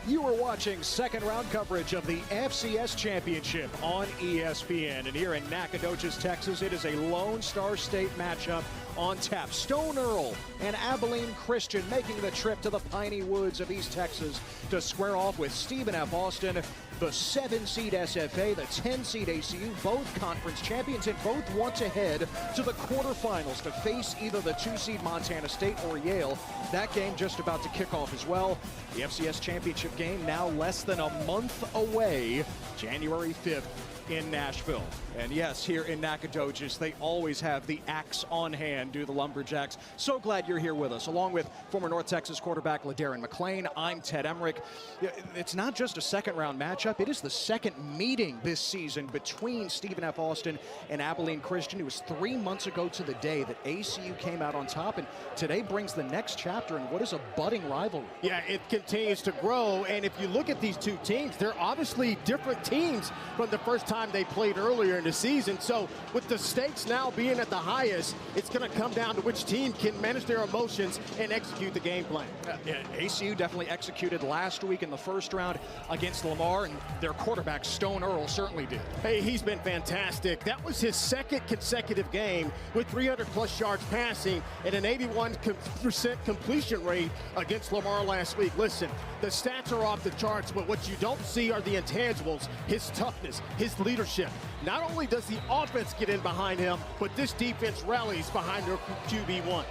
You are watching second round coverage of the FCS Championship on ESPN. And here in Nacogdoches, Texas, it is a Lone Star State matchup on tap. Stone Earl and Abilene Christian making the trip to the piney woods of East Texas to square off with Stephen F. Austin, the 7-seed SFA, the 10-seed ACU, both conference champions, and both want to head to the quarterfinals to face either the 2-seed Montana State or Yale. That game just about to kick off as well. The FCS Championship game now less than a month away, January 5th in Nashville. And yes, here in Nacogdoches, they always have the axe on hand, do the Lumberjacks. So glad you're here with us. Along with former North Texas quarterback LaDarren McClain, I'm Ted Emmerich. It's not just a second round matchup, it is the second meeting this season between Stephen F. Austin and Abilene Christian. It was 3 months ago to the day that ACU came out on top, and today brings the next chapter in what is a budding rivalry. Yeah, it continues to grow, and if you look at these two teams, they're obviously different teams from the first time they played earlier in the season. So with the stakes now being at the highest, it's going to come down to which team can manage their emotions and execute the game plan. ACU definitely executed last week in the first round against Lamar, and their quarterback Stone Earl certainly did. Hey, he's been fantastic. That was his second consecutive game with 300+ yards passing and an 81% completion rate against Lamar last week. Listen, the stats are off the charts, but what you don't see are the intangibles, his toughness, his leadership. Not only does the offense get in behind him, but this defense rallies behind their QB1.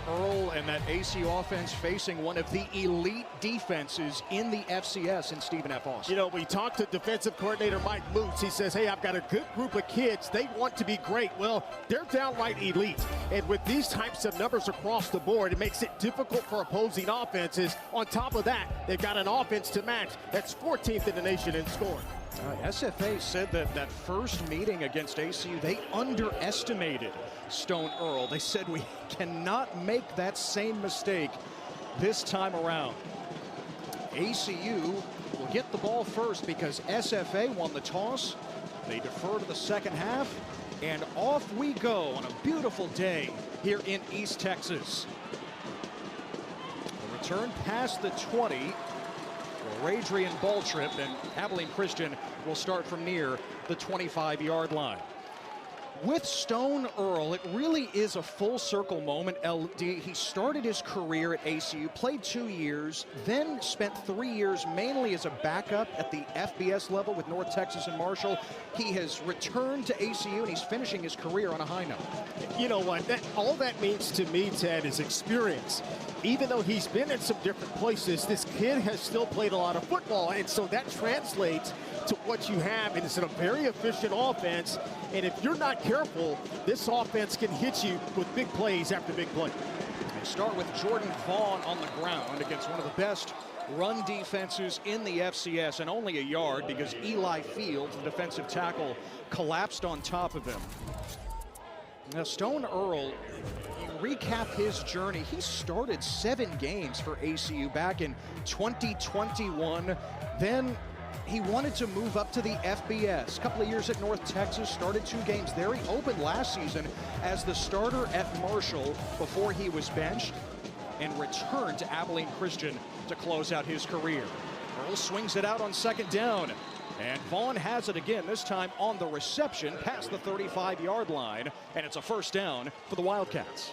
Earl and that ACU offense facing one of the elite defenses in the FCS in Stephen F. Austin. You know, we talked to defensive coordinator Mike Moots. He says, hey, I've got a good group of kids. They want to be great. Well, they're downright elite. And with these types of numbers across the board, it makes it difficult for opposing offenses. On top of that, they've got an offense to match that's 14th in the nation in scoring. SFA said that first meeting against ACU, they underestimated Stone Earl. They said we cannot make that same mistake this time around. ACU will get the ball first because SFA won the toss. They defer to the second half, and off we go on a beautiful day here in East Texas. The return past the 20. Adrian Baltrip, and Abilene Christian will start from near the 25-yard line. With Stone Earl, it really is a full circle moment, LD. He started his career at ACU, played 2 years, then spent 3 years mainly as a backup at the FBS level with North Texas and Marshall. He has returned to ACU, and he's finishing his career on a high note. You know what? All that means to me, Ted, is experience. Even though he's been in some different places, this kid has still played a lot of football, and so that translates to what you have, and it's a very efficient offense. And if you're not careful, this offense can hit you with big plays after big play. They start with Jordan Vaughn on the ground against one of the best run defenses in the FCS, and only a yard because Eli Fields, the defensive tackle, collapsed on top of him. Now, Stone Earl, recap his journey. He started 7 games for ACU back in 2021. Then he wanted to move up to the FBS. A couple of years at North Texas, started 2 games there. He opened last season as the starter at Marshall before he was benched, and returned to Abilene Christian to close out his career. Earl swings it out on second down, and Vaughn has it again, this time on the reception past the 35-yard line, and it's a first down for the Wildcats.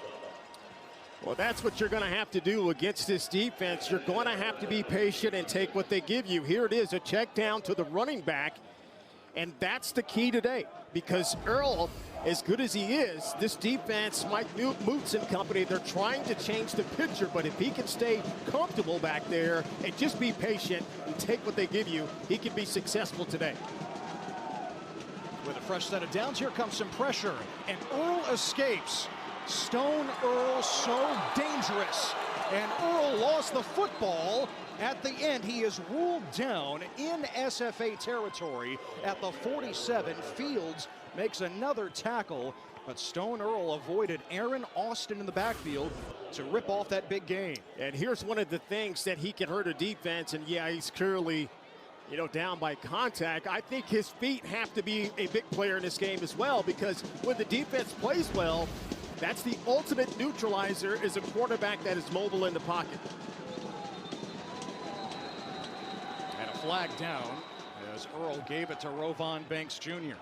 Well, that's what you're going to have to do against this defense. You're going to have to be patient and take what they give you. Here it is, a check down to the running back, and that's the key today, because Earl, as good as he is, this defense, Mike Moots and company, they're trying to change the picture, but if he can stay comfortable back there and just be patient and take what they give you, he can be successful today. With a fresh set of downs, here comes some pressure, and Earl escapes. Stone Earl so dangerous, and Earl lost the football at the end. He is ruled down in SFA territory at the 47. Fields makes another tackle, but Stone Earl avoided Aaron Austin in the backfield to rip off that big gain. And here's one of the things that he can hurt a defense, and yeah, he's clearly, you know, down by contact. I think his feet have to be a big player in this game as well, because when the defense plays well, that's the ultimate neutralizer, is a quarterback that is mobile in the pocket. flag down as Earl gave it to Rovon Banks Jr.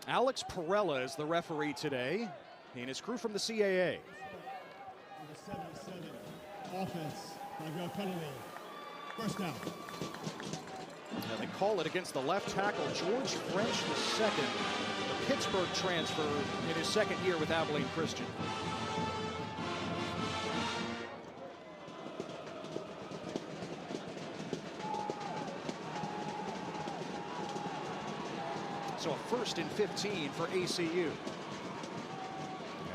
Alex Perella is the referee today. He and his crew from the CAA. Number 77, offense, 5-yard penalty, first down. Now they call it against the left tackle, George French II, the Pittsburgh transfer in his second year with Abilene Christian. So a 1st and 15 for ACU.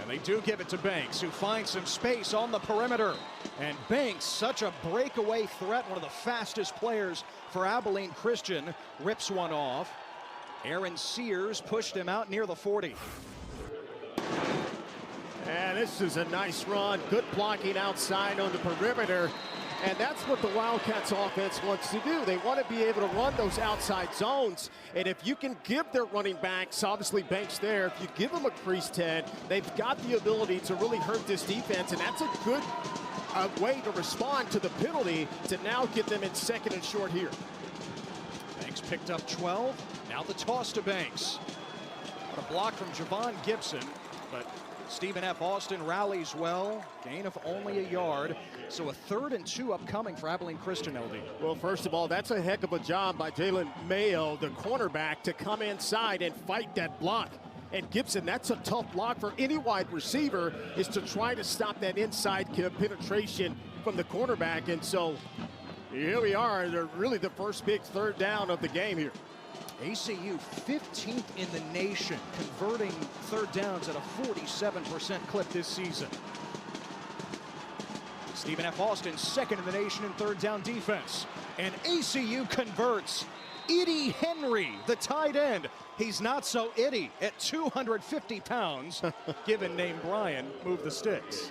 And they do give it to Banks, who finds some space on the perimeter. And Banks, such a breakaway threat, one of the fastest players for Abilene Christian, rips one off. Aaron Sears pushed him out near the 40. And this is a nice run. Good blocking outside on the perimeter. And that's what the Wildcats offense wants to do. They want to be able to run those outside zones. And if you can give their running backs, obviously Banks there, if you give them a crease 10, they've got the ability to really hurt this defense. And that's a good way to respond to the penalty to now get them in 2nd and short here. Banks picked up 12. Now the toss to Banks. What a block from Javon Gibson, but Stephen F. Austin rallies well. Gain of only a yard. So a 3rd and 2 upcoming for Abilene Christian, LD. Well, first of all, that's a heck of a job by Jalen Mayo, the cornerback, to come inside and fight that block. And Gibson, that's a tough block for any wide receiver, is to try to stop that inside penetration from the cornerback. And so here we are. They're really the first big 3rd down of the game here. ACU 15th in the nation, converting 3rd downs at a 47% clip this season. Stephen F. Austin 2nd in the nation in 3rd down defense. And ACU converts. Eddie Henry, the tight end. He's not so itty at 250 pounds. Given name Brian, move the sticks.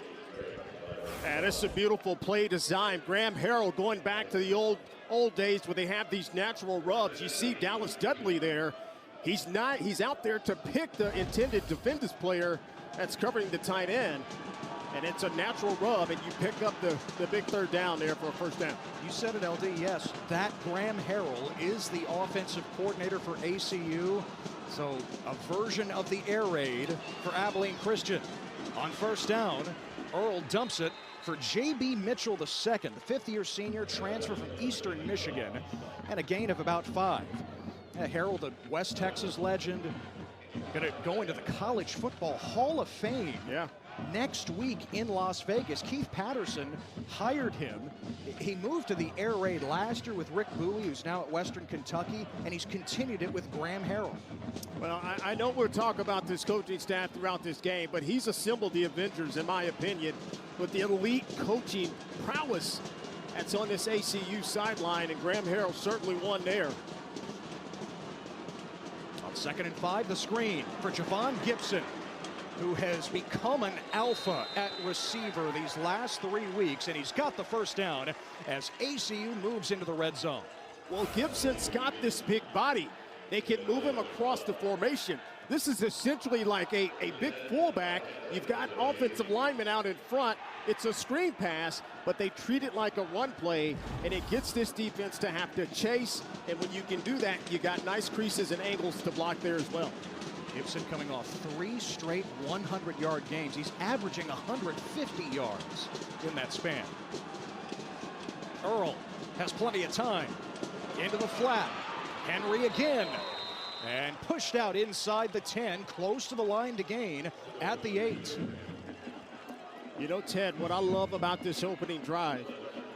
And this is a beautiful play design. Graham Harrell going back to the old days where they have these natural rubs. You see Dallas Dudley there. He's out there to pick the intended defensive player that's covering the tight end. And it's a natural rub, and you pick up the big 3rd down there for a 1st down. You said it, LD, yes. That Graham Harrell is the offensive coordinator for ACU. So a version of the air raid for Abilene Christian. On 1st down, Earl dumps it for J.B. Mitchell II, the 5th-year senior transfer from Eastern Michigan, and a gain of about 5. Harrell, the West Texas legend, going to go into the College Football Hall of Fame. Yeah. Next week in Las Vegas. Keith Patterson hired him. He moved to the air raid last year with Rick Bowie, who's now at Western Kentucky, and he's continued it with Graham Harrell. Well, I know we'll talk about this coaching staff throughout this game, but he's assembled the Avengers, in my opinion, with the elite coaching prowess that's on this ACU sideline, and Graham Harrell certainly one there. On 2nd and 5, the screen for Javon Gibson, who has become an alpha at receiver these last 3 weeks, and he's got the 1st down as ACU moves into the red zone. Well, Gibson's got this big body. They can move him across the formation. This is essentially like a big fullback. You've got offensive linemen out in front. It's a screen pass, but they treat it like a run play, and it gets this defense to have to chase. And when you can do that, you got nice creases and angles to block there as well. Gibson coming off 3 straight 100-yard games. He's averaging 150 yards in that span. Earl has plenty of time. Into the flat. Henry again. And pushed out inside the 10, close to the line to gain at the 8. You know, Ted, what I love about this opening drive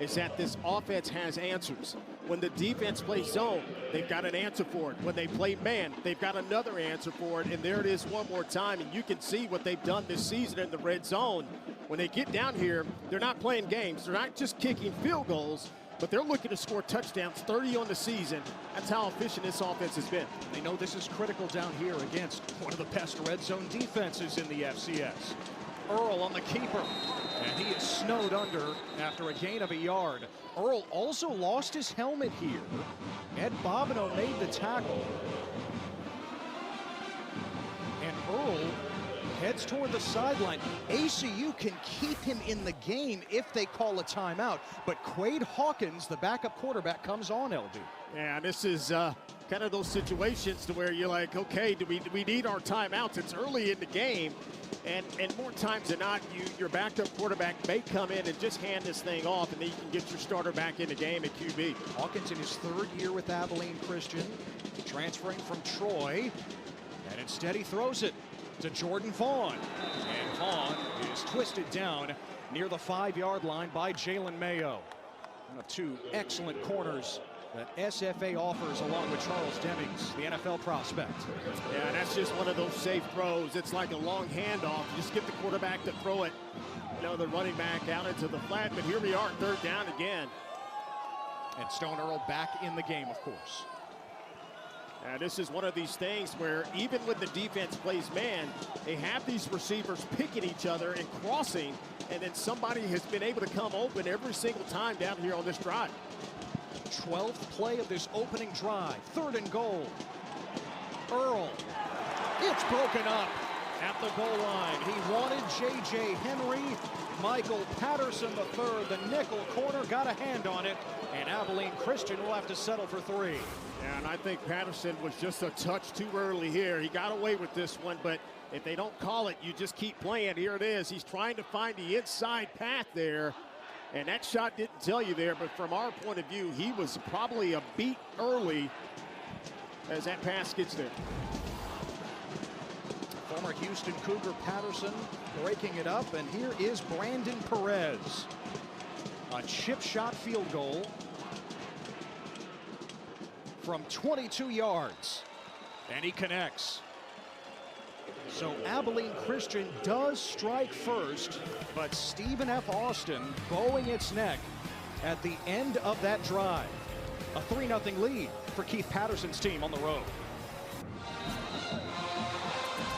is that this offense has answers. When the defense plays zone, they've got an answer for it. When they play man, they've got another answer for it. And there it is one more time. And you can see what they've done this season in the red zone. When they get down here, they're not playing games. They're not just kicking field goals, but they're looking to score touchdowns, 30 on the season. That's how efficient this offense has been. They know this is critical down here against one of the best red zone defenses in the FCS. Earl on the keeper, and he is snowed under after a gain of a yard. Earl also lost his helmet here. Ed Bobineau made the tackle. And Earl heads toward the sideline. ACU can keep him in the game if they call a timeout, but Quade Hawkins, the backup quarterback, comes on, LD. Yeah, this is kind of those situations to where you're like, okay, do we need our timeouts? It's early in the game, and more times than not, your backup quarterback may come in and just hand this thing off, and then you can get your starter back in the game at QB. Hawkins in his third year with Abilene Christian, transferring from Troy, and instead he throws it to Jordan Vaughn. And Vaughn is twisted down near the 5-yard line by Jalen Mayo. One of two excellent corners that SFA offers, along with Charles Demings, the NFL prospect. Yeah, that's just one of those safe throws. It's like a long handoff. Just get the quarterback to throw it, the running back out into the flat. But here we are, third down again. And Stone Earl back in the game, of course. This is one of these things where even when the defense plays man, they have these receivers picking each other and crossing, and then somebody has been able to come open every single time down here on this drive. 12th play of this opening drive. 3rd and goal. Earl. It's broken up at the goal line. He wanted J.J. Henry. Michael Patterson III, the nickel corner, got a hand on it, and Abilene Christian will have to settle for 3. Yeah, and I think Patterson was just a touch too early here. He got away with this one, but if they don't call it, you just keep playing. Here it is. He's trying to find the inside path there. And that shot didn't tell you there, but from our point of view, he was probably a beat early as that pass gets there. Former Houston Cougar Patterson breaking it up, and here is Brandon Perez. A chip shot field goal from 22 yards, and he connects. So Abilene Christian does strike first, but Stephen F. Austin bowing its neck at the end of that drive. A 3-0 lead for Keith Patterson's team on the road.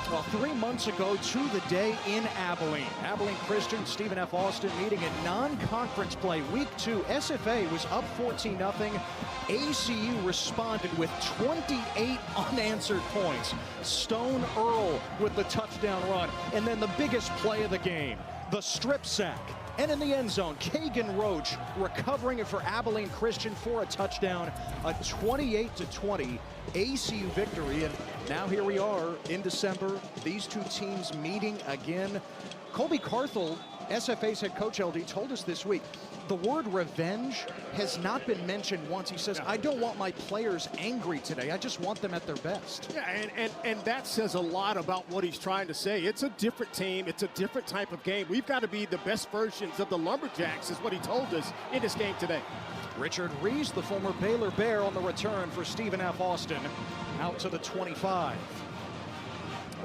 Well, 3 months ago to the day in Abilene, Abilene Christian, Stephen F. Austin meeting in non-conference play. Week 2, SFA was up 14-0. ACU responded with 28 unanswered points. Stone Earl with the touchdown run. And then the biggest play of the game, the strip sack. And in the end zone, Kagan Roach recovering it for Abilene Christian for a touchdown. A 28-20 ACU victory. And now here we are in December. These two teams meeting again. Colby Carthel, SFA's head coach, LD, told us this week, the word revenge has not been mentioned once. He says, I don't want my players angry today. I just want them at their best. Yeah, and that says a lot about what he's trying to say. It's a different team. It's a different type of game. We've got to be the best versions of the Lumberjacks, is what he told us in this game today. Richard Reese, the former Baylor Bear, on the return for Stephen F. Austin, out to the 25.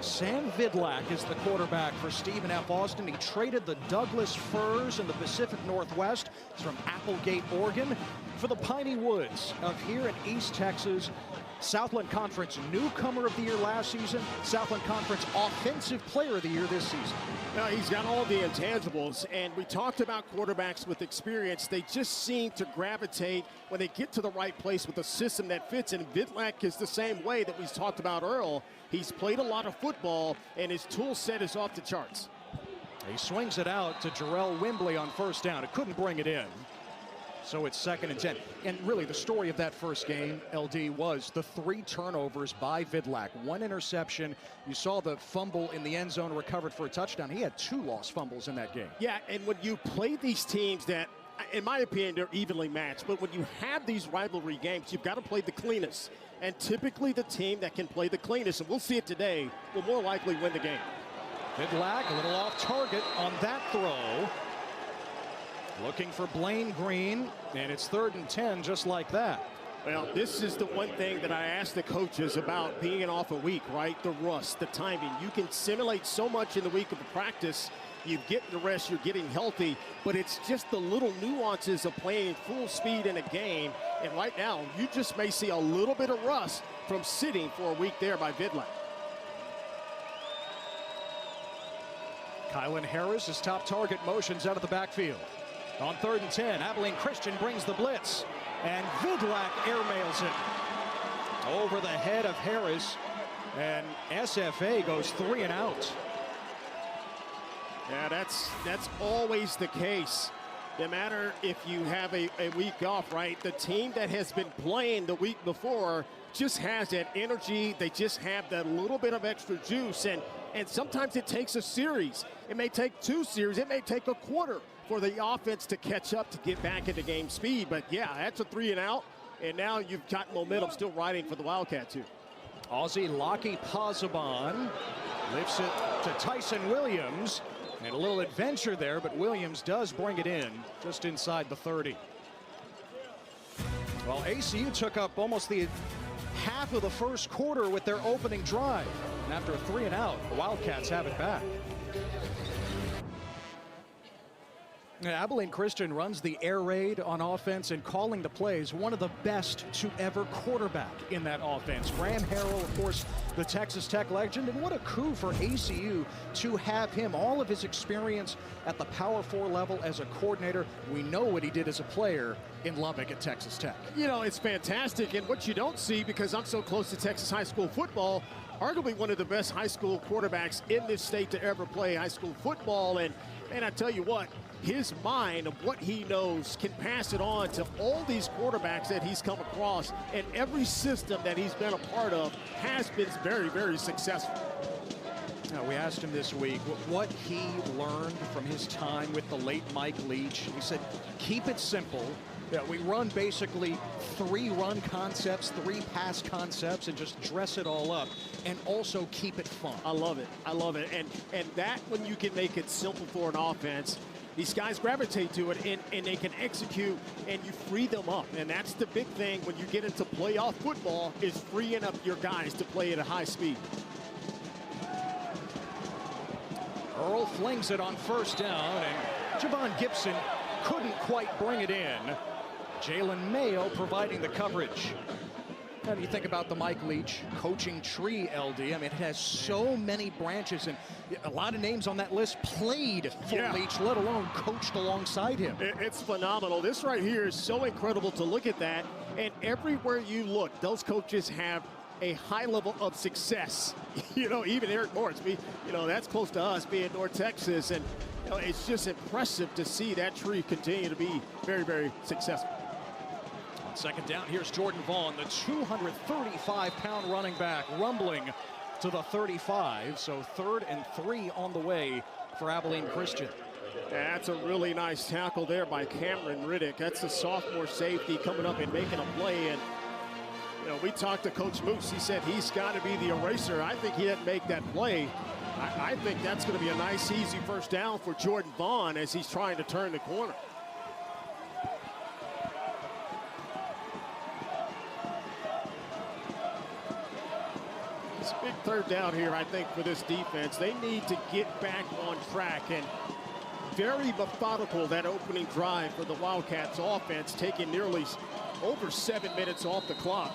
Sam Vidlac is the quarterback for Stephen F. Austin. He traded the Douglas Firs in the Pacific Northwest. He's from Applegate, Oregon, for the Piney Woods of here in East Texas. Southland Conference Newcomer of the Year last season. Southland Conference Offensive Player of the Year this season. Now, he's got all the intangibles, and we talked about quarterbacks with experience. They just seem to gravitate when they get to the right place with a system that fits, and Vidlac is the same way that we talked about Earl. He's played a lot of football, and his tool set is off the charts. He swings it out to Jarrell Wimbley on first down. It couldn't bring it in. So it's 2nd and 10. And really, the story of that first game, LD, was the 3 turnovers by Vidlac. 1 interception. You saw the fumble in the end zone recovered for a touchdown. He had 2 lost fumbles in that game. Yeah, and when you play these teams that, in my opinion, they're evenly matched, but when you have these rivalry games, you've got to play the cleanest. And typically the team that can play the cleanest, and we'll see it today, will more likely win the game. Vidlac a little off target on that throw. Looking for Blaine Green, and it's 3rd and 10 just like that. Well, this is the one thing that I asked the coaches about being off a week, right? The rust, the timing. You can simulate so much in the week of the practice. You get the rest, you're getting healthy, but it's just the little nuances of playing full speed in a game. And right now, you just may see a little bit of rust from sitting for a week there by Vidlac. Kylan Harris, his top target, motions out of the backfield. On 3rd and 10, Abilene Christian brings the blitz, and Vidlac airmails it over the head of Harris, and SFA goes 3 and out. Yeah, that's always the case. No matter if you have a week off, right? The team that has been playing the week before just has that energy. They just have that little bit of extra juice. And sometimes it takes a series. It may take 2 series. It may take a quarter for the offense to catch up to get back into game speed. But, yeah, that's a 3 and out. And now you've got momentum still riding for the Wildcats here. Aussie Lockie Pozzabon lifts it to Tyson Williams. And a little adventure there, but Williams does bring it in just inside the 30. Well, ACU took up almost the half of the first quarter with their opening drive. And after a 3 and out, the Wildcats have it back. Abilene Christian runs the air raid on offense and calling the plays. One of the best to ever quarterback in that offense. Graham Harrell, of course, the Texas Tech legend. And what a coup for ACU to have him. All of his experience at the Power 4 level as a coordinator. We know what he did as a player in Lubbock at Texas Tech. You know, it's fantastic. And what you don't see, because I'm so close to Texas high school football, arguably one of the best high school quarterbacks in this state to ever play high school football. And I tell you what, his mind of what he knows can pass it on to all these quarterbacks that he's come across, and every system that he's been a part of has been very, very successful. Now, we asked him this week what he learned from his time with the late Mike Leach. He said, keep it simple. Yeah, we run basically 3 run concepts, 3 pass concepts, and just dress it all up, and also keep it fun. I love it. I love it. And that, when you can make it simple for an offense, these guys gravitate to it, and they can execute, and you free them up. And that's the big thing when you get into playoff football, is freeing up your guys to play at a high speed. Earl flings it on first down, and Javon Gibson couldn't quite bring it in. Jalen Mayo providing the coverage. How do you think about the Mike Leach coaching tree, LD? I mean, it has so many branches, and a lot of names on that list played for Leach, let alone coached alongside him. It's phenomenal. This right here is so incredible to look at that. And everywhere you look, those coaches have a high level of success. You know, even Eric Morris, that's close to us, being North Texas. And it's just impressive to see that tree continue to be very, very successful. On second down, here's Jordan Vaughn, the 235-pound running back, rumbling to the 35. So 3rd and 3 on the way for Abilene Christian. That's a really nice tackle there by Cameron Riddick. That's the sophomore safety coming up and making a play. And we talked to Coach Moose. He said he's got to be the eraser. I think he didn't make that play. I think that's going to be a nice, easy first down for Jordan Vaughn as he's trying to turn the corner. It's a big 3rd down here, I think, for this defense. They need to get back on track, and very methodical that opening drive for the Wildcats offense, taking nearly over 7 minutes off the clock.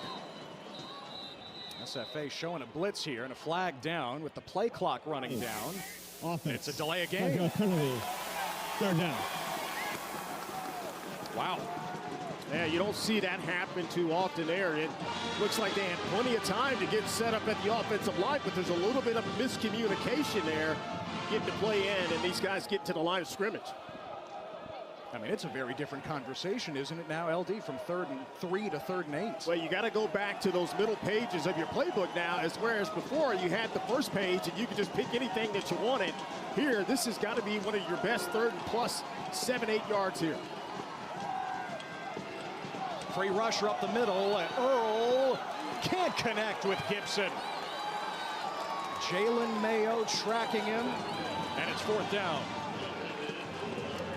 SFA showing a blitz here and a flag down with the play clock running down. Offense. It's a delay of game. Penalty. 3rd down. Wow. Yeah, you don't see that happen too often there. It looks like they had plenty of time to get set up at the offensive line, but there's a little bit of miscommunication there, getting the play in, and these guys get to the line of scrimmage. I mean, it's a very different conversation, isn't it now, LD, from 3rd and 3 to 3rd and 8? Well, you got to go back to those middle pages of your playbook now, whereas before you had the first page and you could just pick anything that you wanted. Here, this has got to be one of your best 3rd and plus 7-8 yards here. Free rusher up the middle, and Earl can't connect with Gibson. Jalen Mayo tracking him, and it's 4th down.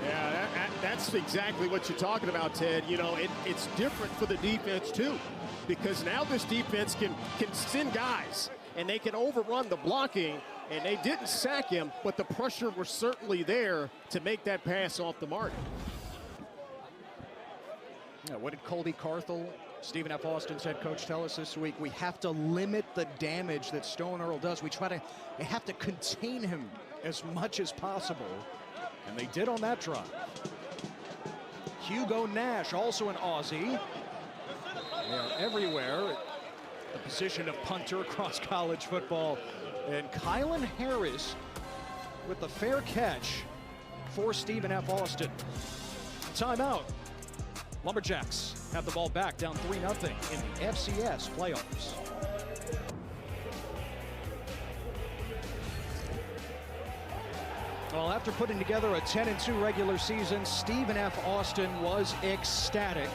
Yeah, that's exactly what you're talking about, Ted. It's different for the defense, too, because now this defense can send guys, and they can overrun the blocking, and they didn't sack him, but the pressure was certainly there to make that pass off the mark. What did Colby Carthel, Stephen F. Austin's head coach, tell us this week? We have to limit the damage that Stone Earl does. We have to contain him as much as possible. And they did on that drive. Hugo Nash, also an Aussie. They are everywhere. The position of punter across college football. And Kylan Harris with the fair catch for Stephen F. Austin. Timeout. Lumberjacks have the ball back, down 3-0 in the FCS playoffs. Well, after putting together a 10-2 regular season, Stephen F. Austin was ecstatic.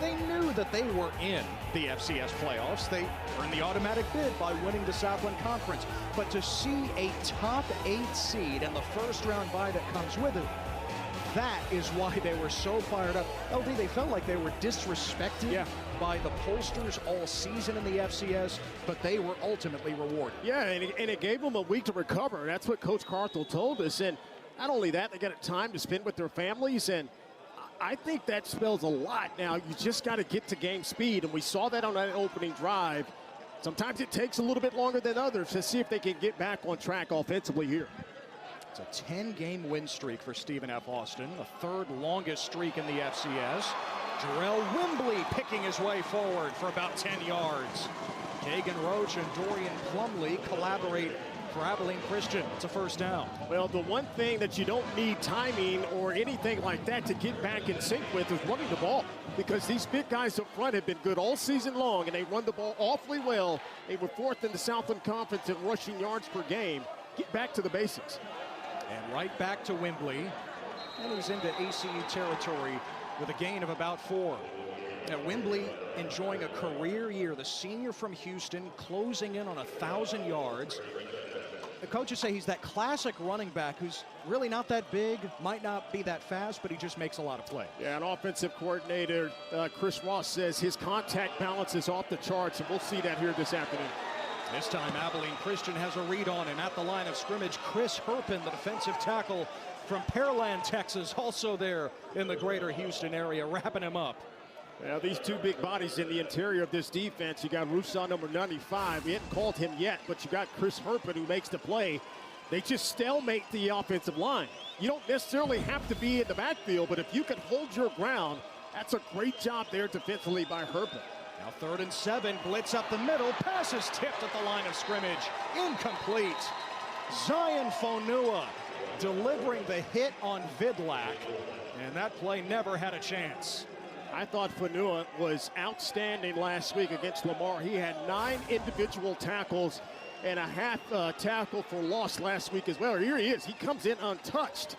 They knew that they were in the FCS playoffs. They earned the automatic bid by winning the Southland Conference. But to see a top 8 seed and the first round bye that comes with it, that is why they were so fired up. LD, they felt like they were disrespected by the pollsters all season in the FCS, but they were ultimately rewarded. Yeah, and it gave them a week to recover. That's what Coach Carthel told us. And not only that, they got time to spend with their families. And I think that spells a lot. Now, you just got to get to game speed. And we saw that on that opening drive. Sometimes it takes a little bit longer than others to see if they can get back on track offensively here. It's a 10-game win streak for Stephen F. Austin, the third longest streak in the FCS. Jarrell Wimbley picking his way forward for about 10 yards. Kagan Roach and Dorian Plumley collaborate for Abilene Christian. It's a first down. Well, the one thing that you don't need timing or anything like that to get back in sync with is running the ball, because these big guys up front have been good all season long, and they run the ball awfully well. They were 4th in the Southland Conference in rushing yards per game. Get back to the basics. And right back to Wimbley, and he's into ACU territory with a gain of about 4. Now, Wimbley enjoying a career year, the senior from Houston, closing in on 1,000 yards. The coaches say he's that classic running back who's really not that big, might not be that fast, but he just makes a lot of play. Yeah, and offensive coordinator Chris Ross says his contact balance is off the charts, and we'll see that here this afternoon. This time, Abilene Christian has a read on him at the line of scrimmage. Chris Herpin, the defensive tackle from Pearland, Texas, also there in the greater Houston area, wrapping him up. Well, these two big bodies in the interior of this defense. You got Rousseau, number 95. We hadn't called him yet, but you got Chris Herpin, who makes the play. They just stalemate the offensive line. You don't necessarily have to be in the backfield, but if you can hold your ground, that's a great job there defensively by Herpin. Now 3rd and 7, blitz up the middle, pass is tipped at the line of scrimmage, incomplete. Zion Fonua delivering the hit on Vidlac, and that play never had a chance. I thought Fonua was outstanding last week against Lamar. He had 9 individual tackles and a half tackle for loss last week as well. Here he is. He comes in untouched.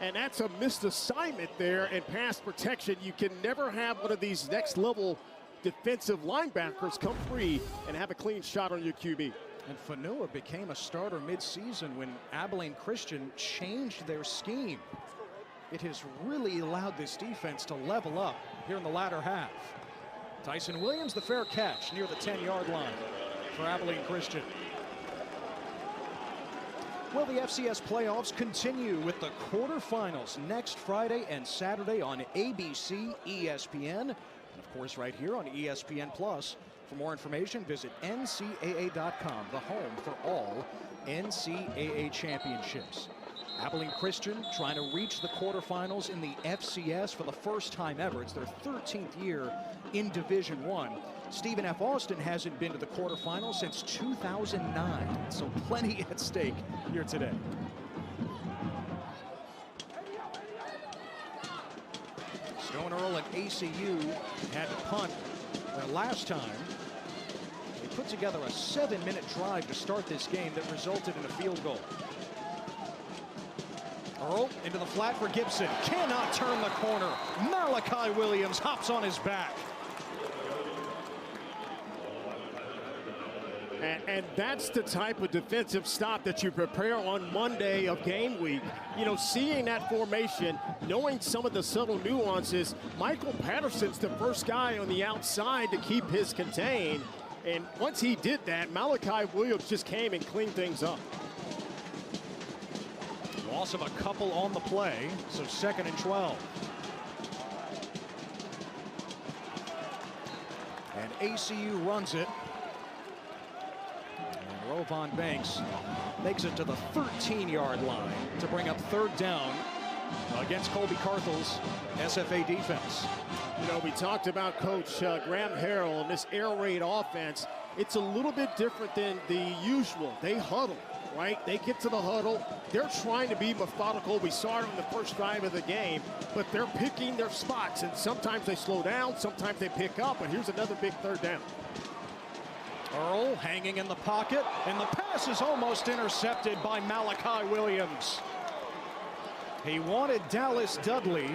And that's a missed assignment there in pass protection. You can never have one of these next level defensive linebackers come free and have a clean shot on your QB. And Fonua became a starter mid-season when Abilene Christian changed their scheme. It has really allowed this defense to level up here in the latter half. Tyson Williams, the fair catch near the 10-yard line for Abilene Christian. Well, the FCS playoffs continue with the quarterfinals next Friday and Saturday on ABC, ESPN, and of course right here on ESPN Plus. For more information, visit NCAA.com, the home for all NCAA championships. Abilene Christian trying to reach the quarterfinals in the FCS for the first time ever. It's their 13th year in Division I. Stephen F. Austin hasn't been to the quarterfinals since 2009, so plenty at stake here today. Stone Earl and ACU had to punt last time. They put together a 7-minute drive to start this game that resulted in a field goal. Earl into the flat for Gibson. Cannot turn the corner. Malachi Williams hops on his back. And that's the type of defensive stop that you prepare on Monday of game week. You know, seeing that formation, knowing some of the subtle nuances, Michael Patterson's the first guy on the outside to keep his contained. And once he did that, Malachi Williams just came and cleaned things up. Loss of a couple on the play, so 2nd and 12. And ACU runs it. And Rovon Banks makes it to the 13-yard line to bring up 3rd down against Colby Carthel's SFA defense. You know, we talked about Coach Graham Harrell and this air raid offense. It's a little bit different than the usual. They huddle. right? They get to the huddle. They're trying to be methodical. We saw it on the first drive of the game, but they're picking their spots, and sometimes they slow down, sometimes they pick up, and here's another big third down. Earl hanging in the pocket, and the pass is almost intercepted by Malachi Williams. He wanted Dallas Dudley,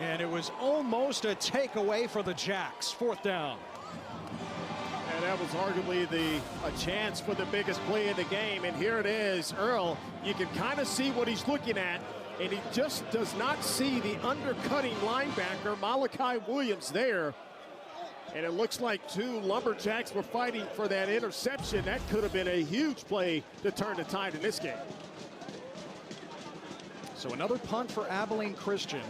and it was almost a takeaway for the Jacks. Fourth down. And that was arguably a chance for the biggest play in the game. And here it is, Earl. You can kind of see what he's looking at, and he just does not see the undercutting linebacker, Malachi Williams, there. And it looks like two Lumberjacks were fighting for that interception. That could have been a huge play to turn the tide in this game. So another punt for Abilene Christian.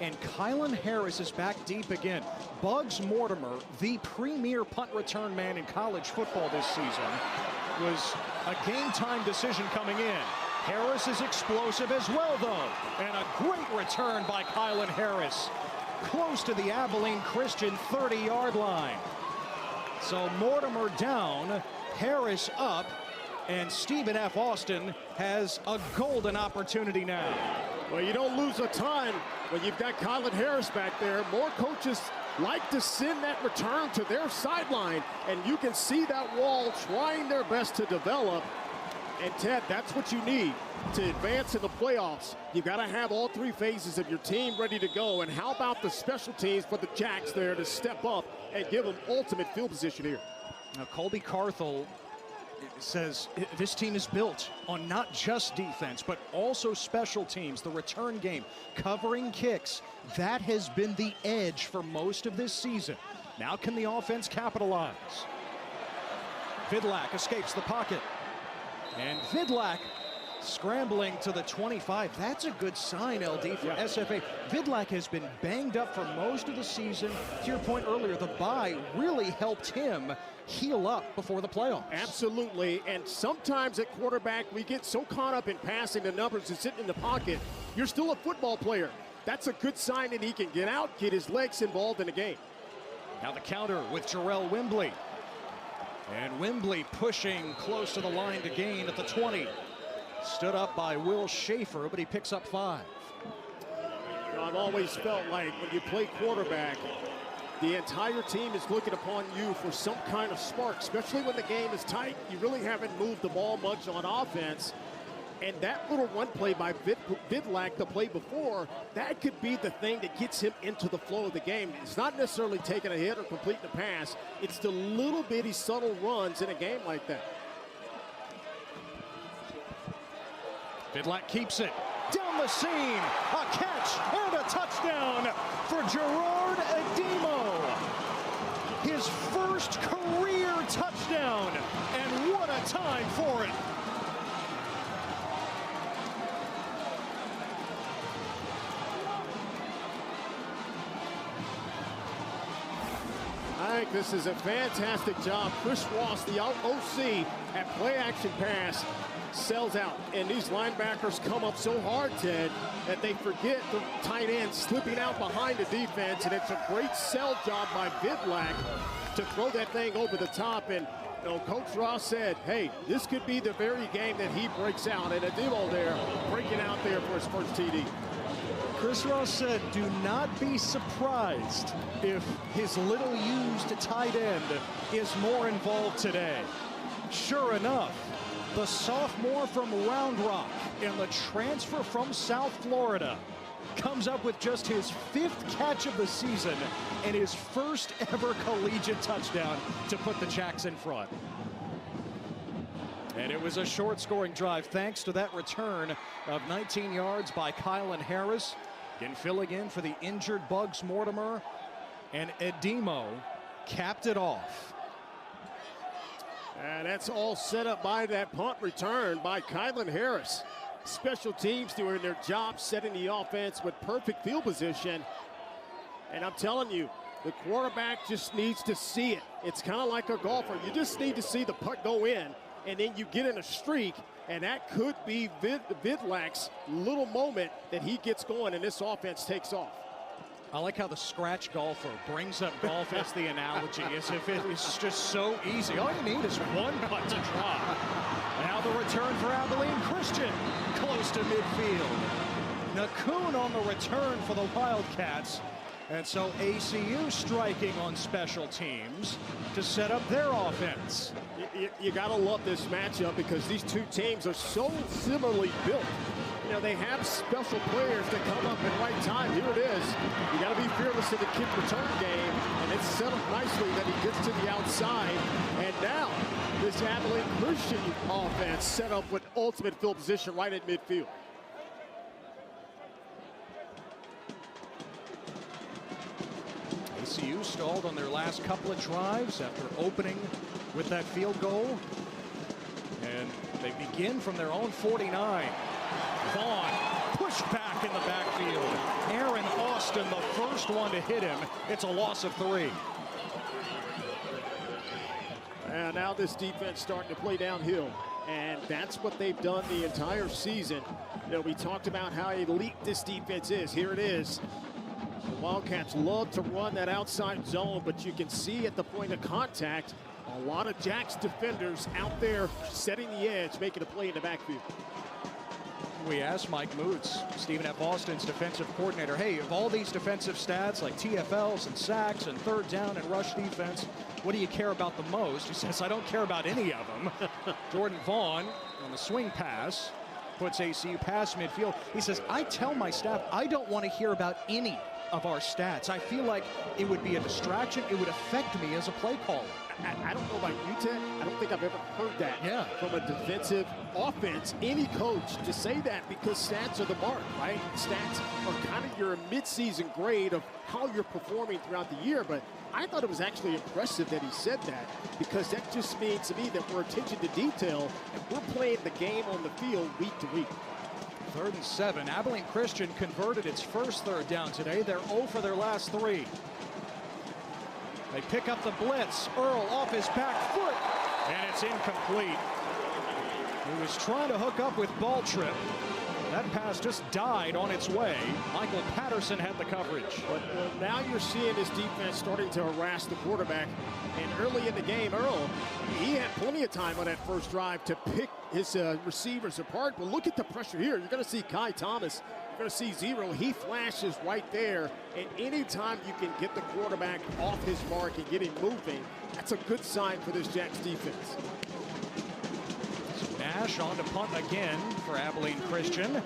And Kylan Harris is back deep again. Bugs Mortimer, the premier punt return man in college football this season, was a game-time decision coming in. Harris is explosive as well, though. And a great return by Kylan Harris, close to the Abilene Christian 30-yard line. So Mortimer down, Harris up, and Stephen F. Austin has a golden opportunity now. Well, you don't lose a ton when you've got Kylan Harris back there. More coaches like to send that return to their sideline, and you can see that wall trying their best to develop. And Ted, that's what you need to advance in the playoffs. You've got to have all three phases of your team ready to go. And how about the special teams for the Jacks there to step up and give them ultimate field position here? Now, Colby Carthel says this team is built on not just defense, but also special teams, the return game, covering kicks. That has been the edge for most of this season. Now can the offense capitalize? Vidlak escapes the pocket. And Vidlak scrambling to the 25. That's a good sign, LD, for SFA. Vidlak has been banged up for most of the season. To your point earlier, the bye really helped him heal up before the playoffs. Absolutely, and sometimes at quarterback, we get so caught up in passing the numbers and sitting in the pocket. You're still a football player. That's a good sign that he can get out, get his legs involved in the game. Now the counter with Jarrell Wembley. And Wembley pushing close to the line to gain at the 20. Stood up by Will Schaefer, but he picks up 5. You know, I've always felt like when you play quarterback, the entire team is looking upon you for some kind of spark, especially when the game is tight. You really haven't moved the ball much on offense. And that little run play by Vidlak, the play before, that could be the thing that gets him into the flow of the game. It's not necessarily taking a hit or completing a pass. It's the little bitty subtle runs in a game like that. Vidlak keeps it down the seam. A catch and a touchdown for Gerard Ademo. His first career touchdown, and what a time for it. I think this is a fantastic job. Chris Ross, the OC at play action pass, sells out. And these linebackers come up so hard, Ted, that they forget the tight end slipping out behind the defense. And it's a great sell job by Vidlak to throw that thing over the top. And you know, Coach Ross said, hey, this could be the very game that he breaks out. And Ademo there breaking out there for his first TD. Chris Ross said, do not be surprised if his little used tight end is more involved today. Sure enough, the sophomore from Round Rock and the transfer from South Florida comes up with just his 5th catch of the season and his first ever collegiate touchdown to put the Jacks in front. And it was a short scoring drive thanks to that return of 19 yards by Kylan Harris. And filling in for the injured Bugs Mortimer, and Ademo capped it off. And that's all set up by that punt return by Kylan Harris. Special teams doing their job, setting the offense with perfect field position. And I'm telling you, the quarterback just needs to see it. It's kind of like a golfer. You just need to see the putt go in, and then you get in a streak. And that could be Vidlak's little moment that he gets going and this offense takes off. I like how the scratch golfer brings up golf as the analogy, as if it is just so easy. All you need is one putt to drop. Now the return for Abilene Christian, close to midfield. Nacogdoches on the return for the Wildcats. And so ACU striking on special teams to set up their offense. You got to love this matchup because these two teams are so similarly built. You know, they have special players that come up at right time. Here it is. You got to be fearless in the kick return game, and it's set up nicely that he gets to the outside. And now this Abilene Christian offense set up with ultimate field position right at midfield. ACU stalled on their last couple of drives after opening with that field goal. And they begin from their own 49. Vaughn pushed back in the backfield. Aaron Austin, the first one to hit him. It's a loss of 3. And now this defense starting to play downhill. And that's what they've done the entire season. You know, we talked about how elite this defense is. Here it is. The Wildcats love to run that outside zone, but you can see at the point of contact, a lot of Jack's defenders out there setting the edge, making a play in the backfield. We asked Mike Moots, Stephen F. Austin's defensive coordinator, hey, of all these defensive stats like TFLs and sacks and third down and rush defense, what do you care about the most? He says, I don't care about any of them. Jordan Vaughn on the swing pass puts ACU past midfield. He says, I tell my staff I don't want to hear about any of our stats. I feel like it would be a distraction. It would affect me as a play caller. I don't know about you, Ted. I don't think I've ever heard that from a defensive offense, any coach, to say that, because stats are the mark, right? Stats are kind of your mid-season grade of how you're performing throughout the year. But I thought it was actually impressive that he said that, because that just means to me that we're attention to detail and we're playing the game on the field week to week. 3rd and 7. Abilene Christian converted its first third down today. They're 0 for their last 3. They pick up the blitz. Earl off his back foot, and it's incomplete. He was trying to hook up with ball trip. That pass just died on its way. Michael Patterson had the coverage. But now you're seeing this defense starting to harass the quarterback. And early in the game, Earl, he had plenty of time on that first drive to pick his receivers apart. But look at the pressure here. You're going to see Kai Thomas. You're going to see Zero. He flashes right there. And anytime you can get the quarterback off his mark and get him moving, that's a good sign for this Jacks defense. Nash on to punt again for Abilene Christian.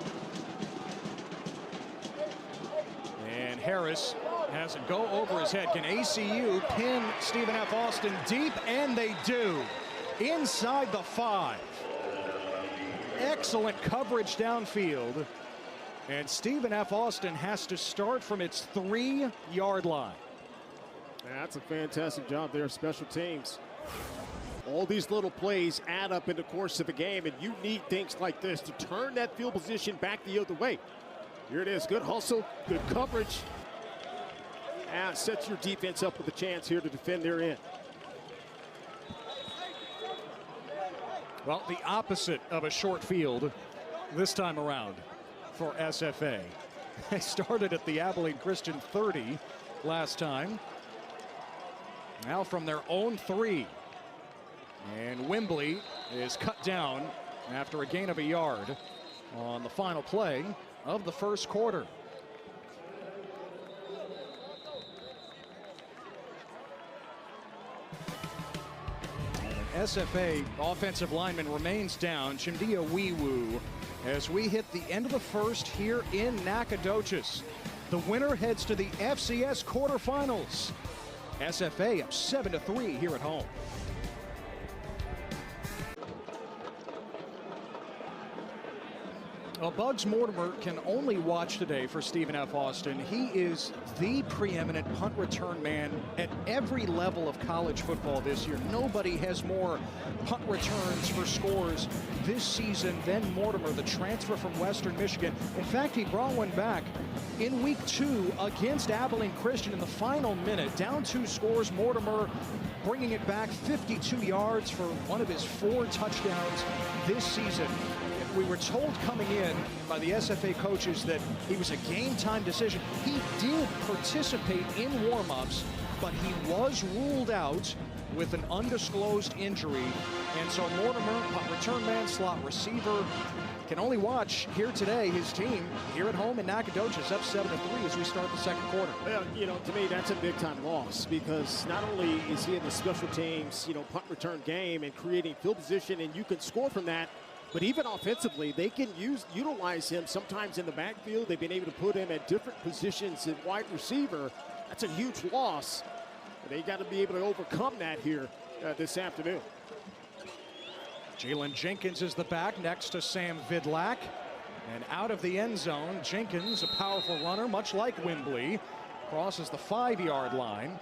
And Harris has it go over his head. Can ACU pin Stephen F. Austin deep? And they do. Inside the 5. Excellent coverage downfield. And Stephen F. Austin has to start from its 3-yard line. That's a fantastic job there, special teams. All these little plays add up in the course of the game, and you need things like this to turn that field position back the other way. Here it is, good hustle, good coverage. And sets your defense up with a chance here to defend their end. Well, the opposite of a short field this time around for SFA. They started at the Abilene Christian 30 last time. Now from their own 3. And Wembley is cut down after a gain of a yard on the final play of the first quarter. SFA offensive lineman remains down, Chimdia Weewoo, as we hit the end of the first here in Nacogdoches. The winner heads to the FCS Quarter Finals. SFA up 7-3 here at home. Well, Bugs Mortimer can only watch today for Stephen F. Austin. He is the preeminent punt return man at every level of college football this year. Nobody has more punt returns for scores this season than Mortimer, the transfer from Western Michigan. In fact, he brought one back in week 2 against Abilene Christian in the final minute. Down 2 scores, Mortimer bringing it back 52 yards for one of his 4 touchdowns this season. we were told coming in by the SFA coaches that he was a game-time decision. He did participate in warm-ups, but he was ruled out with an undisclosed injury. And so Mortimer, return man, slot receiver, can only watch here today his team here at home in Nacogdoches up 7-3 as we start the second quarter. Well, you know, to me, that's a big-time loss because not only is he in the special teams, you know, punt return game and creating field position, and you can score from that, but even offensively, they can utilize him sometimes in the backfield. They've been able to put him at different positions at wide receiver. That's a huge loss. They got to be able to overcome that here this afternoon. Jalen Jenkins is the back next to Sam Vidlac. And out of the end zone, Jenkins, a powerful runner, much like Wembley, crosses the 5-yard line.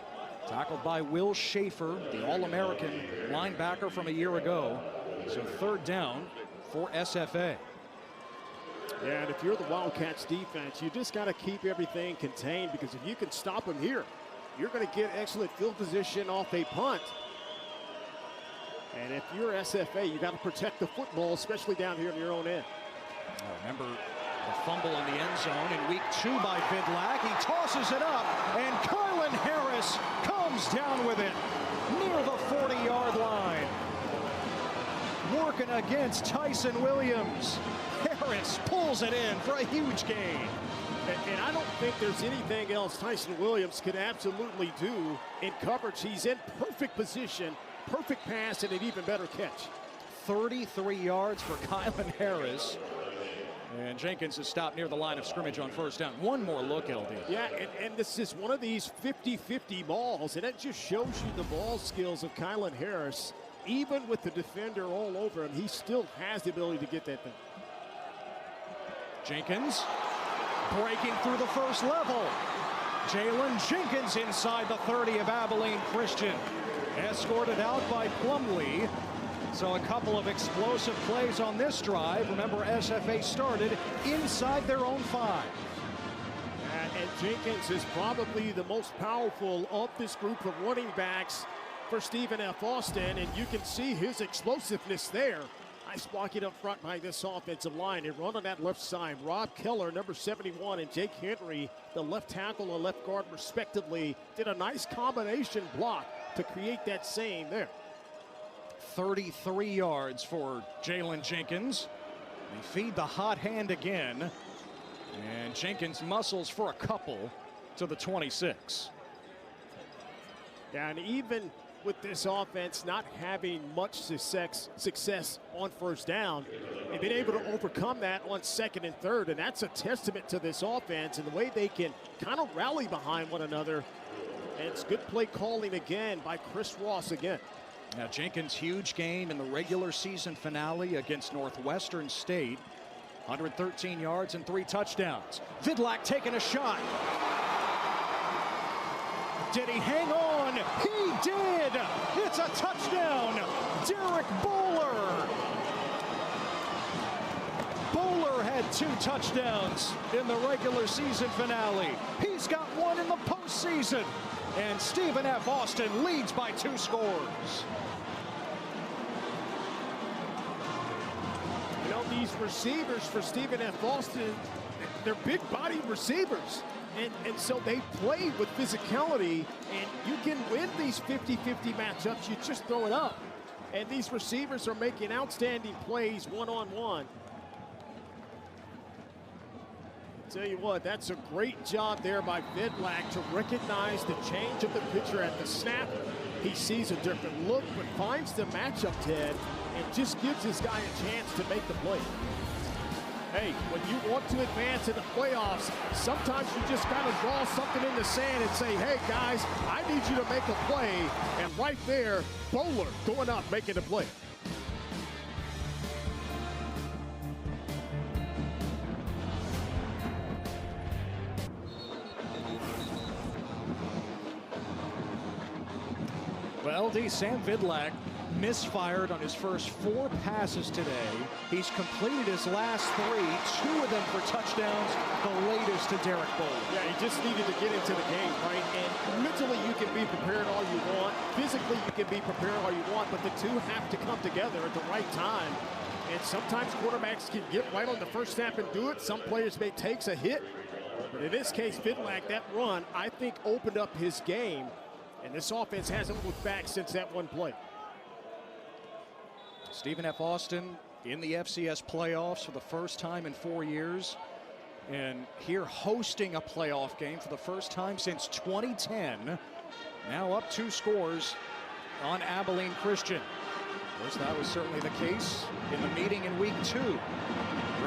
Tackled by Will Schaefer, the All-American linebacker from a year ago. So third down for SFA. Yeah, and if you're the Wildcats defense, you just got to keep everything contained, because if you can stop them here, you're going to get excellent field position off a punt. And if you're SFA, you got to protect the football, especially down here in your own end. Remember the fumble in the end zone in week 2 by Vidlac. He tosses it up, and Kylan Harris comes down with it near the 40-yard line. Working against Tyson Williams. Harris pulls it in for a huge gain. And I don't think there's anything else Tyson Williams could absolutely do in coverage. He's in perfect position, perfect pass, and an even better catch. 33 yards for Kylan Harris. And Jenkins is stopped near the line of scrimmage on first down. One more look, LD. Yeah, and this is one of these 50-50 balls, and it just shows you the ball skills of Kylan Harris. Even with the defender all over him, he still has the ability to get that thing. Jenkins breaking through the first level. Jalen Jenkins inside the 30 of Abilene Christian. Escorted out by Plumlee. So a couple of explosive plays on this drive. Remember, SFA started inside their own 5. And Jenkins is probably the most powerful of this group of running backs for Stephen F. Austin, and you can see his explosiveness there. Nice blocking up front by this offensive line. And run on that left side. Rob Keller, number 71, and Jake Henry, the left tackle and left guard respectively, did a nice combination block to create that same there. 33 yards for Jalen Jenkins. They feed the hot hand again. And Jenkins muscles for a couple to the 26. Yeah, and even with this offense not having much success on first down, they've been able to overcome that on second and third, and that's a testament to this offense and the way they can kind of rally behind one another. And it's good play calling again by Chris Ross again. Now Jenkins' huge game in the regular season finale against Northwestern State. 113 yards and 3 touchdowns. Vidlac taking a shot. Did he hang on? He did! It's a touchdown! Derek Bowler! Bowler had 2 touchdowns in the regular season finale. He's got 1 in the postseason. And Stephen F. Austin leads by 2 scores. You know, these receivers for Stephen F. Austin, they're big-bodied receivers. And so they play with physicality, and you can win these 50-50 matchups. You just throw it up. And these receivers are making outstanding plays one-on-one. Tell you what, that's a great job there by Vidlac to recognize the change of the pitcher at the snap. He sees a different look, but finds the matchup, Ted, and just gives his guy a chance to make the play. Hey, when you want to advance in the playoffs, sometimes you just got to draw something in the sand and say, hey, guys, I need you to make a play. And right there, Bowler going up, making the play. Well, Sam Vidlac misfired on his first 4 passes today. He's completed his last 3, 2 of them for touchdowns, the latest to Derek Bowler. Yeah, he just needed to get into the game, right? And mentally you can be prepared all you want. Physically you can be prepared all you want, but the two have to come together at the right time. And sometimes quarterbacks can get right on the first snap and do it. Some players may take a hit. But in this case, Vidlak, that run, I think, opened up his game. And this offense hasn't looked back since that one play. Stephen F. Austin in the FCS playoffs for the first time in 4 years. And here hosting a playoff game for the first time since 2010. Now up 2 scores on Abilene Christian. Of course, that was certainly the case in the meeting in week 2.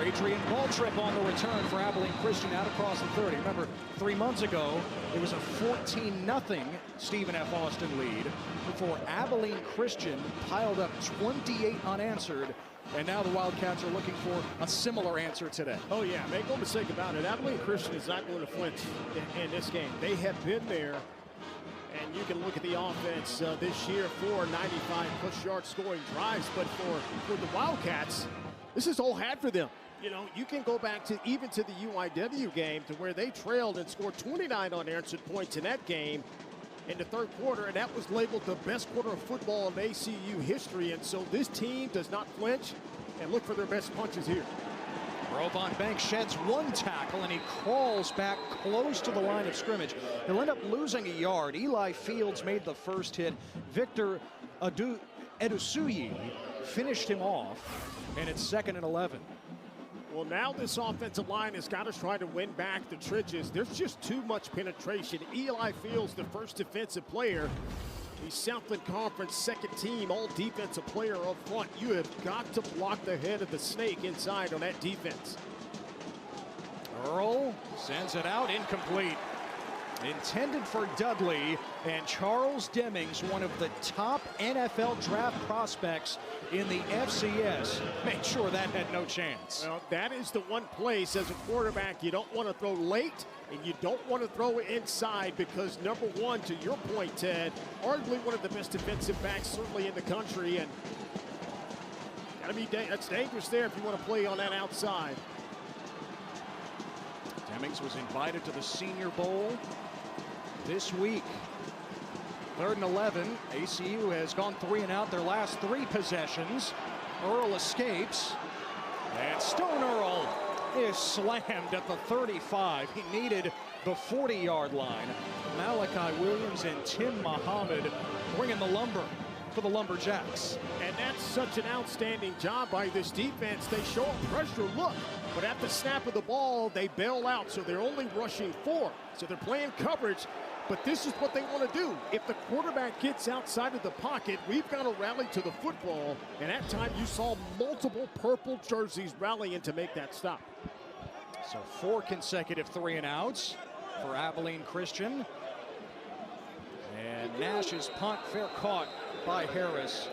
Adrian ball trip on the return for Abilene Christian out across the 30. Remember, 3 months ago, it was a 14-0 Stephen F. Austin lead before Abilene Christian piled up 28 unanswered. And now the Wildcats are looking for a similar answer today. Oh, yeah, make no mistake about it. Abilene Christian is not going to flinch in this game. They have been there. And you can look at the offense this year for 95-plus yard scoring drives. But for the Wildcats, this is all had for them. You know, you can go back to even to the UIW game to where they trailed and scored 29 unanswered points in that game in the third quarter, and that was labeled the best quarter of football in ACU history. And so this team does not flinch and look for their best punches here. Rovon Banks sheds 1 tackle, and he crawls back close to the line of scrimmage. He'll end up losing a yard. Eli Fields made the first hit. Victor Edusuyi finished him off, and it's 2nd and 11. Well, now this offensive line has got to try to win back the trenches. There's just too much penetration. Eli Fields, the first defensive player. The Southland Conference second team all defensive player up front. You have got to block the head of the snake inside on that defense. Earl sends it out, incomplete. Intended for Dudley, and Charles Demings, one of the top NFL draft prospects in the FCS, made sure that had no chance. Well, that is the one place as a quarterback you don't want to throw late, and you don't want to throw it inside because, number one, to your point, Ted, arguably one of the best defensive backs certainly in the country, and that's dangerous there if you want to play on that outside. Demings was invited to the Senior Bowl this week. 3rd and 11. ACU has gone 3 and out their last 3 possessions. Earl escapes, and Stone Earl is slammed at the 35. He needed the 40-yard line. Malachi Williams and Tim Muhammad bringing the lumber for the Lumberjacks. And that's such an outstanding job by this defense. They show a pressure look, but at the snap of the ball, they bail out, so they're only rushing 4. So they're playing coverage, but this is what they want to do. If the quarterback gets outside of the pocket, we've got to rally to the football, and at time you saw multiple purple jerseys rallying to make that stop. So 4 consecutive 3 and outs for Abilene Christian. And Nash's punt, fair caught by Harris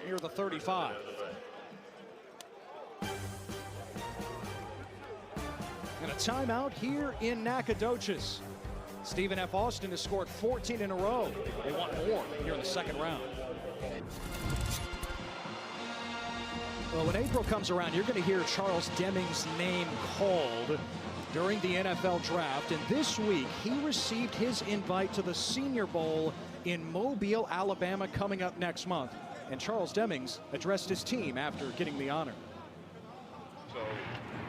near the 35. And a timeout here in Nacogdoches. Stephen F. Austin has scored 14 in a row. They want more here in the second round. Well, when April comes around, you're going to hear Charles Demings' name called during the NFL draft. And this week, he received his invite to the Senior Bowl in Mobile, Alabama, coming up next month. And Charles Demings addressed his team after getting the honor. So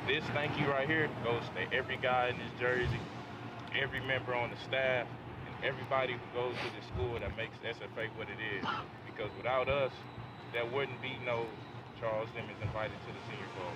this thank you right here goes to every guy in this jersey, every member on the staff, and everybody who goes to the school that makes SFA what it is. Because without us, there wouldn't be no Charles Demings invited to the Senior Bowl.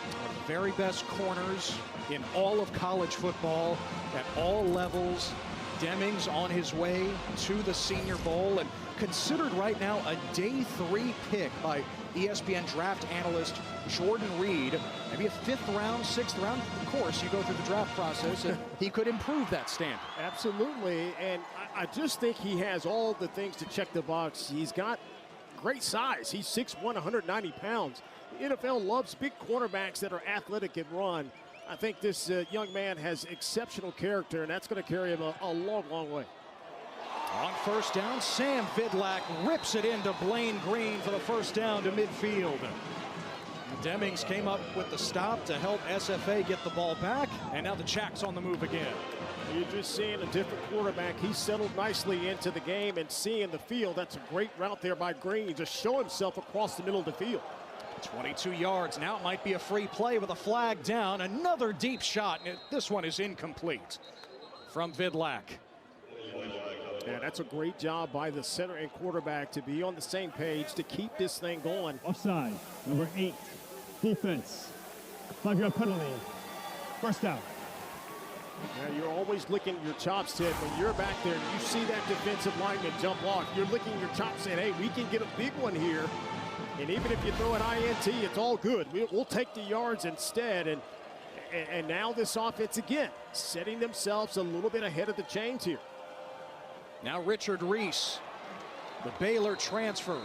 One of the very best corners in all of college football at all levels. Demings on his way to the Senior Bowl and considered right now a day 3 pick by ESPN draft analyst Jordan Reed. Maybe a 5th round, 6th round. Of course, you go through the draft process and he could improve that stamp. Absolutely, and I just think he has all the things to check the box. He's got great size. He's 6'1", 190 pounds. The NFL loves big quarterbacks that are athletic and run. I think this young man has exceptional character, and that's going to carry him a long, long way. On first down, Sam Vidlak rips it into Blaine Green for the first down to midfield. Demings came up with the stop to help SFA get the ball back, and now the Jack's on the move again. You're just seeing a different quarterback. He settled nicely into the game and seeing the field. That's a great route there by Green to show himself across the middle of the field. 22 yards. Now it might be a free play with a flag down. Another deep shot, and this one is incomplete from Vidlak. Yeah, that's a great job by the center and quarterback to be on the same page to keep this thing going. Offside, number 8, defense. 5-yard penalty, first down. Yeah, you're always licking your chops, Ted. When you're back there and you see that defensive lineman jump off, you're licking your chops saying, hey, we can get a big one here. And even if you throw an INT, it's all good. We'll take the yards instead. And now this offense, again, setting themselves a little bit ahead of the chains here. Now Richard Reese, the Baylor transfer.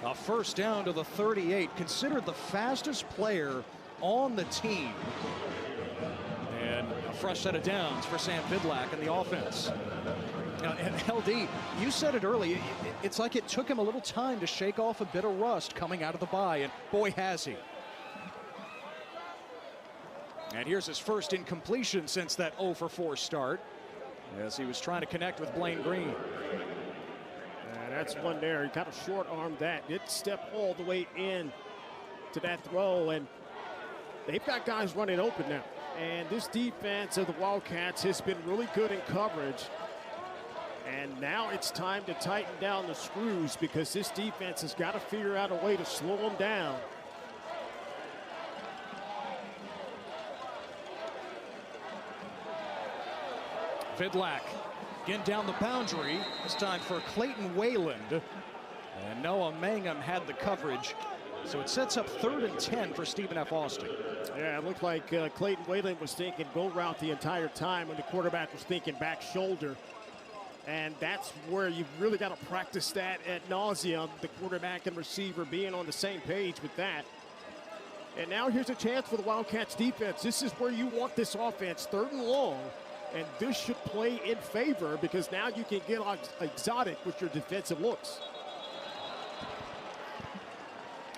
A first down to the 38, considered the fastest player on the team. And a fresh set of downs for Sam Vidlak in the offense. LD, you said it early, it's like it took him a little time to shake off a bit of rust coming out of the bye, and boy has he. And here's his first incompletion since that 0-for-4 start, as he was trying to connect with Blaine Green. That's one there. He kind of short-armed that. Didn't step all the way in to that throw, and they've got guys running open now. And this defense of the Wildcats has been really good in coverage. And now it's time to tighten down the screws because this defense has got to figure out a way to slow them down. Vidlak again down the boundary. This time for Clayton Wayland. And Noah Mangum had the coverage. So it sets up 3rd and 10 for Stephen F. Austin. Yeah, it looked like Clayton Wayland was thinking go route the entire time when the quarterback was thinking back shoulder. And that's where you've really got to practice that ad nauseum, the quarterback and receiver being on the same page with that. And now here's a chance for the Wildcats defense. This is where you want this offense, 3rd and long. And this should play in favor because now you can get exotic with your defensive looks.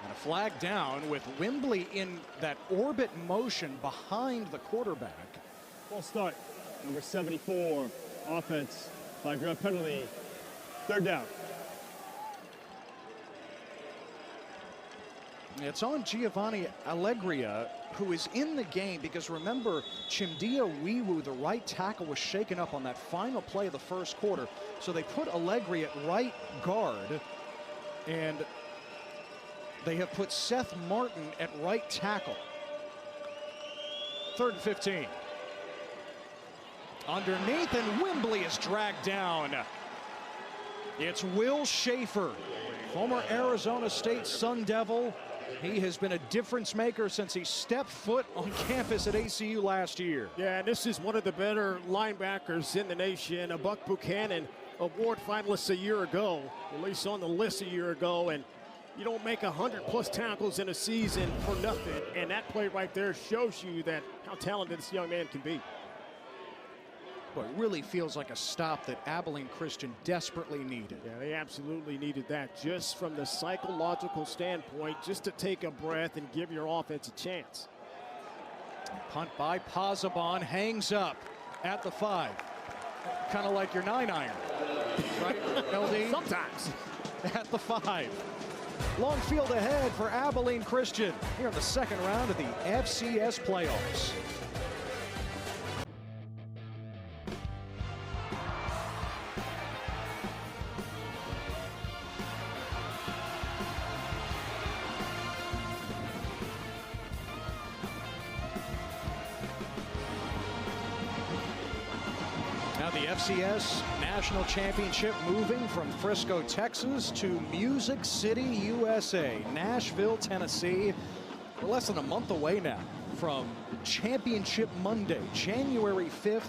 And a flag down with Wembley in that orbit motion behind the quarterback. Full start, number 74, offense. 5-yard penalty, 3rd down. It's on Giovanni Allegria, who is in the game, because remember, Chimdia Wiwu, the right tackle, was shaken up on that final play of the first quarter. So they put Allegri at right guard, and they have put Seth Martin at right tackle. 3rd and 15. Underneath, and Wembley is dragged down. It's Will Schaefer, former Arizona State Sun Devil. He has been a difference maker since he stepped foot on campus at ACU last year. Yeah, and this is one of the better linebackers in the nation, a Buck Buchanan award finalist a year ago, at least on the list a year ago, and you don't make 100+ tackles in a season for nothing, and that play right there shows you that how talented this young man can be. But it really feels like a stop that Abilene Christian desperately needed. Yeah, they absolutely needed that, just from the psychological standpoint, just to take a breath and give your offense a chance. Punt by Pazabon, hangs up at the 5. Kind of like your 9-iron, right, LD? Sometimes. At the 5. Long field ahead for Abilene Christian here in the 2nd round of the FCS playoffs. Now the FCS National Championship moving from Frisco, Texas to Music City, USA, Nashville, Tennessee. We're less than a month away now from Championship Monday, January 5th,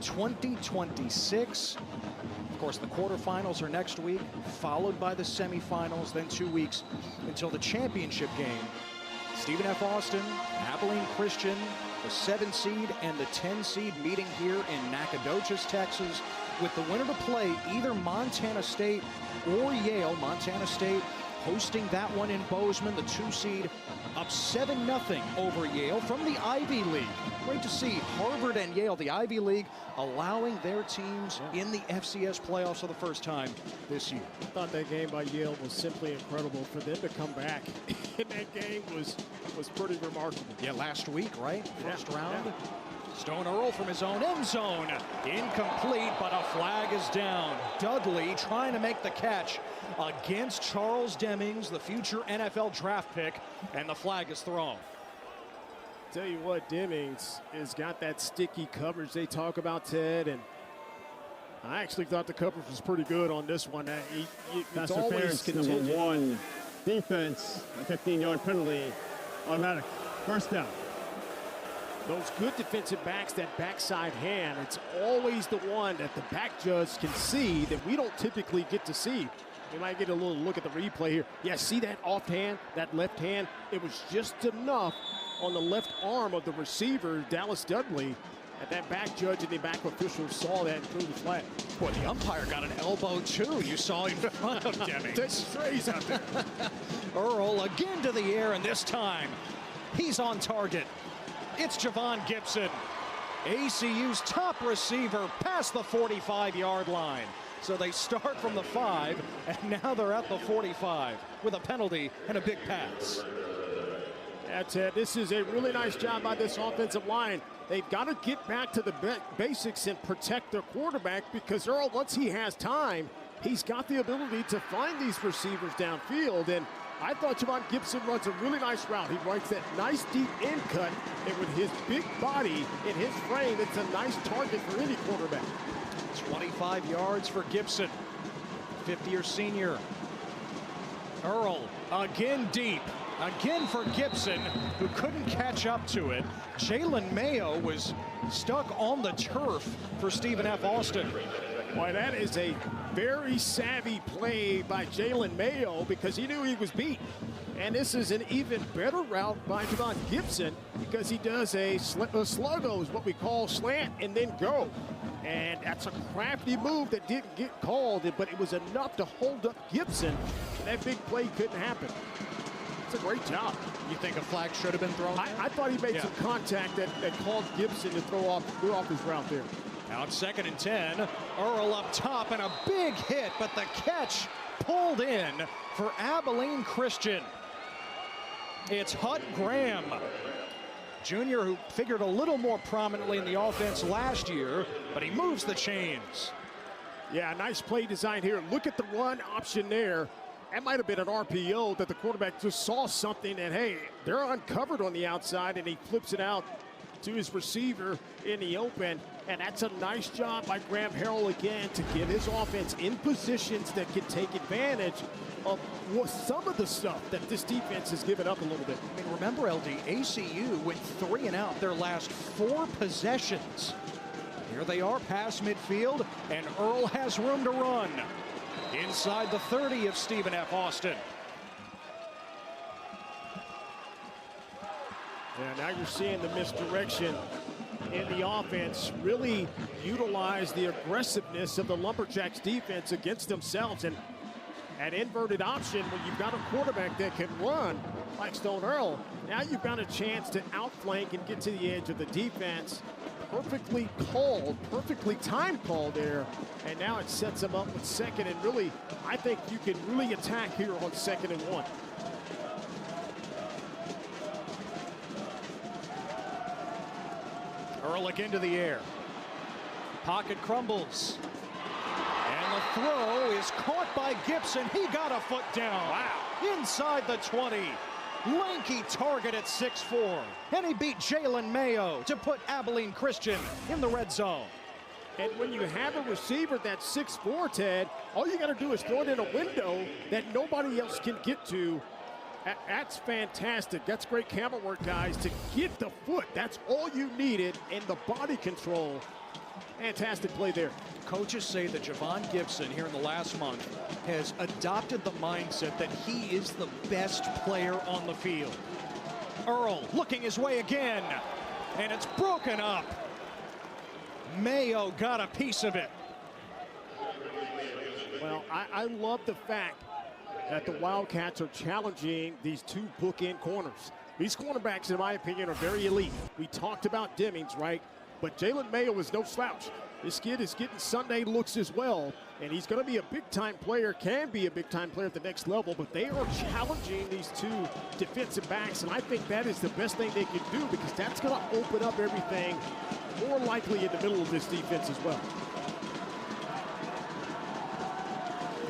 2026. Of course, the quarterfinals are next week, followed by the semifinals, then 2 weeks until the championship game. Stephen F. Austin, Abilene Christian, the 7 seed and the 10 seed meeting here in Nacogdoches, Texas, with the winner to play either Montana State or Yale. Montana State hosting that one in Bozeman. The 2 seed up 7-0 over Yale from the Ivy League. Great to see Harvard and Yale, the Ivy League, allowing their teams in the FCS playoffs for the first time this year. I thought that game by Yale was simply incredible. For them to come back in that game was pretty remarkable. Yeah, last week, right? First round. Yeah. Stone Earl from his own end zone. Incomplete, but a flag is down. Dudley trying to make the catch against Charles Demings, the future NFL draft pick, and the flag is thrown. Tell you what, Demings has got that sticky coverage they talk about, Ted, and I actually thought the coverage was pretty good on this one. It's always contingent. Number 1, defense, a 15-yard penalty, automatic, first down. Those good defensive backs, that backside hand, it's always the one that the back judge can see that we don't typically get to see. We might get a little look at the replay here. Yeah, see that offhand, that left hand? It was just enough on the left arm of the receiver, Dallas Dudley, and that back judge and the back official saw that and threw the flag. Boy, the umpire got an elbow too. You saw in front of Demings. That's strays out there. Earl again to the air, and this time he's on target. It's Javon Gibson, ACU's top receiver, past the 45-yard line. So they start from the 5, and now they're at the 45 with a penalty and a big pass. That's it. This is a really nice job by this offensive line. They've got to get back to the basics and protect their quarterback, because Earl, once he has time, he's got the ability to find these receivers downfield. And I thought Javon Gibson runs a really nice route. He runs that nice deep end cut, and with his big body in his frame, it's a nice target for any quarterback. 25 yards for Gibson, 50-year senior. Earl again deep, again for Gibson, who couldn't catch up to it. Jalen Mayo was stuck on the turf for Stephen F. Austin. Boy, that is a very savvy play by Jalen Mayo, because he knew he was beat. And this is an even better route by Javon Gibson, because he does a sluggo, is what we call slant, and then go. And that's a crafty move that didn't get called, but it was enough to hold up Gibson. And that big play couldn't happen. It's a great job. You think a flag should have been thrown? I thought he made some contact that called Gibson to throw off his route there. Now it's 2nd and 10. Earl up top, and a big hit, but the catch pulled in for Abilene Christian. It's Hut Graham, junior, who figured a little more prominently in the offense last year, but he moves the chains. Yeah, nice play design here. Look at the run option there. That might have been an RPO that the quarterback just saw something, and hey, they're uncovered on the outside, and he flips it out to his receiver in the open. And that's a nice job by Graham Harrell again to get his offense in positions that can take advantage of some of the stuff that this defense has given up a little bit. I mean, remember, LD, ACU went 3 and out their last 4 possessions. Here they are past midfield, and Earl has room to run inside the 30 of Stephen F. Austin. Yeah, now you're seeing the misdirection in the offense really utilize the aggressiveness of the Lumberjacks defense against themselves. And an inverted option, when you've got a quarterback that can run like Stone Earl, now you've got a chance to outflank and get to the edge of the defense. Perfectly called, perfectly timed call there. And now it sets them up with 2nd, and really, I think you can really attack here on 2nd and 1. Earl again to the air. Pocket crumbles. And the throw is caught by Gibson. He got a foot down. Wow. Inside the 20. Lanky target at 6'4". And he beat Jalen Mayo to put Abilene Christian in the red zone. And when you have a receiver that's 6'4", Ted, all you got to do is throw it in a window that nobody else can get to. That's fantastic. That's great camera work, guys, to get the foot. That's all you needed, and the body control. Fantastic play there. Coaches say that Javon Gibson here in the last month has adopted the mindset that he is the best player on the field. Earl looking his way again, and it's broken up. Mayo got a piece of it. Well, I love the fact that the Wildcats are challenging these two bookend corners. These cornerbacks, in my opinion, are very elite. We talked about Demings, right? But Jalen Mayo is no slouch. This kid is getting Sunday looks as well, and he's going to be a big-time player, can be a big-time player at the next level, but they are challenging these two defensive backs, and I think that is the best thing they can do because that's going to open up everything more likely in the middle of this defense as well.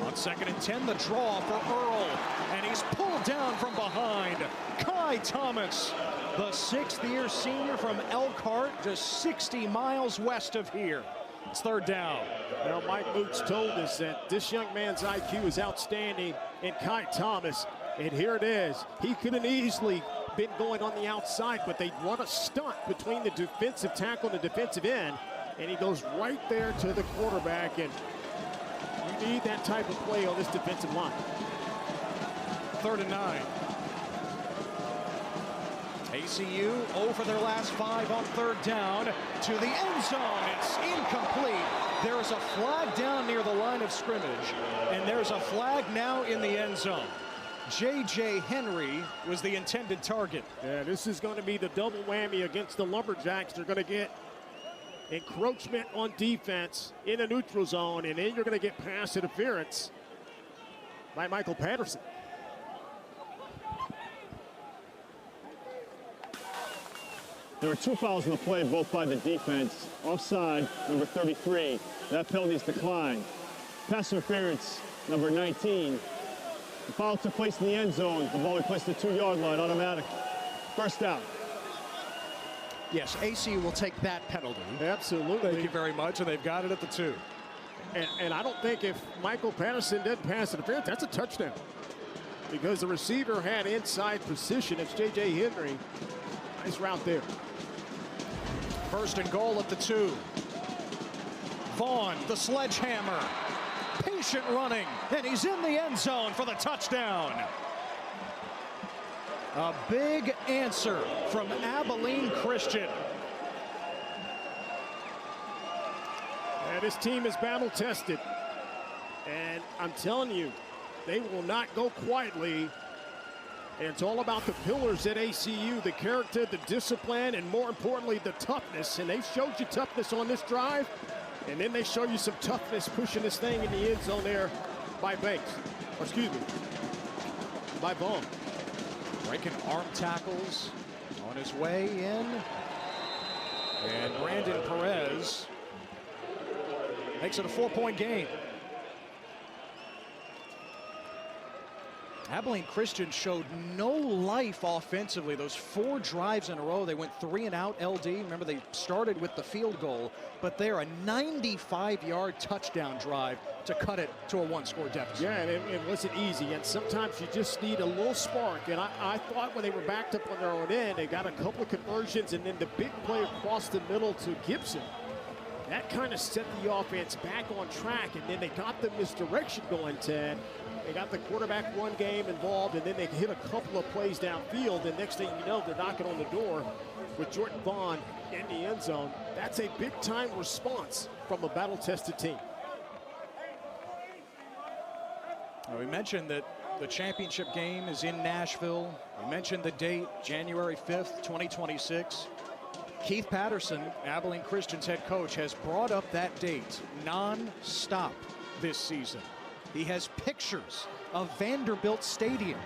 On 2nd and 10, the draw for Earl, and he's pulled down from behind. Kai Thomas, the 6th-year senior from Elkhart, just 60 miles west of here. It's 3rd down. Now, Mike Moots told us that this young man's IQ is outstanding in Kai Thomas, and here it is. He could have easily been going on the outside, but they run a stunt between the defensive tackle and the defensive end, and he goes right there to the quarterback, and you need that type of play on this defensive line. 3rd and 9. ACU 0 for their last 5 on 3rd down to the end zone. It's incomplete. There is a flag down near the line of scrimmage, and there's a flag now in the end zone. J.J. Henry was the intended target. Yeah, this is going to be the double whammy against the Lumberjacks. They're going to get encroachment on defense in a neutral zone, and then you're going to get pass interference by Michael Patterson. There were 2 fouls in the play, both by the defense. Offside, number 33. That penalty is declined. Pass interference, number 19. The foul took place in the end zone. The ball was placed at the 2-yard line, automatic. 1st down. Yes, ACU will take that penalty. Absolutely. Thank you very much, and they've got it at the 2. And I don't think if Michael Patterson did pass interference, that's a touchdown. Because the receiver had inside position. It's J.J. Henry. Nice route there. 1st and goal at the 2. Vaughn, the sledgehammer. Patient running, and he's in the end zone for the touchdown. A big answer from Abilene Christian. And this team is battle tested. And I'm telling you, they will not go quietly. And it's all about the pillars at ACU, the character, the discipline, and more importantly, the toughness. And they showed you toughness on this drive. And then they show you some toughness pushing this thing in the end zone there by Banks. Or excuse me, by Vaughn. Breaking arm tackles on his way in. And Brandon Perez makes it a 4-point game. Abilene Christian showed no life offensively. Those 4 drives in a row, they went 3 and out LD. Remember, they started with the field goal, but they're a 95-yard touchdown drive to cut it to a 1-score deficit. Yeah, and it wasn't easy, and sometimes you just need a little spark. And I thought when they were backed up on their own end, they got a couple of conversions, and then the big play across the middle to Gibson. That kind of set the offense back on track, and then they got the misdirection going, Ted. They got the quarterback run game involved, and then they hit a couple of plays downfield, and next thing you know, they're knocking on the door with Jordan Vaughn in the end zone. That's a big-time response from a battle-tested team. Well, we mentioned that the championship game is in Nashville. We mentioned the date, January 5th, 2026. Keith Patterson, Abilene Christian's head coach, has brought up that date non-stop this season. He has pictures of Vanderbilt Stadium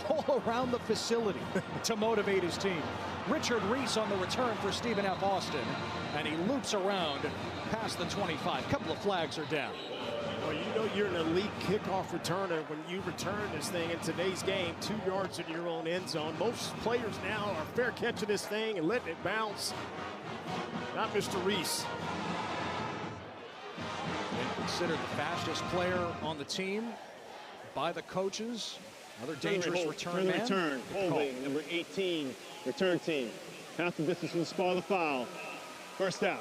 all around the facility to motivate his team. Richard Reese on the return for Stephen F. Austin, and he loops around past the 25. Couple of flags are down. Well, you know you're an elite kickoff returner when you return this thing in today's game, 2 yards in your own end zone. Most players now are fair catching this thing and letting it bounce. Not Mr. Reese. And considered the fastest player on the team by the coaches. Another dangerous return man. Return, holding, number 18, return team. Half the distance from the spot of the foul. 1st down.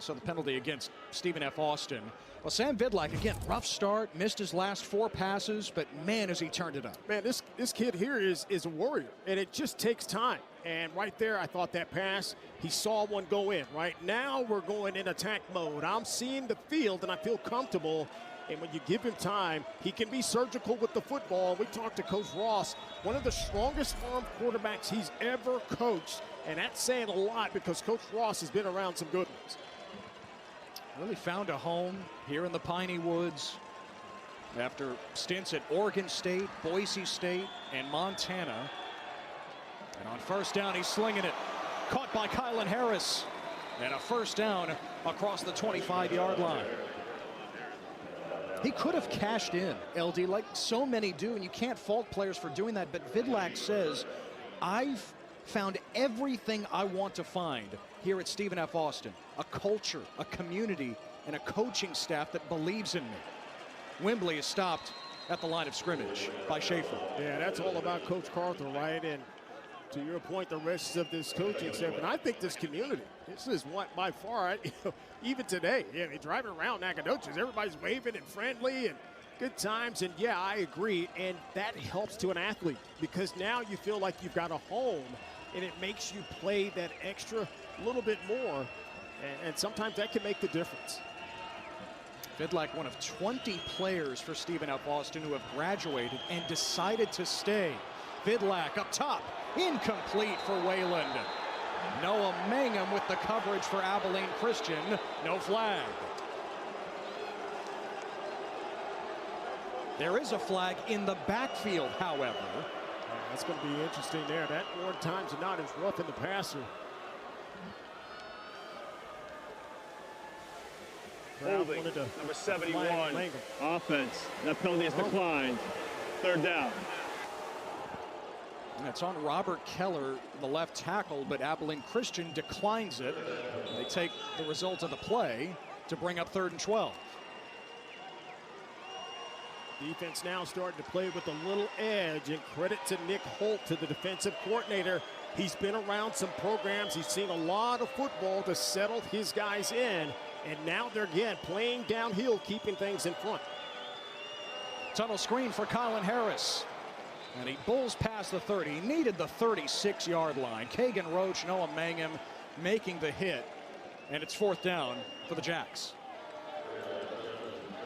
So the penalty against Stephen F. Austin. Well, Sam Vidlac, again, rough start, missed his last 4 passes, but man, has he turned it up. Man, this kid here is a warrior, and it just takes time. And right there, I thought that pass, he saw one go in. Right now, we're going in attack mode. I'm seeing the field, and I feel comfortable. And when you give him time, he can be surgical with the football. We talked to Coach Ross, one of the strongest arm quarterbacks he's ever coached. And that's saying a lot because Coach Ross has been around some good ones. Really found a home here in the Piney Woods after stints at Oregon State, Boise State, and Montana. And on first down, he's slinging it. Caught by Kylan Harris. And a first down across the 25-yard line. He could have cashed in, LD, like so many do, and you can't fault players for doing that. But Vidlac says, I've found everything I want to find here at Stephen F. Austin. A culture, a community, and a coaching staff that believes in me. Wembley is stopped at the line of scrimmage by Schaefer. Yeah, that's all about Coach Carthel, right? And to your point, the rest of this coaching staff, and I think this community, this is what by far, even today, yeah, they driving around Nacogdoches, everybody's waving and friendly and good times. And yeah, I agree. And that helps to an athlete because now you feel like you've got a home and it makes you play that extra little bit more. And sometimes that can make the difference. Vidlac, one of 20 players for Stephen F. Austin who have graduated and decided to stay. Vidlac up top, incomplete for Wayland. Noah Mangum with the coverage for Abilene Christian, no flag. There is a flag in the backfield, however. That's going to be interesting there. That more times than not is roughing the passer. Holding, number 71, offense. That penalty is declined. Third down. It's on Robert Keller, the left tackle, but Abilene Christian declines it. They take the result of the play to bring up 3rd and 12. Defense now starting to play with a little edge, and credit to Nick Holt, to the defensive coordinator. He's been around some programs. He's seen a lot of football to settle his guys in, and now they're again playing downhill, keeping things in front. Tunnel screen for Kylan Harris. And he bulls past the 30. He needed the 36-yard line. Kagan Roach, Noah Mangum making the hit. And it's 4th down for the Jacks.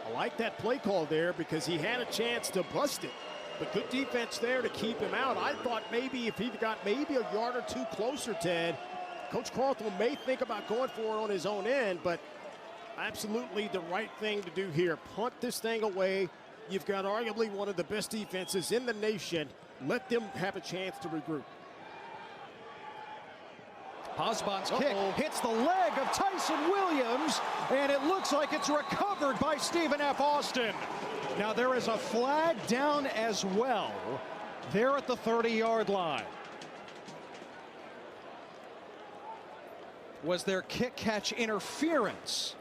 I like that play call there because he had a chance to bust it. But good defense there to keep him out. I thought maybe if he got maybe a yard or two closer, Ted, Coach Carthel may think about going for it on his own end, but absolutely the right thing to do here. Punt this thing away. You've got arguably one of the best defenses in the nation. Let them have a chance to regroup. Hosbon's kick hits the leg of Tyson Williams, and it looks like it's recovered by Stephen F. Austin. Now there is a flag down as well there at the 30-yard line. Was there kick-catch interference?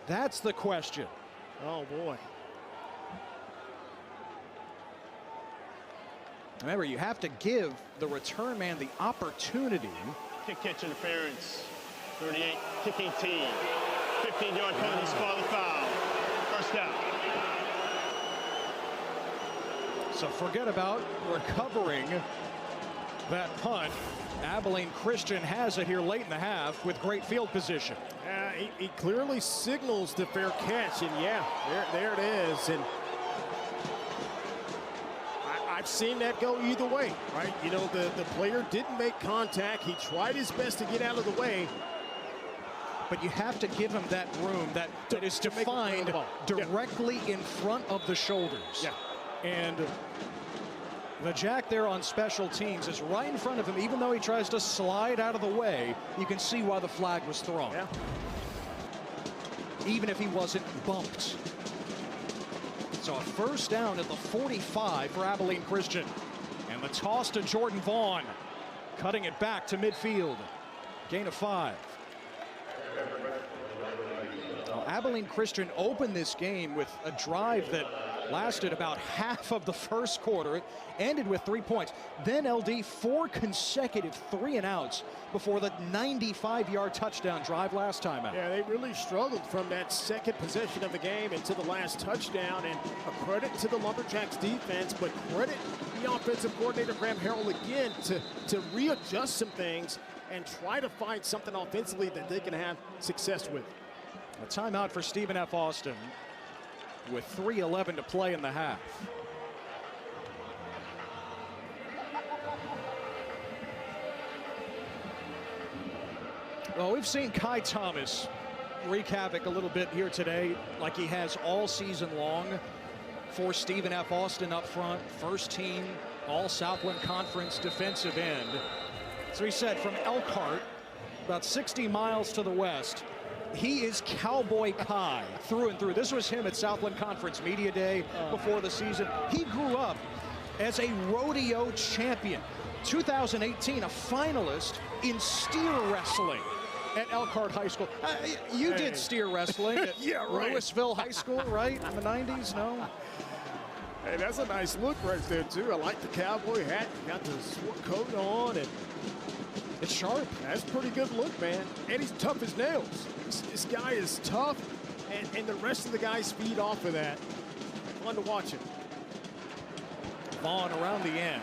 That's the question. Oh, boy. Remember, you have to give the return man the opportunity. Kick-catch interference. 38, kick 18. 15-yard penalty, spot the foul. First down. So forget about recovering that punt. Abilene Christian has it here late in the half with great field position. He clearly signals the fair catch, and yeah, there it is. And I've seen that go either way, right? You know, the player didn't make contact. He tried his best to get out of the way. But you have to give him that room that is defined directly in front of the shoulders. Yeah. And the Jack there on special teams is right in front of him. Even though he tries to slide out of the way, you can see why the flag was thrown. Yeah. Even if he wasn't bumped. So a first down at the 45 for Abilene Christian. And the toss to Jordan Vaughn. Cutting it back to midfield. Gain of 5. Abilene Christian opened this game with a drive that lasted about half of the first quarter. It ended with 3 points. Then LD 4 consecutive 3-and-outs before the 95-yard touchdown drive last time out. Yeah, they really struggled from that second possession of the game into the last touchdown, and a credit to the Lumberjacks defense, but credit the offensive coordinator Graham Harrell again to readjust some things and try to find something offensively that they can have success with. A timeout for Stephen F. Austin with 3:11 to play in the half. Well, we've seen Kai Thomas wreak havoc a little bit here today, like he has all season long, for Stephen F. Austin up front, first team all Southland Conference defensive end. So he said from Elkhart, about 60 miles to the west, he is Cowboy Kai through and through. This was him at Southland Conference Media Day before the season. He grew up as a rodeo champion. 2018, a finalist in steer wrestling at Elkhart High School. You did steer wrestling at Louisville High School, right? In the 90s, no? Hey, that's a nice look right there, too. I like the cowboy hat. You got the sport coat on, and it's sharp. That's a pretty good look, man. And he's tough as nails. This guy is tough, and the rest of the guys feed off of that. Fun to watch him. Vaughn around the end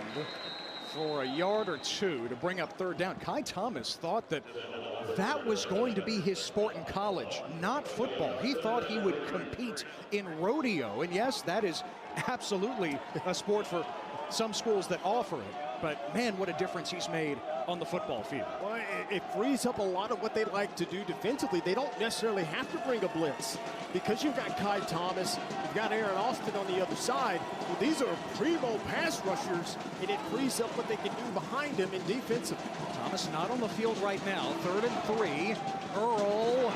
for a yard or two to bring up third down. Kai Thomas thought that was going to be his sport in college, not football. He thought he would compete in rodeo, and yes, that is absolutely a sport for some schools that offer it. But man, what a difference he's made on the football field. Well, it frees up a lot of what they like to do defensively. They don't necessarily have to bring a blitz because you've got Kai Thomas, you've got Aaron Austin on the other side. Well, these are primo pass rushers, and it frees up what they can do behind him in defensively. Thomas not on the field right now. 3rd and 3. Earl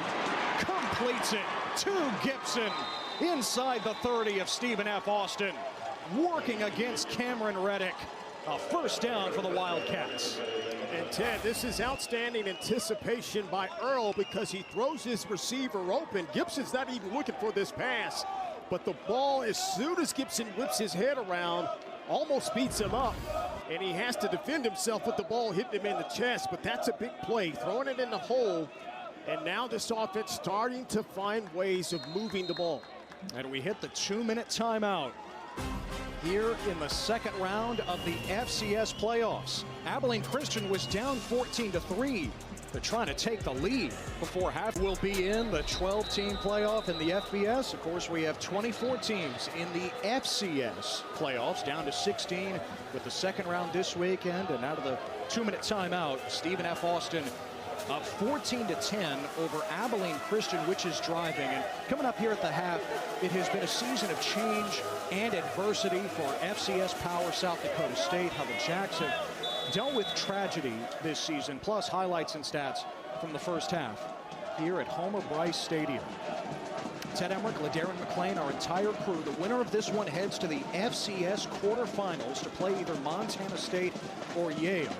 completes it to Gibson inside the 30 of Stephen F. Austin, working against Cameron Reddick. A first down for the Wildcats. And Ted, this is outstanding anticipation by Earl because he throws his receiver open. Gibson's not even looking for this pass, but the ball, as soon as Gibson whips his head around, almost beats him up, and he has to defend himself with the ball hitting him in the chest. But that's a big play, throwing it in the hole, and now this offense starting to find ways of moving the ball. And we hit the 2-minute timeout here in the second round of the FCS playoffs. Abilene Christian was down 14-3. They're trying to take the lead before half. Will be in the 12-team playoff in the FBS. Of course, we have 24 teams in the FCS playoffs, down to 16 with the second round this weekend. And out of the 2-minute timeout, Stephen F. Austin up 14-10 over Abilene Christian, which is driving. And coming up here at the half, it has been a season of change and adversity for FCS power South Dakota State. How the Jacks have dealt with tragedy this season, plus highlights and stats from the first half here at Homer Bryce Stadium. Ted Emmerich, LaDarren McClain, our entire crew. The winner of this one heads to the FCS Quarter Finals to play either Montana State or Yale.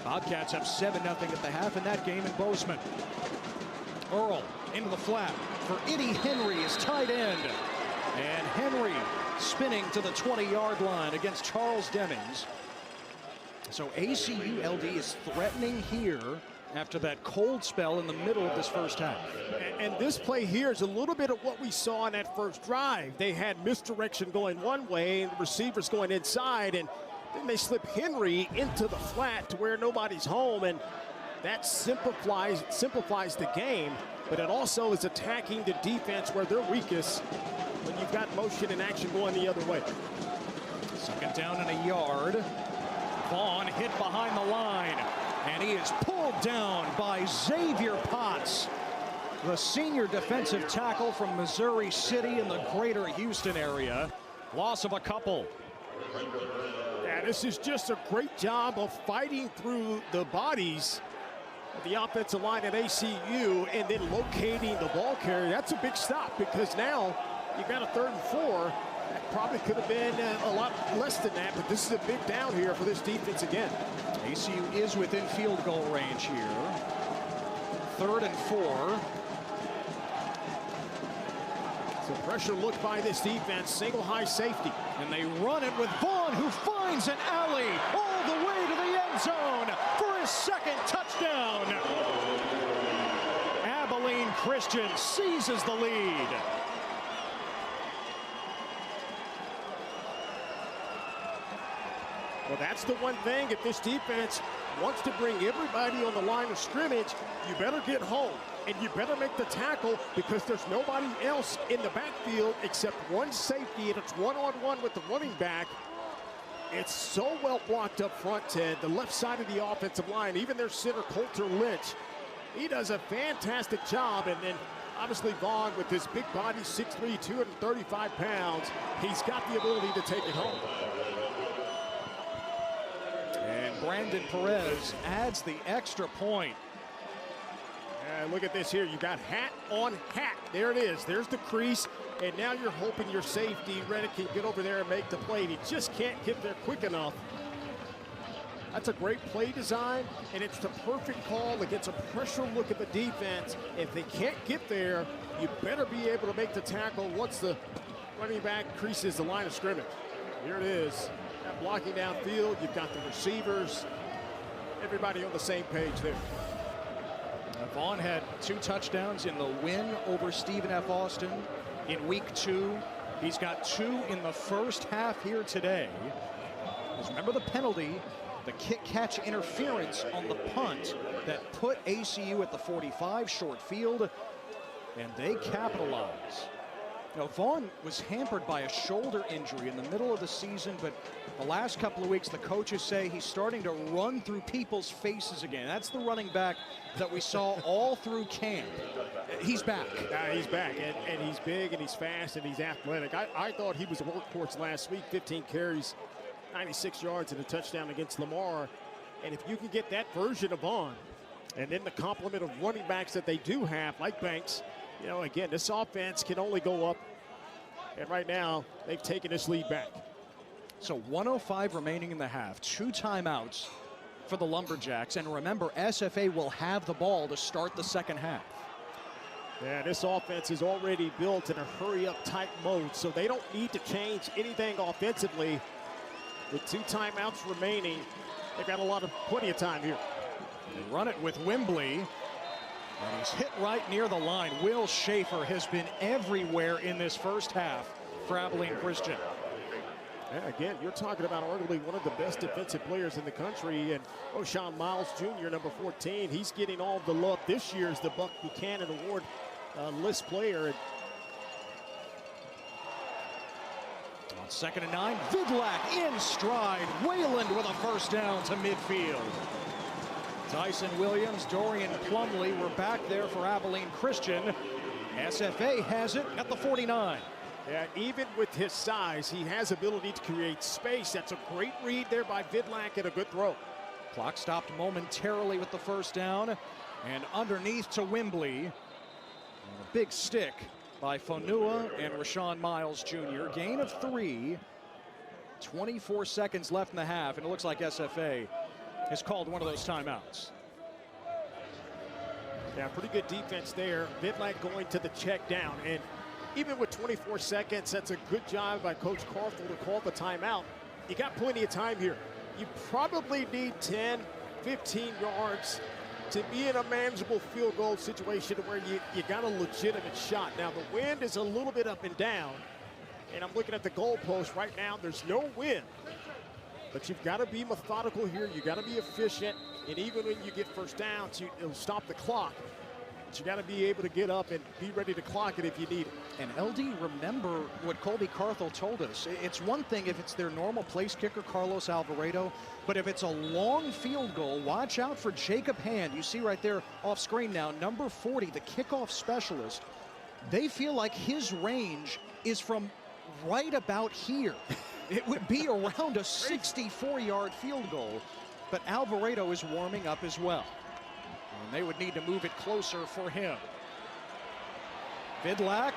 Bobcats up 7-0 at the half in that game in Bozeman. Earl into the flat for Eddie Henry, his tight end. And Henry spinning to the 20-yard line against Charles Demings. So ACU LD is threatening here after that cold spell in the middle of this first half. And this play here is a little bit of what we saw in that first drive. They had misdirection going one way and the receivers going inside, and then they slip Henry into the flat to where nobody's home, and that simplifies the game, but it also is attacking the defense where they're weakest when you've got motion and action going the other way. Second down and a yard. Vaughn hit behind the line, and he is pulled down by Xavier Potts, the senior defensive tackle from Missouri City in the greater Houston area. Loss of a couple. Yeah, this is just a great job of fighting through the bodies of the offensive line at ACU and then locating the ball carrier. That's a big stop because now you've got a 3rd and 4. That probably could have been a lot less than that, but this is a big down here for this defense again. ACU is within field goal range here. 3rd and 4. So pressure look by this defense, single high safety. And they run it with Vaughn, who finds an alley all the way to the end zone for his second touchdown. Abilene Christian seizes the lead. Well, that's the one thing. If this defense wants to bring everybody on the line of scrimmage, you better get home. And you better make the tackle because there's nobody else in the backfield except one safety, and it's one-on-one with the running back. It's so well blocked up front, Ted. The left side of the offensive line, even their center, Coulter Lynch, he does a fantastic job. And then obviously Vaughn with his big body, 6'3", 235 pounds, he's got the ability to take it home. And Brandon Perez adds the extra point. Look at this here. You got hat on hat. There it is. There's the crease. And now you're hoping your safety, Reddick, can get over there and make the play. He just can't get there quick enough. That's a great play design, and it's the perfect call. It gets a pressure look at the defense. If they can't get there, you better be able to make the tackle once the running back creases the line of scrimmage. Here it is. Got blocking downfield. You've got the receivers. Everybody on the same page there. Vaughn had 2 touchdowns in the win over Stephen F. Austin in week 2. He's got 2 in the first half here today. Because remember the penalty, the kick-catch interference on the punt that put ACU at the 45 short field, and they capitalize. Now, Vaughn was hampered by a shoulder injury in the middle of the season, but the last couple of weeks, the coaches say he's starting to run through people's faces again. That's the running back that we saw all through camp. He's back. He's back, and he's big, and he's fast, and he's athletic. I thought he was a workhorse last week, 15 carries, 96 yards, and a touchdown against Lamar. And if you can get that version of Vaughn, and then the complement of running backs that they do have, like Banks, you know, again, this offense can only go up. And right now, they've taken this lead back. So 1:05 remaining in the half. 2 timeouts for the Lumberjacks. And remember, SFA will have the ball to start the second half. Yeah, this offense is already built in a hurry-up type mode, so they don't need to change anything offensively. With 2 timeouts remaining, they've got plenty of time here. They run it with Wembley. And he's hit right near the line. Will Schaefer has been everywhere in this first half for Abilene Christian. Yeah, again, you're talking about arguably one of the best defensive players in the country. And O'Shawn Miles Jr., number 14, he's getting all the love this year as the Buck Buchanan Award list player. And on 2nd and 9, Vidlac in stride. Wayland with a first down to midfield. Tyson Williams, Dorian Plumley were back there for Abilene Christian. SFA has it at the 49. Yeah, even with his size, he has ability to create space. That's a great read there by Vidlac and a good throw. Clock stopped momentarily with the first down. And underneath to Wembley. And a big stick by Fonua and Rashawn Miles Jr. Gain of 3. 24 seconds left in the half, and it looks like SFA has called one of those timeouts. Yeah, pretty good defense there. Vidlac going to the check down. And even with 24 seconds, that's a good job by Coach Carthel to call the timeout. You got plenty of time here. You probably need 10, 15 yards to be in a manageable field goal situation where you got a legitimate shot. Now, the wind is a little bit up and down. And I'm looking at the goalpost right now. There's no wind. But you've got to be methodical here. You've got to be efficient. And even when you get first downs, it'll stop the clock. But you got to be able to get up and be ready to clock it if you need it. And LD, remember what Colby Carthel told us. It's one thing if it's their normal place kicker, Carlos Alvarado. But if it's a long field goal, watch out for Jacob Hand. You see right there off screen now, number 40, the kickoff specialist. They feel like his range is from right about here. It would be around a 64-yard field goal, but Alvarado is warming up as well. And they would need to move it closer for him. Vidlac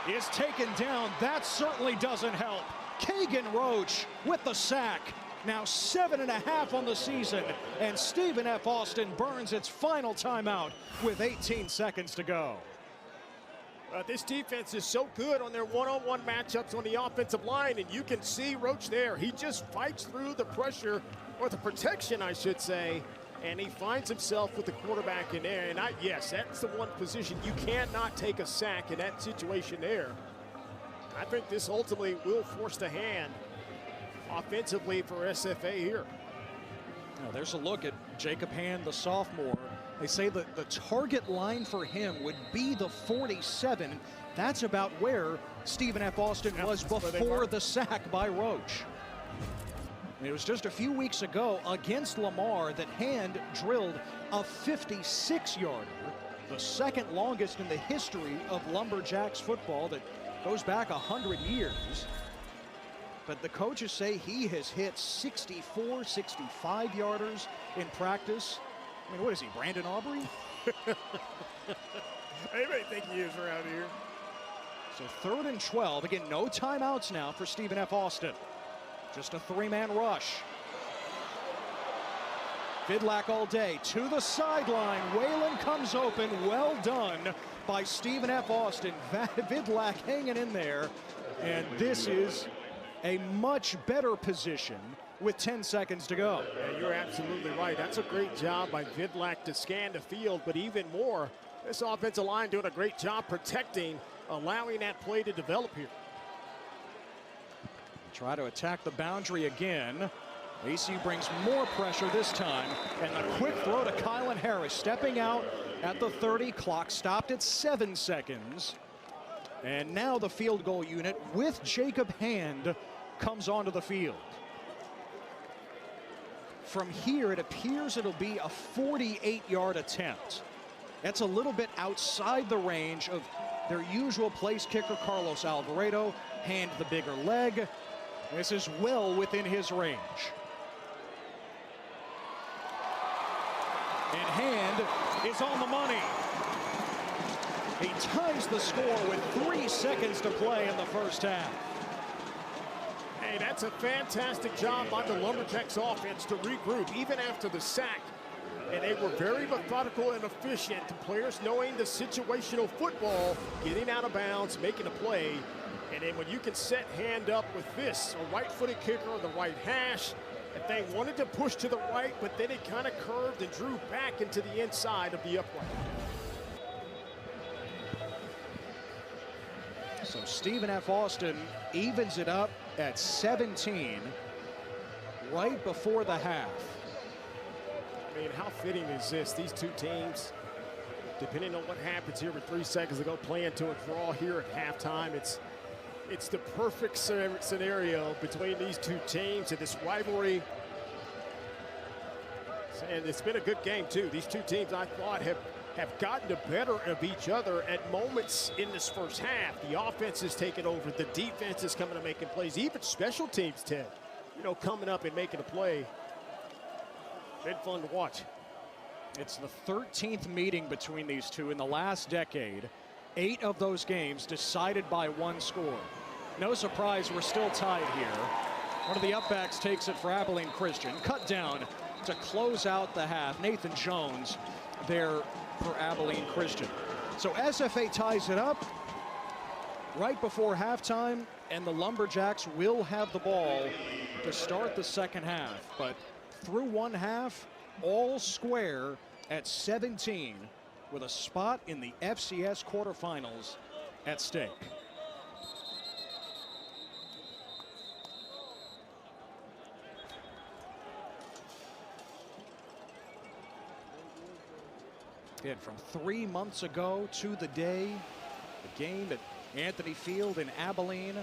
is taken down. That certainly doesn't help. Kagan Roach with the sack. Now 7.5 on the season, and Stephen F. Austin burns its final timeout with 18 seconds to go. This defense is so good on their one-on-one matchups on the offensive line, and you can see Roach there. He just fights through the pressure, or the protection, I should say, and he finds himself with the quarterback in there. And yes, that's the one position you cannot take a sack in that situation there. I think this ultimately will force the hand offensively for SFA here. Now there's a look at Jacob Hand, the sophomore. They say that the target line for him would be the 47. That's about where Stephen F. Austin was before the sack by Roach. It was just a few weeks ago against Lamar that Hand drilled a 56-yarder, the second longest in the history of Lumberjacks football that goes back 100 years. But the coaches say he has hit 64, 65-yarders in practice. I mean, what is he, Brandon Aubrey? Anybody think he is around here? So 3rd and 12. Again, no timeouts now for Stephen F. Austin. Just a 3-man rush. Vidlac all day to the sideline. Whalen comes open. Well done by Stephen F. Austin. Vidlac hanging in there. And this is a much better position with 10 seconds to go. Yeah, you're absolutely right. That's a great job by Vidlac to scan the field, but even more, this offensive line doing a great job protecting, allowing that play to develop here. Try to attack the boundary again. ACU brings more pressure this time, and a quick throw to Kylan Harris, stepping out at the 30. Clock stopped at 7 seconds. And now the field goal unit with Jacob Hand comes onto the field. From here, it appears it'll be a 48-yard attempt. That's a little bit outside the range of their usual place kicker, Carlos Alvarado. Hand the bigger leg. This is well within his range. And Hand is on the money. He ties the score with 3 seconds to play in the first half. Hey, that's a fantastic job by the Lumberjacks offense to regroup even after the sack. And they were very methodical and efficient. The players knowing the situational football, getting out of bounds, making a play. And then when you can set Hand up with this, a right-footed kicker on the right hash, if they wanted to push to the right, but then it kind of curved and drew back into the inside of the upright. So Stephen F. Austin evens it up at 17 right before the half. I mean, how fitting is this? These two teams, depending on what happens here with 3 seconds to go, playing to a draw here at halftime. It's the perfect scenario between these two teams and this rivalry. And it's been a good game, too. These two teams, I thought, have gotten the better of each other at moments in this first half. The offense is taking over. The defense is coming and making plays. Even special teams, Ted, coming up and making a play. Been fun to watch. It's the 13th meeting between these two in the last decade. 8 of those games decided by 1 score. No surprise, we're still tied here. One of the upbacks takes it for Abilene Christian. Cut down to close out the half. Nathan Jones there for Abilene Christian. So SFA ties it up right before halftime, and the Lumberjacks will have the ball to start the second half. But through one half, all square at 17 with a spot in the FCS Quarter Finals at stake. And from 3 months ago to the day, the game at Anthony Field in Abilene,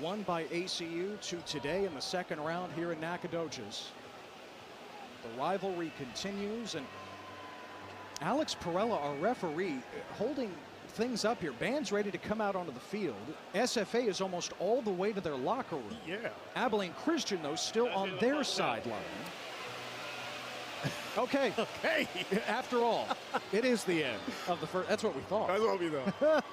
won by ACU, to today in the second round here in Nacogdoches. The rivalry continues, and Alex Perella, our referee, holding things up here. Band's ready to come out onto the field. SFA is almost all the way to their locker room. Yeah. Abilene Christian, though, still on their sideline. Okay. Okay. After all, it is the end of the first. That's what we thought. That's what we thought.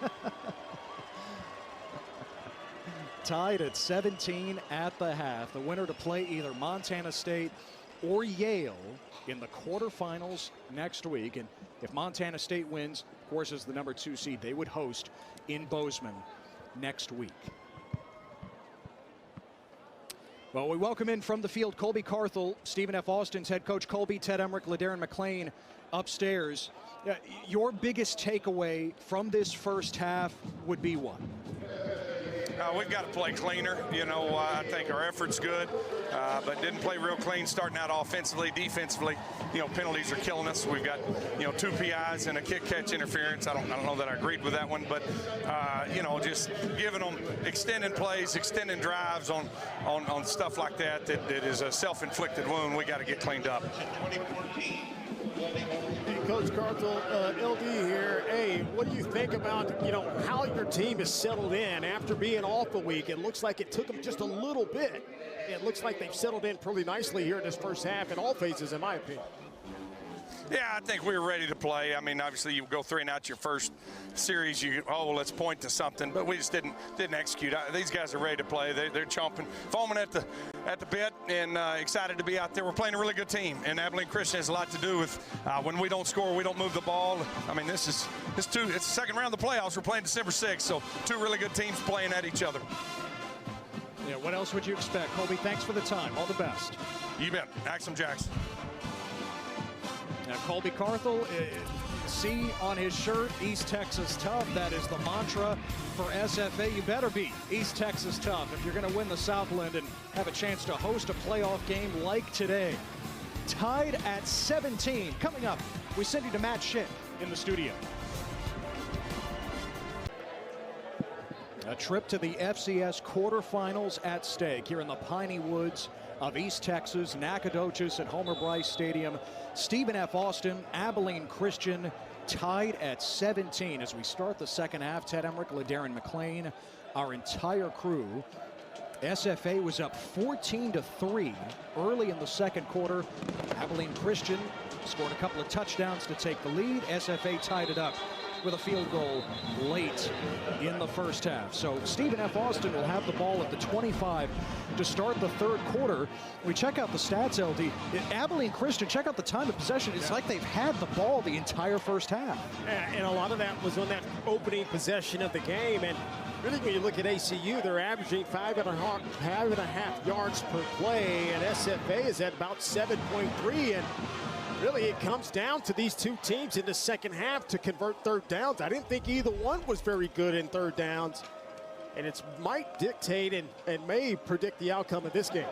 Tied at 17 at the half. The winner to play either Montana State or Yale in the quarterfinals next week. And if Montana State wins, of course, as the #2 seed, they would host in Bozeman next week. Well, we welcome in from the field Colby Carthel, Stephen F. Austin's head coach. Colby, Ted Emmerich, LaDarren McClain upstairs. Your biggest takeaway from this first half would be what? We've got to play cleaner. I think our effort's good, but didn't play real clean starting out offensively. Defensively, penalties are killing us. We've got, 2 PIs and a kick-catch interference. I don't know that I agreed with that one, but, just giving them extending plays, extending drives on stuff like that is a self-inflicted wound. We got to get cleaned up. Hey, Coach Carthel, LD here. Hey, what do you think about, how your team is settled in after being off a week? It looks like it took them just a little bit. It looks like they've settled in pretty nicely here in this first half in all phases, in my opinion. Yeah, I think we were ready to play. I mean, obviously, you go 3 and out your first series. Let's point to something, but we just didn't execute. These guys are ready to play. They're chomping, foaming at the bit, and excited to be out there. We're playing a really good team, and Abilene Christian has a lot to do with when we don't score, we don't move the ball. I mean, it's the second round of the playoffs. We're playing December 6th, so 2 really good teams playing at each other. Yeah, what else would you expect? Colby, thanks for the time. All the best. You bet. Axum Jackson. Now, Colby Carthel, see on his shirt, East Texas tough. That is the mantra for SFA. You better be East Texas tough if you're going to win the Southland and have a chance to host a playoff game like today. Tied at 17. Coming up, we send you to Matt Schick in the studio. A trip to the FCS quarterfinals at stake here in the piney woods of East Texas, Nacogdoches at Homer Bryce Stadium. Stephen F. Austin, Abilene Christian, tied at 17 as we start the second half. Ted Emmerich, LaDarren McClain, our entire crew. SFA was up 14-3 early in the second quarter. Abilene Christian scored a couple of touchdowns to take the lead. SFA tied it up with a field goal late in the first half. So Stephen F. Austin will have the ball at the 25 to start the third quarter. We check out the stats, LD. Abilene Christian, check out the time of possession. It's like they've had the ball the entire first half. And a lot of that was on that opening possession of the game. And really, when you look at ACU, they're averaging 5.5 yards per play, and SFA is at about 7.3. And really, it comes down to these two teams in the second half to convert third downs. I didn't think either one was very good in third downs. And it might dictate and may predict the outcome of this game.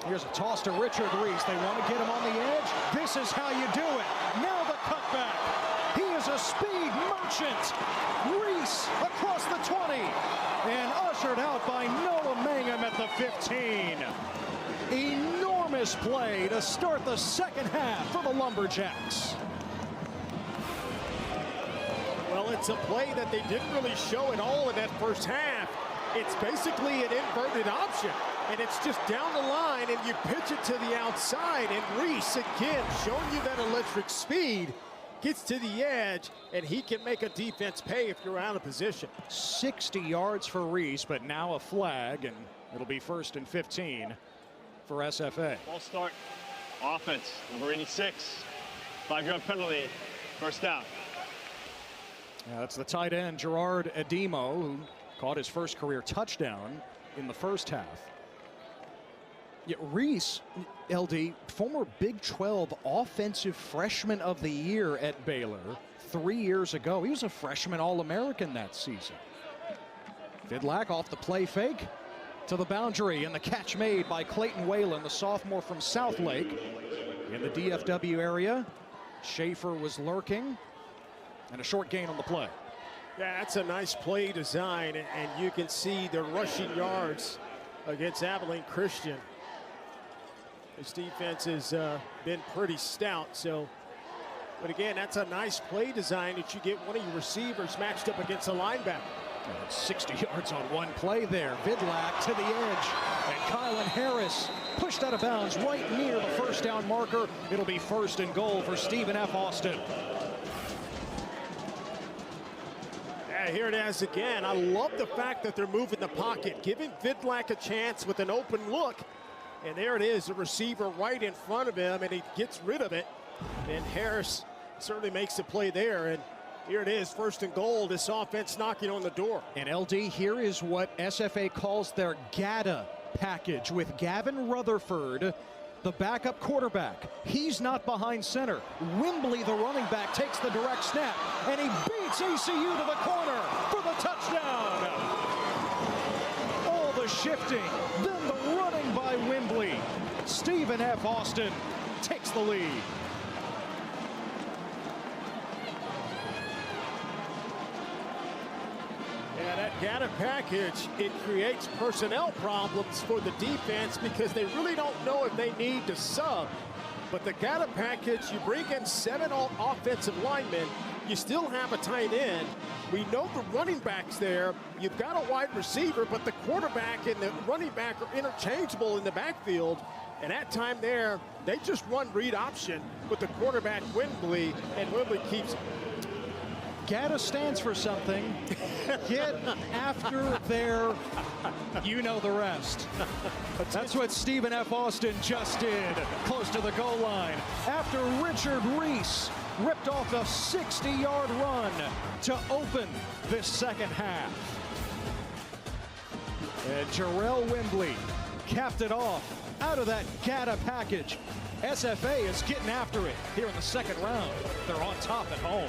Here's a toss to Richard Reese. They want to get him on the edge. This is how you do it. Now the cutback. He is a speed merchant. Reese across the 20. And ushered out by Noah Mangum at the 15. Enormous play to start the second half for the Lumberjacks. Well, it's a play that they didn't really show at all in that first half. It's basically an inverted option, and it's just down the line, and you pitch it to the outside, and Reese, again, showing you that electric speed, gets to the edge, and he can make a defense pay if you're out of position. 60 yards for Reese, but now a flag, and it'll be 1st and 15 for SFA. Ball start, offense, number 86, 5-yard penalty, first down. Yeah, that's the tight end, Gerard Ademo, who caught his first career touchdown in the first half. Yeah, Reese, LD, former Big 12 Offensive Freshman of the Year at Baylor 3 years ago. He was a freshman All-American that season. Vidlac off the play fake to the boundary, and the catch made by Clayton Whalen, the sophomore from Southlake in the DFW area. Schaefer was lurking, and a short gain on the play. Yeah, that's a nice play design, and you can see the rushing yards against Abilene Christian. This defense has been pretty stout, but again, that's a nice play design that you get one of your receivers matched up against a linebacker. 60 yards on one play there. Vidlac to the edge, and Kylan Harris pushed out of bounds right near the first down marker. It'll be 1st and goal for Stephen F. Austin. Yeah, here it is again. I love the fact that they're moving the pocket, giving Vidlac a chance with an open look. And there it is, the receiver right in front of him, and he gets rid of it. And Harris certainly makes the play there. And here it is, 1st and goal. This offense knocking on the door. And LD, here is what SFA calls their GATA package with Gavin Rutherford, the backup quarterback. He's not behind center. Wembley, the running back, takes the direct snap, and he beats ACU to the corner for the touchdown. All the shifting, then the running by Wembley. Stephen F. Austin takes the lead. Yeah, that GATA package, it creates personnel problems for the defense because they really don't know if they need to sub. But the GATA package, you bring in 7 offensive linemen, you still have a tight end. We know the running back's there. You've got a wide receiver, but the quarterback and the running back are interchangeable in the backfield. And that time there, they just run read option with the quarterback Wembley, and Wembley keeps it. GATA stands for something. Get after their, you know the rest. That's what Stephen F. Austin just did, close to the goal line. After Richard Reese ripped off a 60-yard run to open this second half. And Jarrell Wembley capped it off out of that GATA package. SFA is getting after it here in the second round. They're on top at home.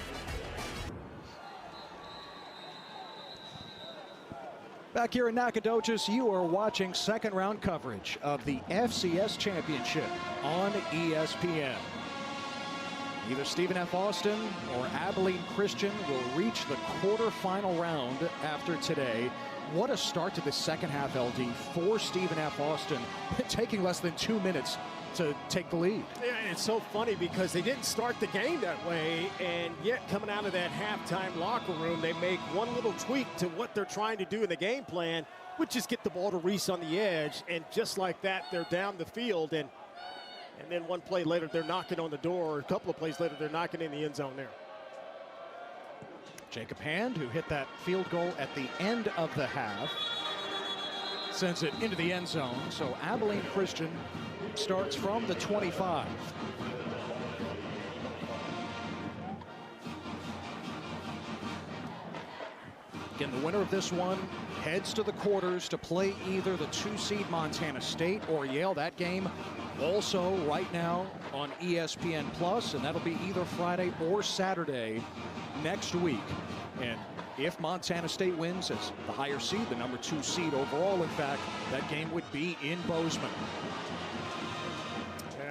Back here in Nacogdoches, you are watching second round coverage of the FCS Championship on ESPN. Either Stephen F. Austin or Abilene Christian will reach the quarterfinal round after today. What a start to the second half, LD, for Stephen F. Austin, taking less than 2 minutes to take the lead. Yeah, it's so funny because they didn't start the game that way, and yet coming out of that halftime locker room, they make one little tweak to what they're trying to do in the game plan, which is get the ball to Reese on the edge, and just like that, they're down the field, and then one play later, they're knocking on the door, or a couple of plays later, they're knocking in the end zone there. Jacob Hand, who hit that field goal at the end of the half, sends it into the end zone, so Abilene Christian starts from the 25. Again, the winner of this one heads to the quarters to play either the 2-seed Montana State or Yale. That game also right now on ESPN Plus, and that'll be either Friday or Saturday next week. And if Montana State wins as the higher seed, the number 2 seed overall, in fact, that game would be in Bozeman.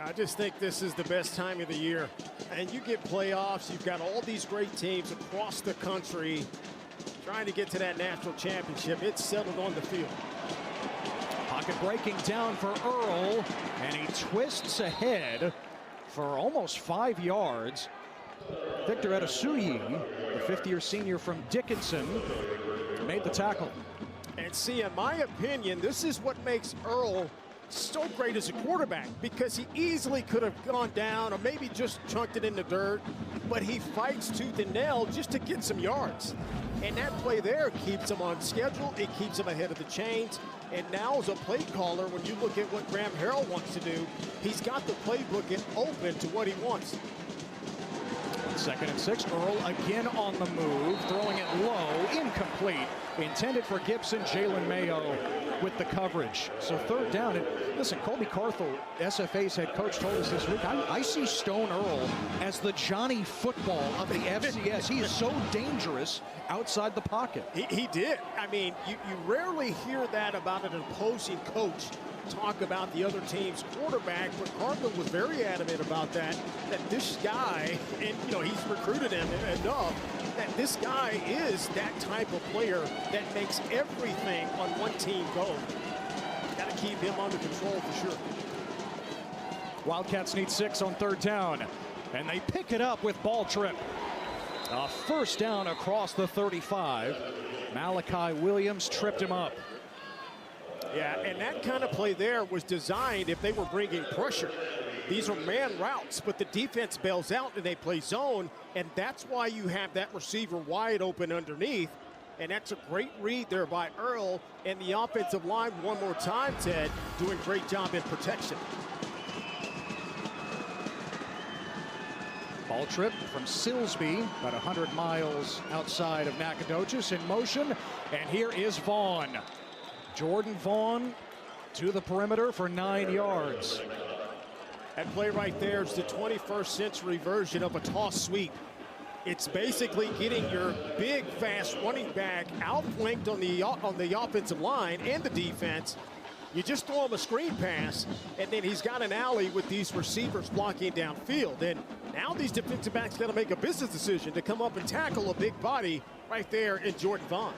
I just think this is the best time of the year. And you get playoffs, you've got all these great teams across the country trying to get to that national championship. It's settled on the field. Pocket breaking down for Earl, and he twists ahead for almost 5 yards. Victor Edasuyi, the 5th-year senior from Dickinson, made the tackle. And see, in my opinion, this is what makes Earl so great as a quarterback, because he easily could have gone down or maybe just chunked it in the dirt, but he fights tooth and nail just to get some yards. And that play there keeps him on schedule. It keeps him ahead of the chains. And now as a play caller, when you look at what Graham Harrell wants to do, he's got the playbook and open to what he wants. 2nd and 6. Earl again on the move, throwing it low, incomplete. Intended for Gibson. Jalen Mayo with the coverage. So 3rd down. And listen, Colby Carthel, SFA's head coach, told us this week, I see Stone Earl as the Johnny Football of the FCS. He is so dangerous outside the pocket. He did. I mean, you rarely hear that about an opposing coach talk about the other team's quarterback, but Carthel was very adamant about that this guy, and you know, he's recruited him enough, that this guy is that type of player that makes everything on one team go. Got to keep him under control for sure. Wildcats need 6 on 3rd down, and they pick it up with ball trip. A 1st down across the 35. Malachi Williams tripped him up. Yeah, and that kind of play there was designed if they were bringing pressure. These are man routes, but the defense bails out and they play zone, and that's why you have that receiver wide open underneath. And that's a great read there by Earl, and the offensive line one more time, Ted, doing a great job in protection. Ball trip from Silsby, about 100 miles outside of Nacogdoches, in motion. And here is Vaughn. Jordan Vaughn to the perimeter for 9 yards. That play right there is the 21st century version of a toss sweep. It's basically getting your big, fast running back outflanked on the offensive line and the defense. You just throw him a screen pass, and then he's got an alley with these receivers blocking downfield. And now these defensive backs got to make a business decision to come up and tackle a big body right there in Jordan Vaughn.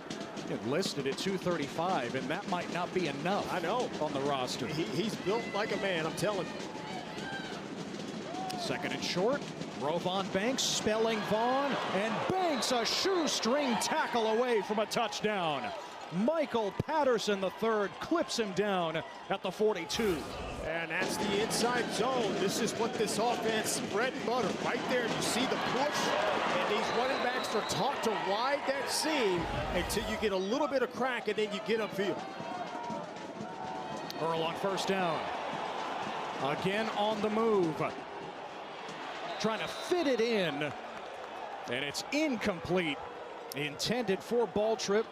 It listed at 235, and that might not be enough. I know. On the roster. He's built like a man, I'm telling you. Second and short. Rovon Banks spelling Vaughn, and Banks a shoestring tackle away from a touchdown. Michael Patterson III clips him down at the 42. And that's the inside zone. This is what this offense, bread and butter. Right there, you see the push, and these running backs are taught to ride that seam until you get a little bit of crack, and then you get upfield. Earl on first down. Again on the move. Trying to fit it in, and it's incomplete. Intended for ball trip.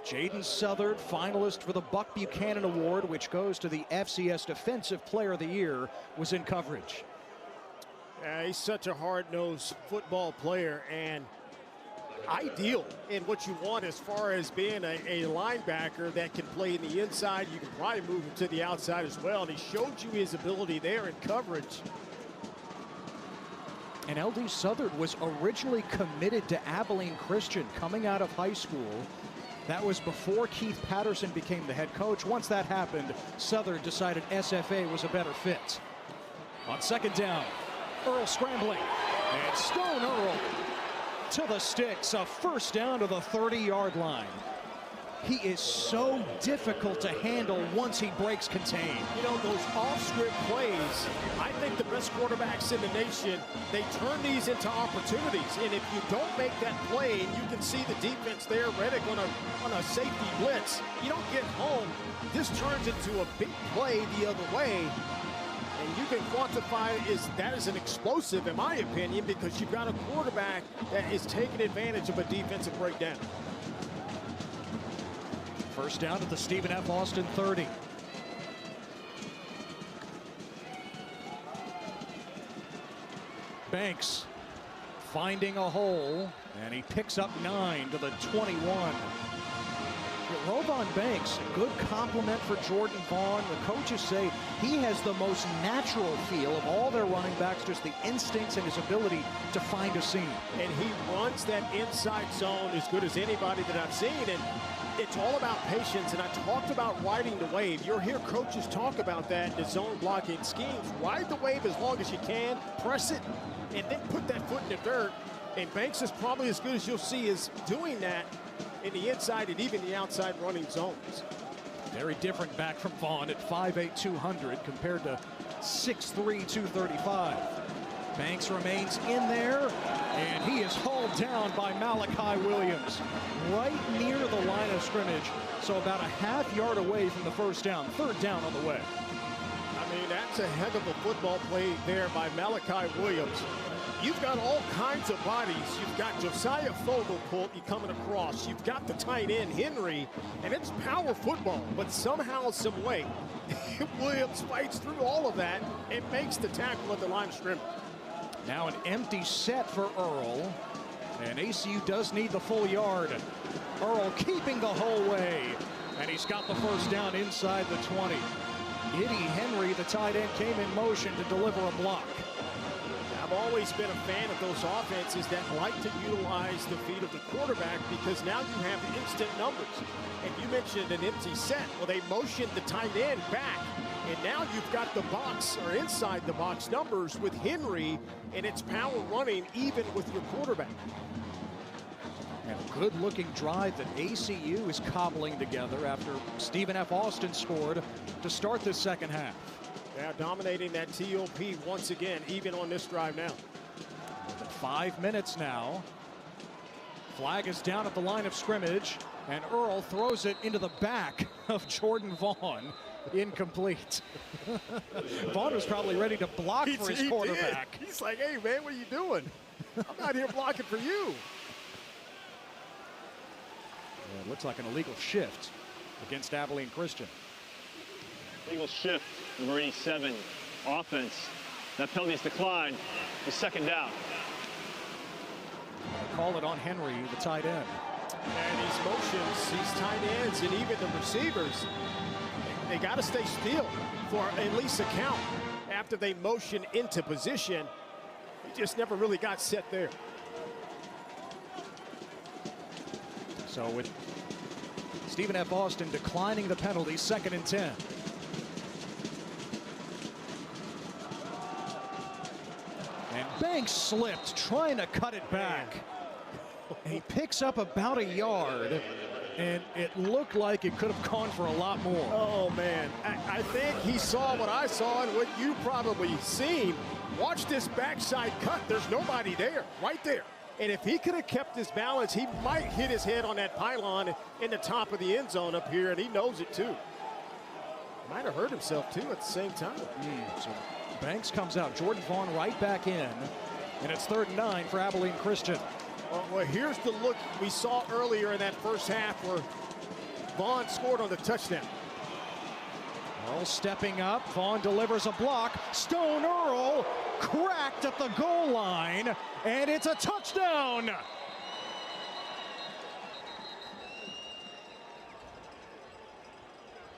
Jaden Southard, finalist for the Buck Buchanan Award, which goes to the FCS Defensive Player of the Year, was in coverage. He's such a hard-nosed football player and ideal in what you want as far as being a linebacker that can play in the inside. You can probably move him to the outside as well, and he showed you his ability there in coverage. And LD Southard was originally committed to Abilene Christian coming out of high school. That was before Keith Patterson became the head coach. Once that happened, Southard decided SFA was a better fit. On second down, Earl scrambling. And Stone Earl to the sticks. A first down to the 30-yard line. He is so difficult to handle once he breaks contain. You know, those off-script plays, I think the best quarterbacks in the nation, they turn these into opportunities. And if you don't make that play, and you can see the defense there, Reddick on a safety blitz, you don't get home. This turns into a big play the other way. And you can quantify that as an explosive, in my opinion, because you've got a quarterback that is taking advantage of a defensive breakdown. First down at the Stephen F. Austin 30. Banks finding a hole, and he picks up 9 to the 21. Rovon Banks, a good compliment for Jordan Vaughn. The coaches say he has the most natural feel of all their running backs, just the instincts and his ability to find a seam. And he runs that inside zone as good as anybody that I've seen. And it's all about patience, and I talked about riding the wave. You'll hear coaches talk about that in the zone blocking schemes. Ride the wave as long as you can, press it, and then put that foot in the dirt. And Banks is probably as good as you'll see is doing that in the inside and even the outside running zones. Very different back from Vaughn at 5'8", 200 compared to 6'3", 235. Banks remains in there, and he is hauled down by Malachi Williams right near the line of scrimmage, so about a half yard away from the first down. Third down on the way. I mean, that's a heck of a football play there by Malachi Williams. You've got all kinds of bodies. You've got Josiah Fogelpolt coming across. You've got the tight end, Henry, and it's power football. But somehow, some way, Williams fights through all of that and makes the tackle at the line of scrimmage. Now an empty set for Earl, and ACU does need the full yard. Earl keeping the whole way, and he's got the first down inside the 20. Eddie Henry, the tight end, came in motion to deliver a block. I've always been a fan of those offenses that like to utilize the feet of the quarterback because now you have instant numbers. And you mentioned an empty set. Well, they motioned the tight end back. And now you've got the box or inside the box numbers with Henry, and it's power running even with your quarterback. And a good-looking drive that ACU is cobbling together after Stephen F. Austin scored to start this second half. Yeah, dominating that TOP once again, even on this drive now. 5 minutes now. Flag is down at the line of scrimmage, and Earl throws it into the back of Jordan Vaughn. Incomplete. Vaughn was probably ready to block for his quarterback. He's like, hey, man, what are you doing? I'm not here blocking for you. It looks like an illegal shift against Abilene Christian. Illegal shift, number 87, offense. That penalty's declined. It's second down. Call it on Henry, the tight end. And these motions, these tight ends, and even the receivers, they got to stay still for at least a count. After they motion into position, he just never really got set there. So with Stephen F. Austin declining the penalty, 2nd and 10. And Banks slipped, trying to cut it back. He picks up about a yard, and it looked like it could have gone for a lot more. Oh, man. I think he saw what I saw and what you probably seen. Watch this backside cut. There's nobody there, right there. And if he could have kept his balance, he might hit his head on that pylon in the top of the end zone up here, and he knows it too. Might have hurt himself too at the same time. So Banks comes out, Jordan Vaughn right back in, and it's 3rd and 9 for Abilene Christian. Well, here's the look we saw earlier in that first half where Vaughn scored on the touchdown. Earl stepping up, Vaughn delivers a block. Stone Earl cracked at the goal line, and it's a touchdown.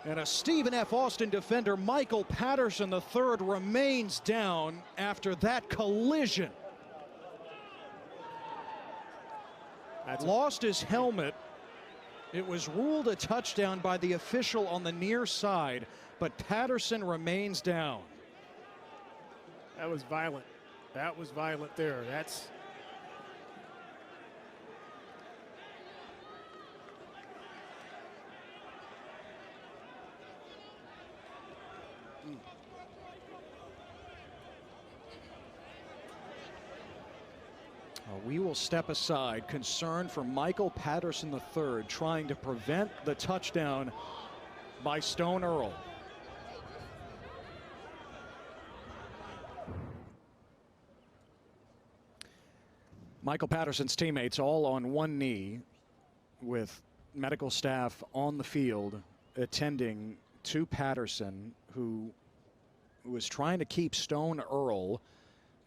And a Stephen F. Austin defender, Michael Patterson III, remains down after that collision. Lost his helmet. It was ruled a touchdown by the official on the near side, but Patterson remains down. That was violent. That was violent there. That's... We will step aside, concerned for Michael Patterson III, trying to prevent the touchdown by Stone Earl. Michael Patterson's teammates all on one knee, with medical staff on the field attending to Patterson, who was trying to keep Stone Earl,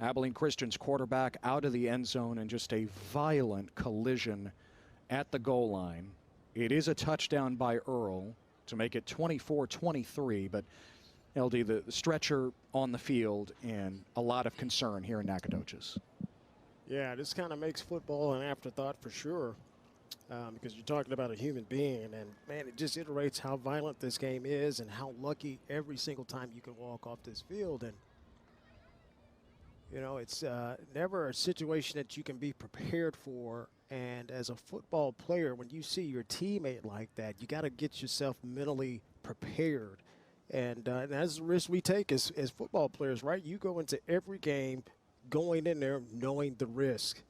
Abilene Christian's quarterback, out of the end zone, and just a violent collision at the goal line. It is a touchdown by Earl to make it 24-23, but LD, the stretcher on the field, and a lot of concern here in Nacogdoches. Yeah, this kind of makes football an afterthought for sure, because you're talking about a human being, and man, it just iterates how violent this game is and how lucky every single time you can walk off this field. And you know, it's never a situation that you can be prepared for. And as a football player, when you see your teammate like that, you got to get yourself mentally prepared. And that's the risk we take as football players, right? You go into every game going in there knowing the risk.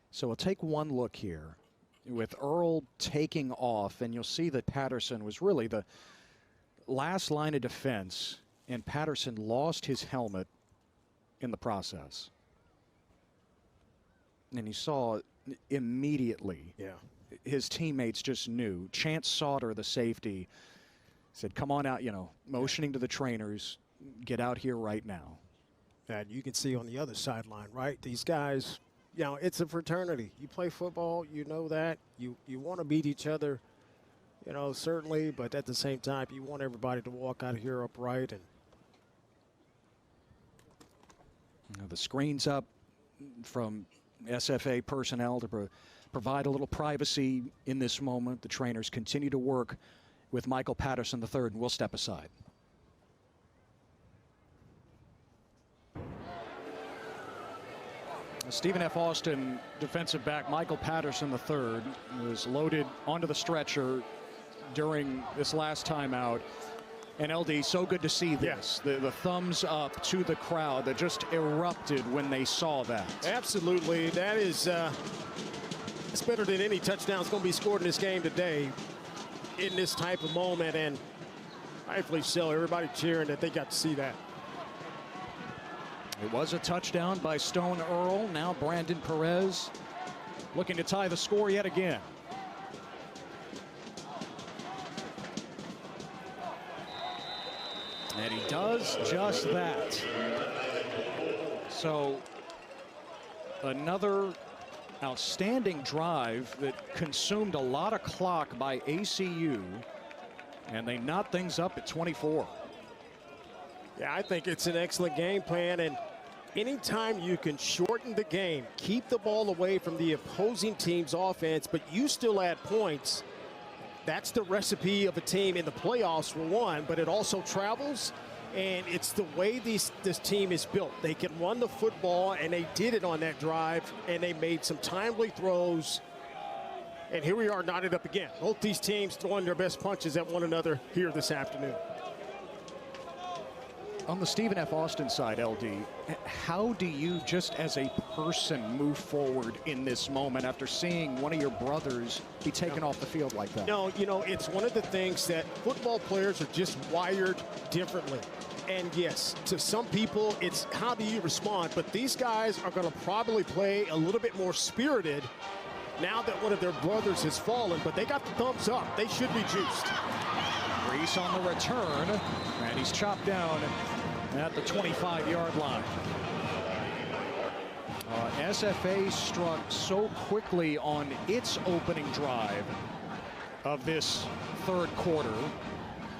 So we'll take one look here with Earl taking off, and you'll see that Patterson was really the last line of defense, and Patterson lost his helmet in the process. And you saw immediately, his teammates just knew. Chance Sauter, the safety, said, come on out, you know, motioning to the trainers, get out here right now. And you can see on the other sideline, right? These guys, you know, it's a fraternity. You play football, you know that. You want to beat each other, you know, certainly, but at the same time, you want everybody to walk out of here upright. And the screen's up from SFA personnel to provide a little privacy in this moment. The trainers continue to work with Michael Patterson III, and we'll step aside. Stephen F. Austin, defensive back Michael Patterson III, was loaded onto the stretcher during this last timeout. And LD, so good to see this. The thumbs up to the crowd that just erupted when they saw that. Absolutely. That is It's better than any touchdown that's going to be scored in this game today in this type of moment, and rightfully so. Everybody cheering that they got to see that. It was a touchdown by Stone Earl. Now Brandon Perez looking to tie the score yet again. And he does just that. So another outstanding drive that consumed a lot of clock by ACU, and they knot things up at 24. Yeah, I think it's an excellent game plan, and anytime you can shorten the game, keep the ball away from the opposing team's offense, but you still add points, that's the recipe of a team in the playoffs for one, but it also travels, and it's the way this team is built. They can run the football, and they did it on that drive, and they made some timely throws. And here we are knotted up again. Both these teams throwing their best punches at one another here this afternoon. On the Stephen F. Austin side, LD, how do you just as a person move forward in this moment after seeing one of your brothers be taken off the field like that? No, you know, it's one of the things that football players are just wired differently. And yes, to some people, it's how do you respond? But these guys are going to probably play a little bit more spirited now that one of their brothers has fallen. But they got the thumbs up. They should be juiced. Reese on the return, and he's chopped down at the 25-yard line. SFA struck so quickly on its opening drive of this third quarter.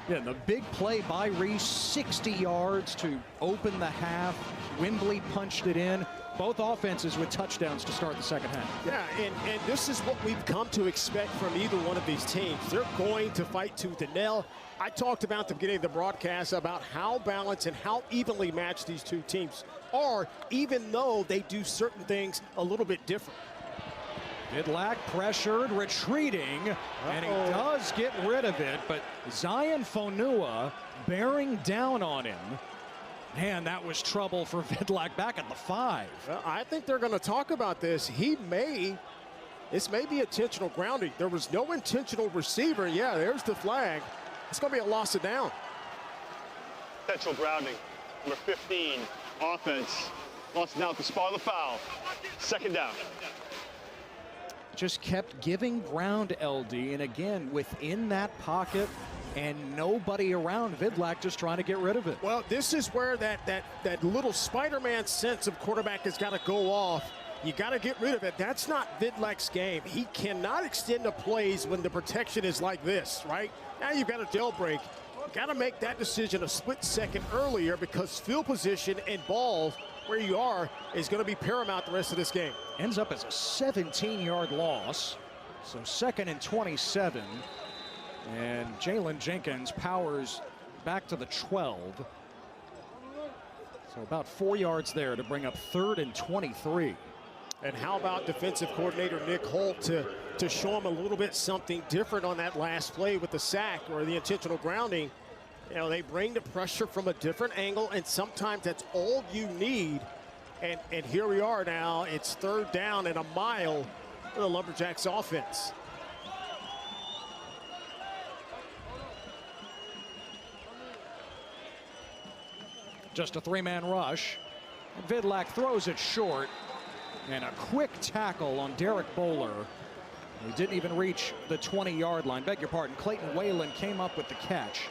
Yeah, the big play by Reese, 60 yards to open the half. Wembley punched it in. Both offenses with touchdowns to start the second half. Yeah, and this is what we've come to expect from either one of these teams. They're going to fight tooth and nail. I talked about at the beginning of the broadcast about how balanced and how evenly matched these two teams are, even though they do certain things a little bit different. Vidlac pressured, retreating, and he does get rid of it, but Zion Fonua bearing down on him. Man, that was trouble for Vidlac back at the 5. Well, I think they're going to talk about this. This may be intentional grounding. There was no intentional receiver. Yeah, there's the flag. It's going to be a loss of down. Intentional grounding. Number 15, offense. Lost it down at the spot of the foul. Second down. Just kept giving ground, LD, and again, within that pocket, and nobody around Vidlac just trying to get rid of it. Well, this is where that little Spider-Man sense of quarterback has got to go off. You got to get rid of it. That's not Vidlac's game. He cannot extend the plays when the protection is like this, right? Now you've got a jailbreak. Got to make that decision a split second earlier because field position and ball where you are is going to be paramount the rest of this game. Ends up as a 17-yard loss. So 2nd and 27. And Jalen Jenkins powers back to the 12. So about 4 yards there to bring up 3rd and 23. And how about defensive coordinator Nick Holt to show him a little bit something different on that last play with the sack or the intentional grounding. You know, they bring the pressure from a different angle, and sometimes that's all you need. And here we are now. It's 3rd down and a mile for the Lumberjacks offense. Just a 3-man rush. Vidlac throws it short. And a quick tackle on Derek Bowler. He didn't even reach the 20-yard line. Beg your pardon. Clayton Whalen came up with the catch.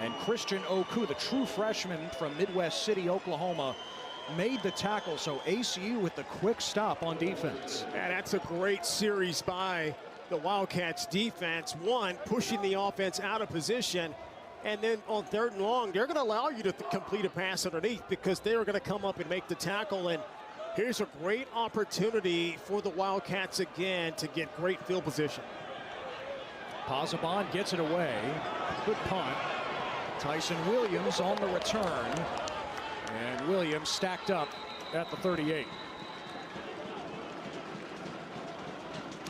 And Christian Oku, the true freshman from Midwest City, Oklahoma, made the tackle. So ACU with the quick stop on defense. And that's a great series by the Wildcats defense. One, pushing the offense out of position. And then on 3rd and long, they're going to allow you to complete a pass underneath because they're going to come up and make the tackle. And here's a great opportunity for the Wildcats again to get great field position. Posabon gets it away. Good punt. Tyson Williams on the return. And Williams stacked up at the 38.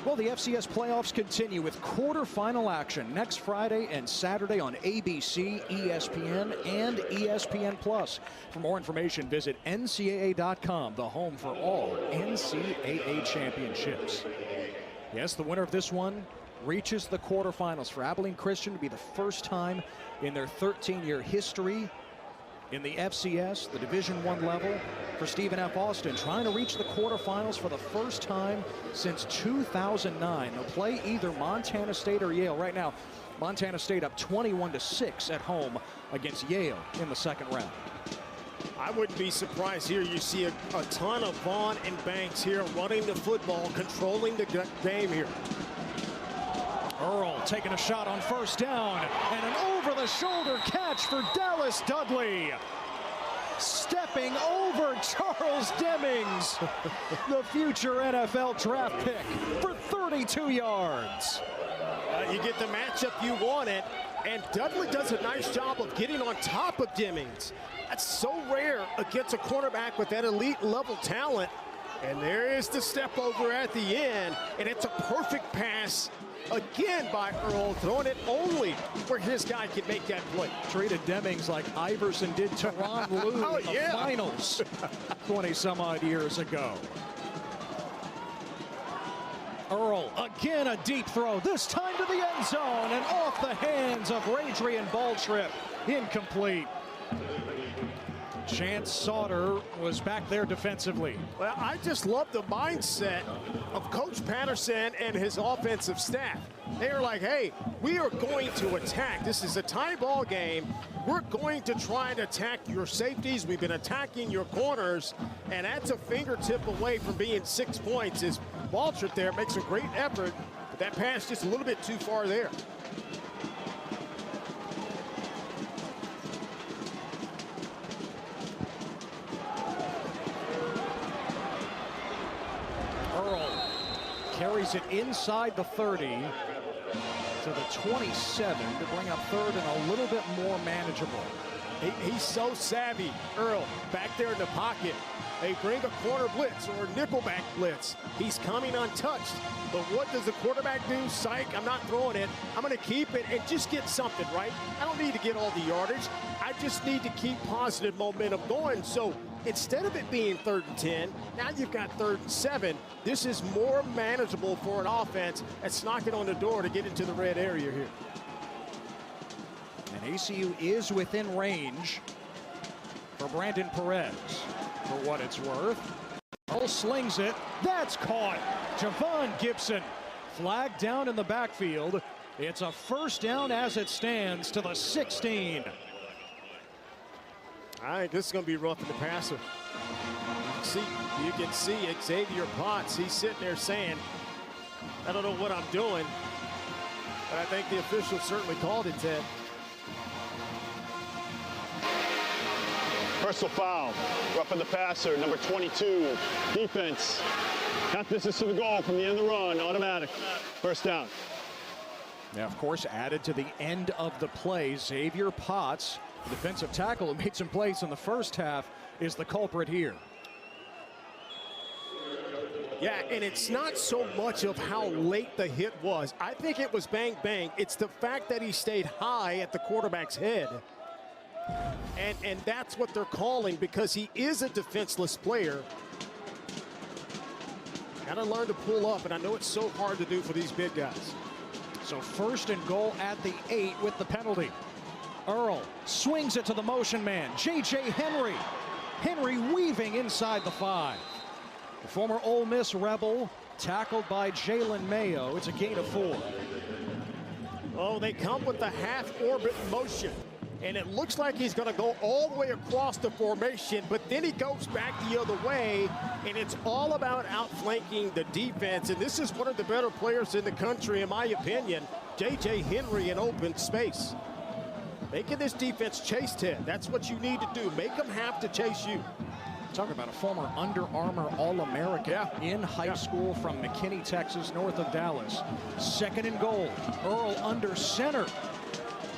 Well, the FCS playoffs continue with quarterfinal action next Friday and Saturday on ABC, ESPN, and ESPN+. For more information, visit NCAA.com, the home for all NCAA championships. Yes, the winner of this one reaches the quarterfinals. For Abilene Christian to be the first time in their 13-year history in the FCS, the Division I level. For Stephen F. Austin, trying to reach the quarterfinals for the first time since 2009. They'll play either Montana State or Yale. Right now, Montana State up 21-6 at home against Yale in the second round. I wouldn't be surprised here. You see a ton of Vaughn and Banks here running the football, controlling the game here. Earl taking a shot on first down, and an over-the-shoulder catch for Dallas Dudley. Stepping over Charles Demings, the future NFL draft pick, for 32 yards. You get the matchup you wanted, and Dudley does a nice job of getting on top of Demings. That's so rare against a quarterback with that elite level talent. And there is the step over at the end, and it's a perfect pass again by Earl, throwing it only where his guy can make that play. Treated Demings like Iverson did to Ron Lou in the finals 20-some-odd years ago. Earl, again a deep throw, this time to the end zone, and off the hands of Radrian Balltrip. Incomplete. Chance Sauter was back there defensively. Well, I just love the mindset of Coach Patterson and his offensive staff. They're like, hey, we are going to attack. This is a tie ball game. We're going to try and attack your safeties. We've been attacking your corners, and that's a fingertip away from being 6 points. As Balltrip there makes a great effort, but that pass just a little bit too far there. Carries it inside the 30 to the 27 to bring up third and a little bit more manageable. He's so savvy, Earl, back there in the pocket. They bring a corner blitz or a nickelback blitz. He's coming untouched. But what does the quarterback do? Psych, I'm not throwing it. I'm going to keep it and just get something, right? I don't need to get all the yardage. I just need to keep positive momentum going. So instead of it being 3rd and 10, now you've got 3rd and 7. This is more manageable for an offense that's knocking on the door to get into the red area here. And ACU is within range for Brandon Perez. For what it's worth, Earl slings it. That's caught. Javon Gibson flagged down in the backfield. It's a first down as it stands to the 16. I think this is going to be rough in the passer. You can see Xavier Potts. He's sitting there saying, I don't know what I'm doing, but I think the officials certainly called it, Ted. Personal foul, roughing the passer, number 22, defense. Got distance to the goal from the end of the run, automatic. First down. Now, of course, added to the end of the play, Xavier Potts, the defensive tackle who made some plays in the first half, is the culprit here. Yeah, and it's not so much of how late the hit was. I think it was bang, bang. It's the fact that he stayed high at the quarterback's head. And that's what they're calling, because he is a defenseless player. Got to learn to pull up, and I know it's so hard to do for these big guys. So 1st and goal at the 8 with the penalty. Earl swings it to the motion man, J.J. Henry. Henry weaving inside the 5. The former Ole Miss Rebel tackled by Jalen Mayo. It's a gain of 4. Oh, they come with the half-orbit motion. And it looks like he's going to go all the way across the formation, but then he goes back the other way, and it's all about outflanking the defense. And this is one of the better players in the country, in my opinion, J.J. Henry in open space. Making this defense chase, Ted. That's what you need to do. Make them have to chase you. Talk about a former Under Armour All-American in high school from McKinney, Texas, north of Dallas. 2nd and goal. Earl under center.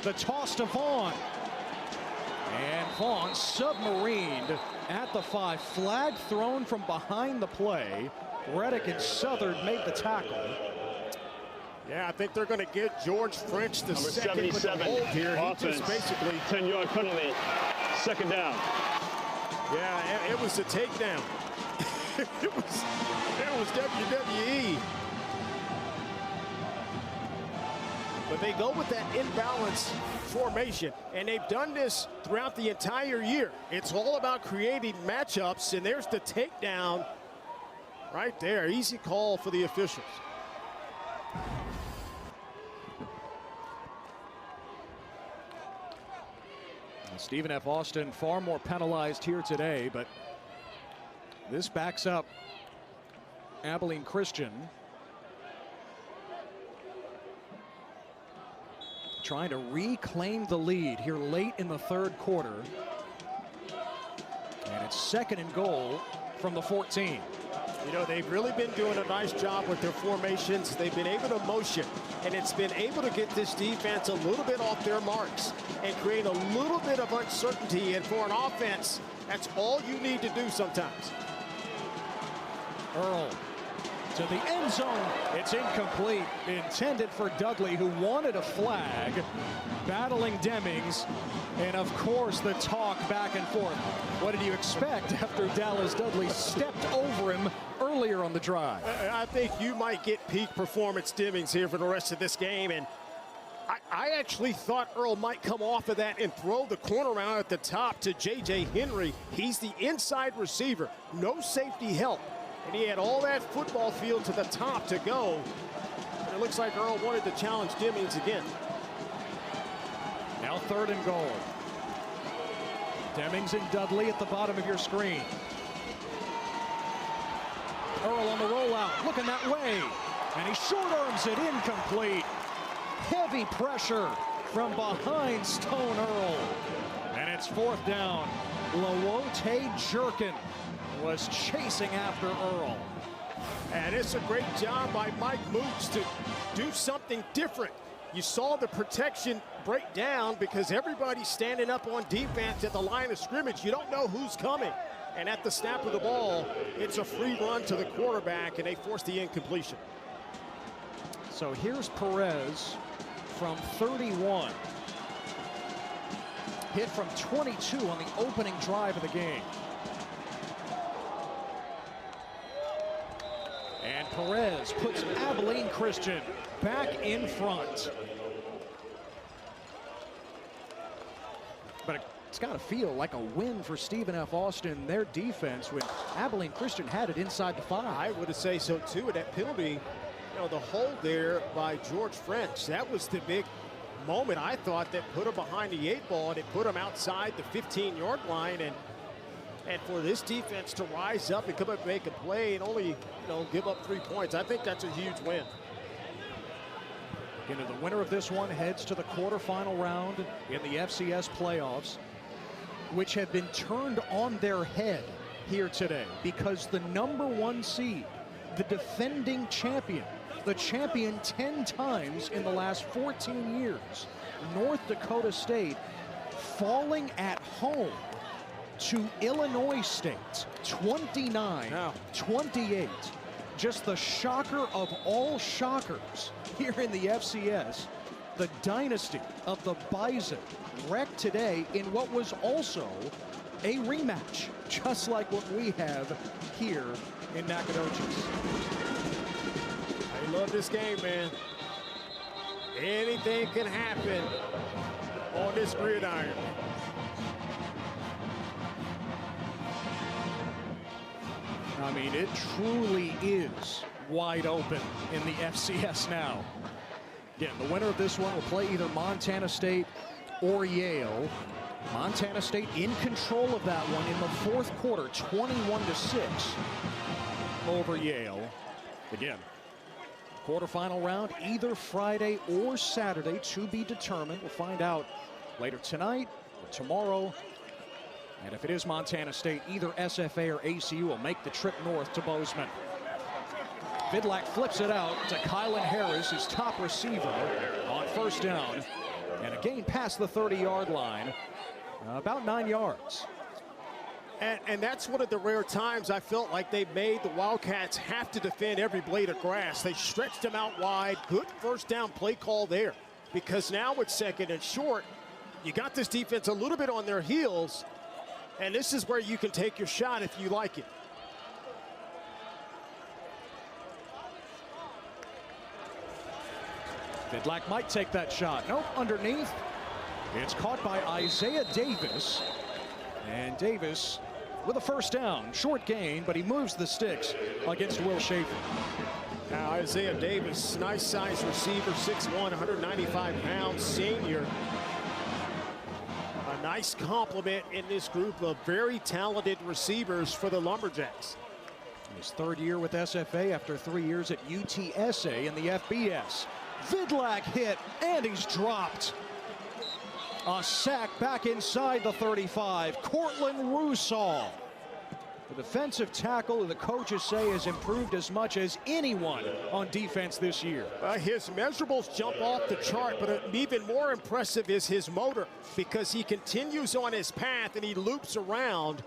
The toss to Vaughn. And Vaughn submarined at the 5. Flag thrown from behind the play. Reddick and Southard made the tackle. Yeah, I think they're going to get George French the number second 77 with the hold here. Offense, he just basically 10-yard penalty, 2nd down. Yeah, it was a takedown. it was WWE. but they go with that imbalanced formation, and they've done this throughout the entire year. It's all about creating matchups, and there's the takedown right there. Easy call for the officials. Stephen F. Austin far more penalized here today, but this backs up Abilene Christian. Trying to reclaim the lead here late in the third quarter. And it's 2nd and goal from the 14. You know, they've really been doing a nice job with their formations. They've been able to motion, and it's been able to get this defense a little bit off their marks and create a little bit of uncertainty. And for an offense, that's all you need to do sometimes. Earl to the end zone. It's incomplete. Intended for Dudley, who wanted a flag. Battling Demings. And of course, the talk back and forth. What did you expect after Dallas Dudley stepped over him earlier on the drive? I think you might get peak performance Demings here for the rest of this game. And I actually thought Earl might come off of that and throw the corner out at the top to J.J. Henry. He's the inside receiver. No safety help. And he had all that football field to the top to go. And it looks like Earl wanted to challenge Demings again. Now 3rd and goal. Demings and Dudley at the bottom of your screen. Earl on the rollout, looking that way. And he short arms it, incomplete. Heavy pressure from behind Stone Earl. And it's 4th down. Lawote Jerkin was chasing after Earl. And it's a great job by Mike Moots to do something different. You saw the protection break down because everybody's standing up on defense at the line of scrimmage. You don't know who's coming. And at the snap of the ball, it's a free run to the quarterback, and they force the incompletion. So here's Perez from 31. Hit from 22 on the opening drive of the game. And Perez puts Abilene Christian back in front. But it's got to feel like a win for Stephen F. Austin, their defense, when Abilene Christian had it inside the 5. I would say so too. And that penalty, you know, the hold there by George French, that was the big moment, I thought, that put him behind the 8 ball, and it put him outside the 15-yard line. And for this defense to rise up and come up and make a play and only, give up 3 points, I think that's a huge win. The winner of this one heads to the quarterfinal round in the FCS playoffs, which have been turned on their head here today because the #1 seed, the defending champion, the champion 10 times in the last 14 years, North Dakota State, falling at home to Illinois State, 29-28. Just the shocker of all shockers here in the FCS. The dynasty of the Bison wrecked today in what was also a rematch, just like what we have here in Nacogdoches. I love this game, man. Anything can happen on this gridiron. I mean, it truly is wide open in the FCS now. Again, the winner of this one will play either Montana State or Yale. Montana State in control of that one in the 4th quarter, 21-6 over Yale. Again, quarterfinal round either Friday or Saturday to be determined. We'll find out later tonight or tomorrow. And if it is Montana State, either SFA or ACU will make the trip north to Bozeman. Vidlac flips it out to Kylan Harris, his top receiver, on 1st down. And a gain past the 30-yard line, about 9 yards. And that's one of the rare times I felt like they made the Wildcats have to defend every blade of grass. They stretched them out wide. Good 1st down play call there. Because now it's 2nd and short. You got this defense a little bit on their heels. And this is where you can take your shot if you like it. Vidlak might take that shot. Nope, underneath. It's caught by Isaiah Davis. And Davis with a first down. Short gain, but he moves the sticks against Will Schaefer. Now Isaiah Davis, nice size receiver, 6'1", 195 pounds, senior. A nice complement in this group of very talented receivers for the Lumberjacks. His third year with SFA after 3 years at UTSA in the FBS. Vidlak hit, and he's dropped. A sack back inside the 35. Cortland Rusall, the defensive tackle who the coaches say has improved as much as anyone on defense this year. His measurables jump off the chart, but even more impressive is his motor, because he continues on his path and he loops around.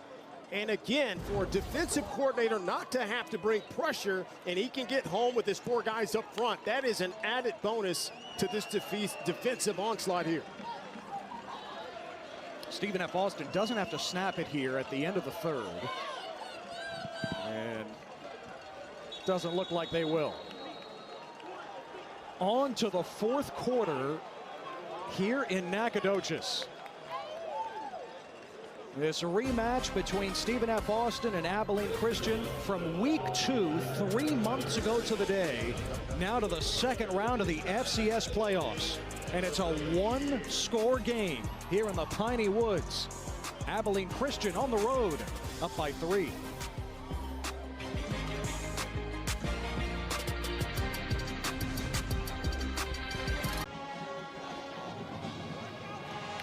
And again, for a defensive coordinator not to have to bring pressure, and he can get home with his 4 guys up front, that is an added bonus to this defensive onslaught here. Stephen F. Austin doesn't have to snap it here at the end of the third. And doesn't look like they will. On to the fourth quarter here in Nacogdoches. This rematch between Stephen F. Austin and Abilene Christian from week 2, 3 months ago to the day. Now to the second round of the FCS playoffs. And it's a 1-score game here in the Piney Woods. Abilene Christian on the road, up by 3.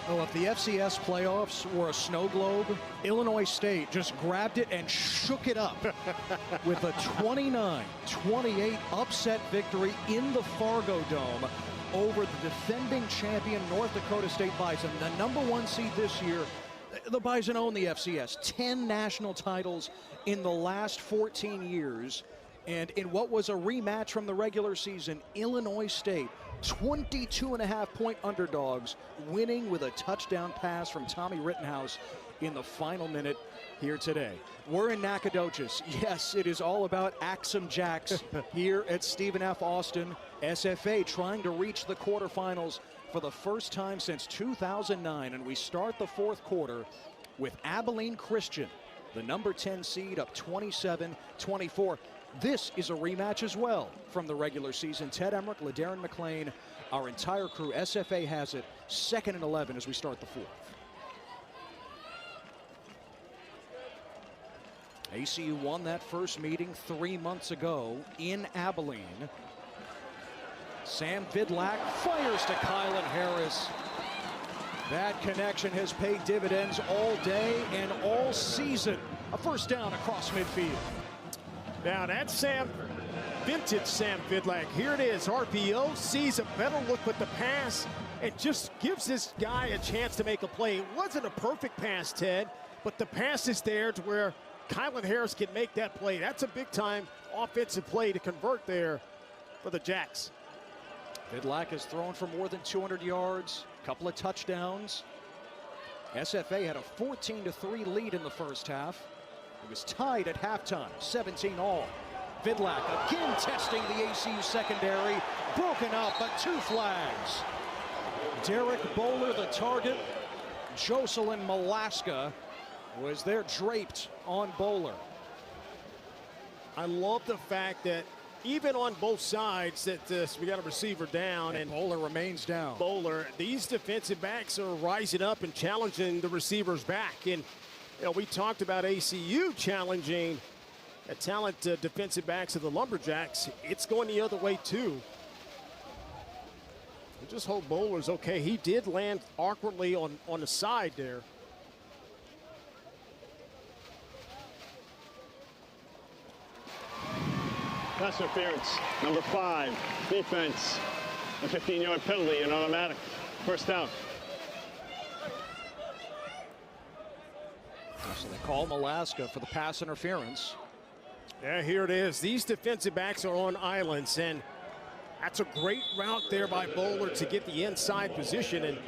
Oh, if the FCS playoffs were a snow globe, Illinois State just grabbed it and shook it up with a 29-28 upset victory in the Fargo Dome over the defending champion North Dakota State Bison, the #1 seed this year. The Bison own the FCS, 10 national titles in the last 14 years. And in what was a rematch from the regular season, Illinois State, 22.5-point underdogs, winning with a touchdown pass from Tommy Rittenhouse in the final minute here today. We're in Nacogdoches. Yes, it is all about Axum Jacks here at Stephen F. Austin. SFA trying to reach the quarterfinals for the first time since 2009. And we start the fourth quarter with Abilene Christian, the #10 seed, up 27-24. This is a rematch as well from the regular season. Ted Emmerich, LaDarren McClain, our entire crew. SFA has it 2nd and 11 as we start the fourth. ACU won that first meeting 3 months ago in Abilene. Sam Vidlak fires to Kylan Harris. That connection has paid dividends all day and all season. A first down across midfield. Now that's vintage Sam Vidlak. Here it is, RPO, sees a better look with the pass and just gives this guy a chance to make a play. It wasn't a perfect pass, Ted, but the pass is there to where Kylan Harris can make that play. That's a big-time offensive play to convert there for the Jacks. Vidlak has thrown for more than 200 yards, a couple of touchdowns. SFA had a 14-3 lead in the first half. It was tied at halftime, 17-all. Vidlak again testing the ACU secondary, broken up, but 2 flags. Derek Bowler the target. Jocelyn Malaska was there draped on Bowler. I love the fact that even on both sides that we got a receiver down and Bowler remains down. Bowler, these defensive backs are rising up and challenging the receivers back. And you know, we talked about ACU challenging the talent defensive backs of the Lumberjacks. It's going the other way too. We just hope Bowler's okay. He did land awkwardly on the side there. Pass interference, #5, defense, a 15-yard penalty, an automatic first down. So they call Malaska for the pass interference. Yeah, here it is. These defensive backs are on islands, and that's a great route there by Bowler to get the inside position. And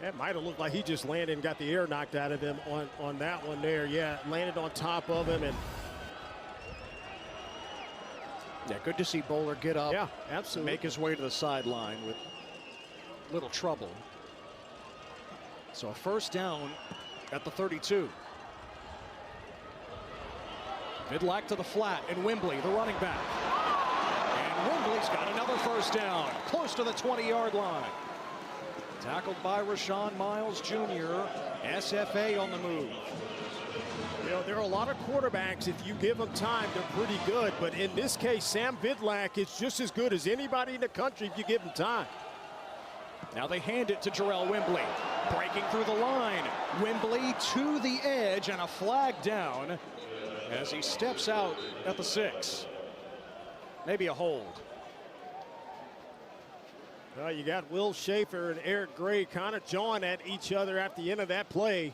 that might have looked like he just landed and got the air knocked out of him on that one there. Yeah, landed on top of him. And Yeah, good to see Bowler get up. Yeah, absolutely. Make his way to the sideline with little trouble. So a first down at the 32. Vidlac to the flat, and Wembley, the running back. And Wembley's got another first down, close to the 20-yard line. Tackled by Rashawn Miles Jr., SFA on the move. You know, there are a lot of quarterbacks, if you give them time, they're pretty good. But in this case, Sam Vidlac is just as good as anybody in the country if you give him time. Now they hand it to Jarrell Wembley. Breaking through the line. Wembley to the edge, and a flag down as he steps out at the 6. Maybe a hold. Well, you got Will Schaefer and Eric Gray kind of jawing at each other at the end of that play.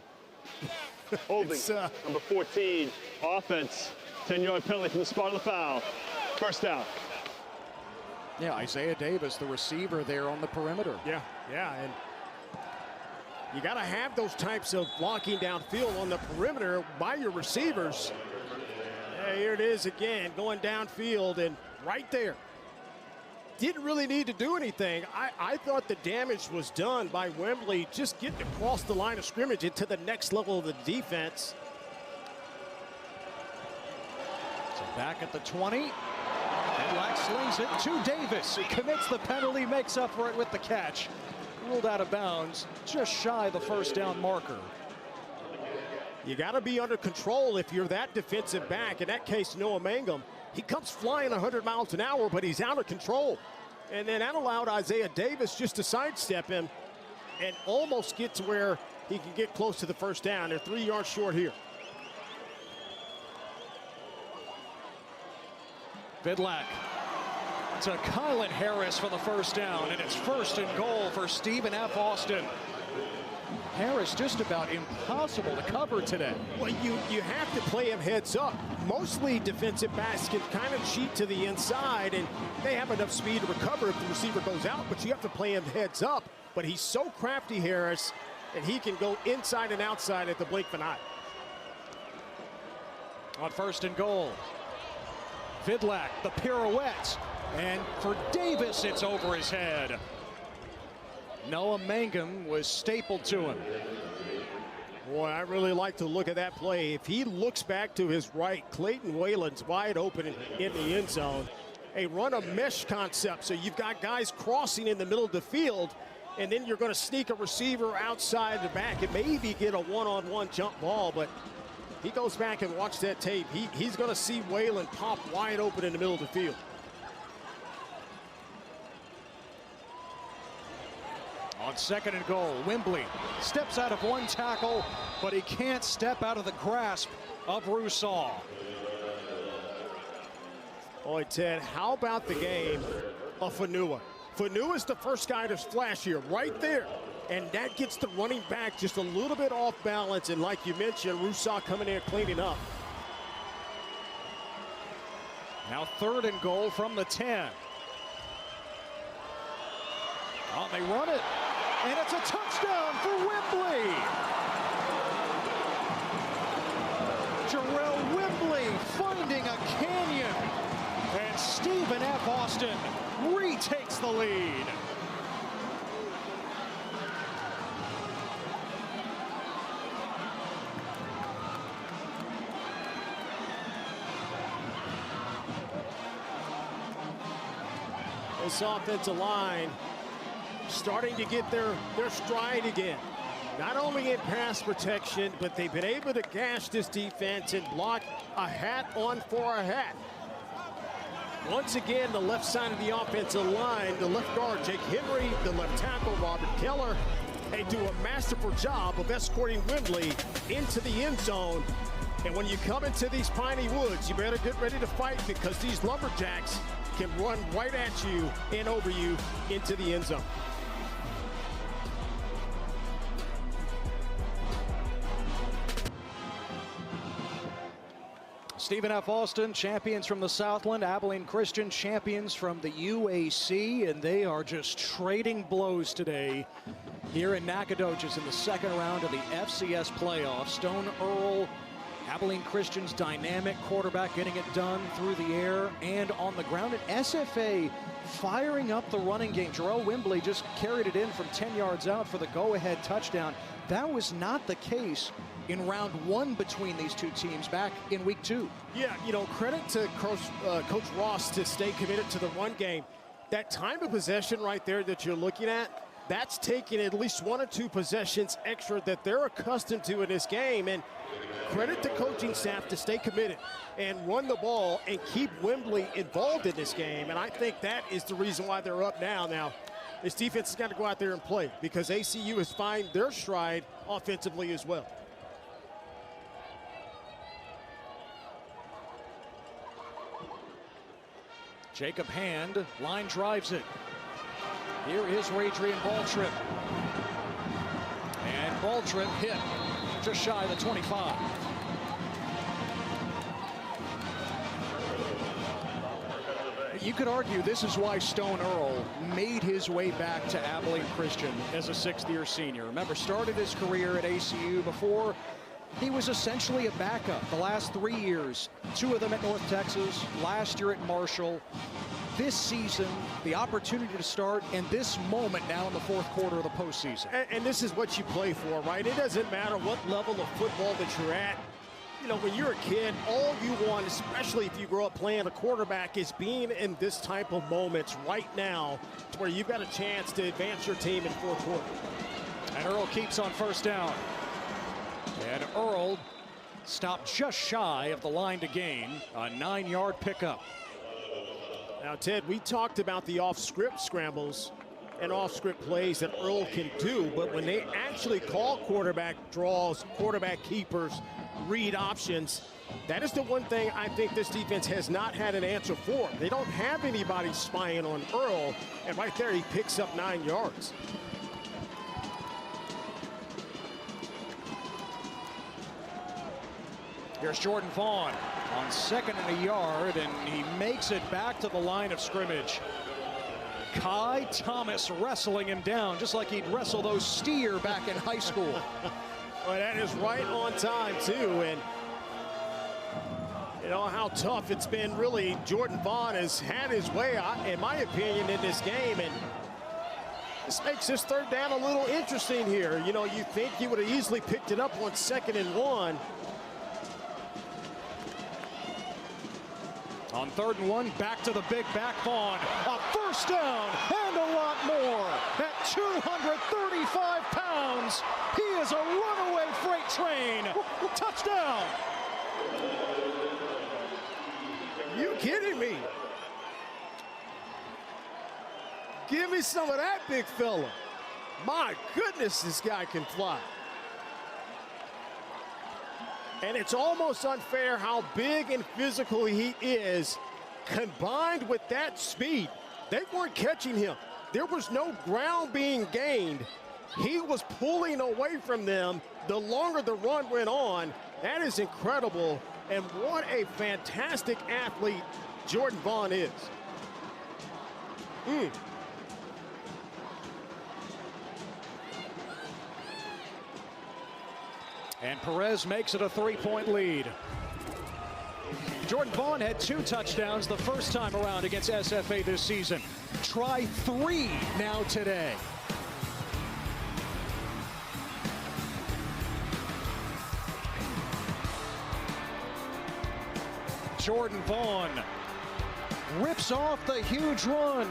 Holding, number 14, offense, 10-yard penalty from the spot of the foul. First down. Yeah, Isaiah Davis, the receiver there on the perimeter. Yeah, and you got to have those types of blocking downfield on the perimeter by your receivers. Yeah, here it is again, going downfield and right there. Didn't really need to do anything. I thought the damage was done by Wembley just getting across the line of scrimmage into the next level of the defense. So back at the 20. Vidlac slings it to Davis. He commits the penalty, makes up for it with the catch. Ruled out of bounds, just shy of the first down marker. You got to be under control if you're that defensive back. In that case, Noah Mangum. He comes flying 100 miles an hour, but he's out of control. And then that allowed Isaiah Davis just to sidestep him and almost get to where he can get close to the first down. They're 3 yards short here. Vidlac to Kylan Harris for the first down, and it's 1st and goal for Stephen F. Austin. Harris just about impossible to cover today. Well, you have to play him heads up. Mostly defensive backs can kind of cheat to the inside, and they have enough speed to recover if the receiver goes out, but you have to play him heads up. But he's so crafty, Harris, and he can go inside and outside at the blink of an eye. On 1st and goal, Vidlac, the pirouette, and for Davis, it's over his head. Noah Mangum was stapled to him. Boy, I really like to look at that play. If he looks back to his right, Clayton Whalen's wide open in the end zone. A run a mesh concept, so you've got guys crossing in the middle of the field, and then you're going to sneak a receiver outside the back and maybe get a one-on-one jump ball, but he goes back and watch that tape. He's going to see Whalen pop wide open in the middle of the field. On 2nd and goal, Wembley steps out of one tackle, but he can't step out of the grasp of Rousseau. Boy, Ted, how about the game of Fanua? Fanua is the first guy to flash here, right there. And that gets the running back just a little bit off balance. And like you mentioned, Rousseau coming in cleaning up. Now 3rd and goal from the 10. Oh, they run it. And it's a touchdown for Wembley. Jarrell Wembley finding a canyon. And Stephen F. Austin retakes the lead. This offensive line starting to get their stride again. Not only in pass protection, but they've been able to gash this defense and block a hat on for a hat. Once again, the left side of the offensive line, the left guard, Jake Henry, the left tackle, Robert Keller, they do a masterful job of escorting Wembley into the end zone. And when you come into these piney woods, you better get ready to fight, because these lumberjacks can run right at you and over you into the end zone. Stephen F. Austin, champions from the Southland. Abilene Christian, champions from the UAC. And they are just trading blows today here in Nacogdoches in the 2nd round of the FCS playoffs. Stone Earl Abilene Christian's dynamic quarterback getting it done through the air and on the ground. And SFA firing up the running game. Jarrell Wimbley just carried it in from 10 yards out for the go-ahead touchdown. That was not the case in round one between these two teams back in week 2. Yeah, you know, credit to Coach Ross to stay committed to the run game. That time of possession right there that you're looking at, that's taking at least 1 or 2 possessions extra that they're accustomed to in this game. And credit to coaching staff to stay committed and run the ball and keep Wimbley involved in this game. And I think that is the reason why they're up now. Now, this defense has got to go out there and play because ACU has found their stride offensively as well. Jacob Hand, line drives it. Here is Radrian Baltrip. And Baltrip hit just shy of the 25. You could argue this is why Stone Earl made his way back to Abilene Christian as a 6th-year senior. Remember, started his career at ACU before. He was essentially a backup the last 3 years, 2 of them at North Texas, last year at Marshall. This season, the opportunity to start, and this moment now in the 4th quarter of the postseason. And this is what you play for, right? It doesn't matter what level of football that you're at. You know, when you're a kid, all you want, especially if you grow up playing a quarterback, is being in this type of moments right now to where you've got a chance to advance your team in 4th quarter. And Earl keeps on 1st down. And Earl stopped just shy of the line to gain, a 9-yard pickup. Now, Ted, we talked about the off-script scrambles and off-script plays that Earl can do, but when they actually call quarterback draws, quarterback keepers, read options, that is the one thing I think this defense has not had an answer for. They don't have anybody spying on Earl, and right there he picks up 9 yards. Here's Jordan Vaughn on 2nd and a yard, and he makes it back to the line of scrimmage. Kai Thomas wrestling him down, just like he'd wrestle those steer back in high school. Well, that is right on time, too. And you know how tough it's been, really. Jordan Vaughn has had his way, in my opinion, in this game. And this makes this 3rd down a little interesting here. You know, you think he would have easily picked it up on 2nd and 1. On 3rd and 1, back to the big back Vaughn. A 1st down and a lot more. At 235 pounds, he is a runaway freight train. Touchdown. You kidding me? Give me some of that, big fella. My goodness, this guy can fly. And it's almost unfair how big and physical he is, combined with that speed. They weren't catching him. There was no ground being gained. He was pulling away from them the longer the run went on. That is incredible. And what a fantastic athlete Jordan Vaughn is. And Perez makes it a 3-point lead. Jordan Vaughn had 2 touchdowns the first time around against SFA this season. Try 3 now today. Jordan Vaughn rips off the huge run.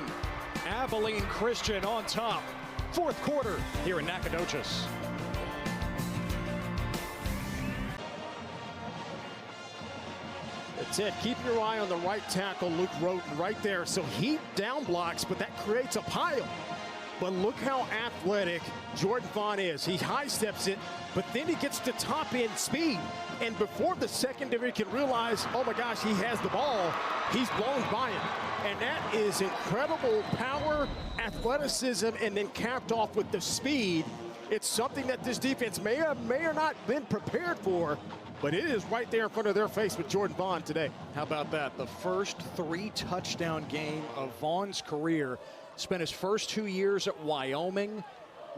Abilene Christian on top. 4th quarter here in Nacogdoches. That's it. Keep your eye on the right tackle, Luke Roten, right there. So he down blocks, but that creates a pile. But look how athletic Jordan Vaughn is. He high steps it, but then he gets to top end speed. And before the secondary can realize, oh my gosh, he has the ball, he's blown by him. And that is incredible power, athleticism, and then capped off with the speed. It's something that this defense may or not been prepared for, but it is right there in front of their face with Jordan Vaughn today. How about that? The first 3-touchdown game of Vaughn's career. Spent his first 2 years at Wyoming,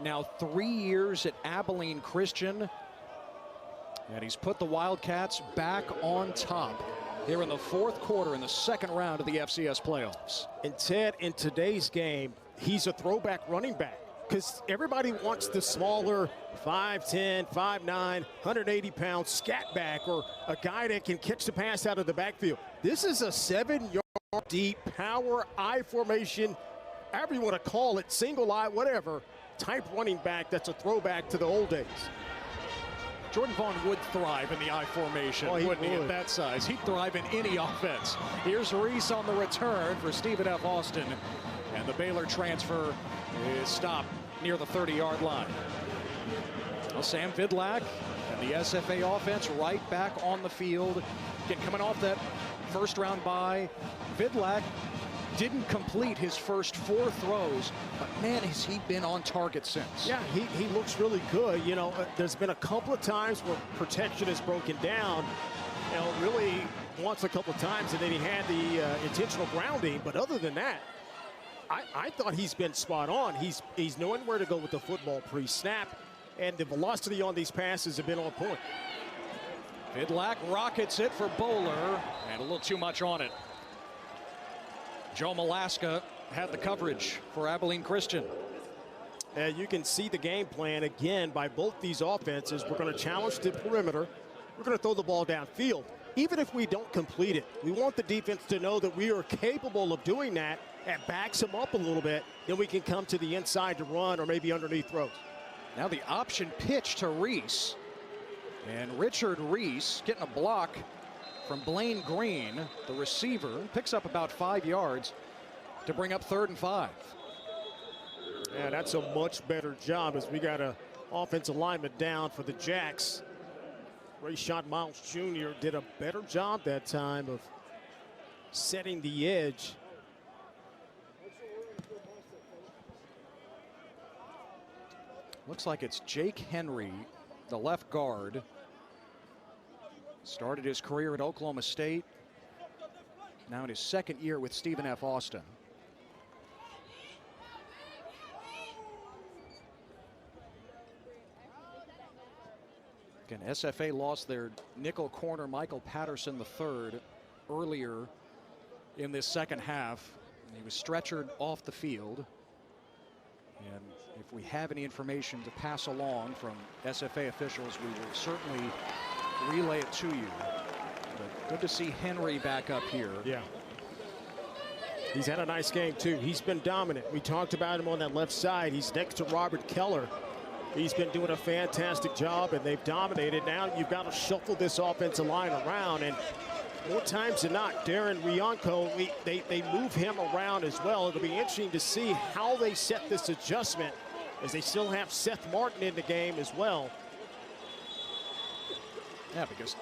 now 3 years at Abilene Christian. And he's put the Wildcats back on top here in the fourth quarter in the second round of the FCS playoffs. And Ted, in today's game, he's a throwback running back because everybody wants the smaller 5'10", 5'9", 180-pound scat back or a guy that can catch the pass out of the backfield. This is a 7-yard deep power I formation, however you want to call it, single eye, whatever, type running back that's a throwback to the old days. Jordan Vaughn would thrive in the I formation, wouldn't he, at that size? He'd thrive in any offense. Here's Reese on the return for Stephen F. Austin. And the Baylor transfer is stopped near the 30-yard line. Well, Sam Vidlak and the SFA offense right back on the field. Again, coming off that first-round bye, Vidlak didn't complete his first 4 throws, but man, has he been on target since. Yeah, he looks really good. You know, there's been a couple of times where protection is broken down. You know, really once a couple of times, and then he had the intentional grounding. But other than that, I thought he's been spot on. He's knowing where to go with the football pre-snap, and the velocity on these passes have been on point. Vidlak rockets it for Bowler, and a little too much on it. Joe Malaska had the coverage for Abilene Christian. And you can see the game plan again by both these offenses. We're going to challenge the perimeter. We're going to throw the ball downfield. Even if we don't complete it, we want the defense to know that we are capable of doing that and backs them up a little bit. Then we can come to the inside to run or maybe underneath throws. Now the option pitch to Reese. And Richard Reese getting a block from Blaine Green, the receiver, picks up about 5 yards to bring up 3rd and 5. Yeah, that's a much better job as we got an offensive lineman down for the Jacks. Rayshon Miles Jr. did a better job that time of setting the edge. Looks like it's Jake Henry, the left guard. Started his career at Oklahoma State. Now in his second year with Stephen F. Austin. Again, SFA lost their nickel corner Michael Patterson III earlier in this second half. He was stretchered off the field. And if we have any information to pass along from SFA officials, we will certainly relay it to you. But good to see Henry back up here. Yeah. He's had a nice game, too. He's been dominant. We talked about him on that left side. He's next to Robert Keller. He's been doing a fantastic job, and they've dominated. Now you've got to shuffle this offensive line around, and more times than not, Darren Rianco, they move him around as well. It'll be interesting to see how they set this adjustment, as they still have Seth Martin in the game as well. Yeah, because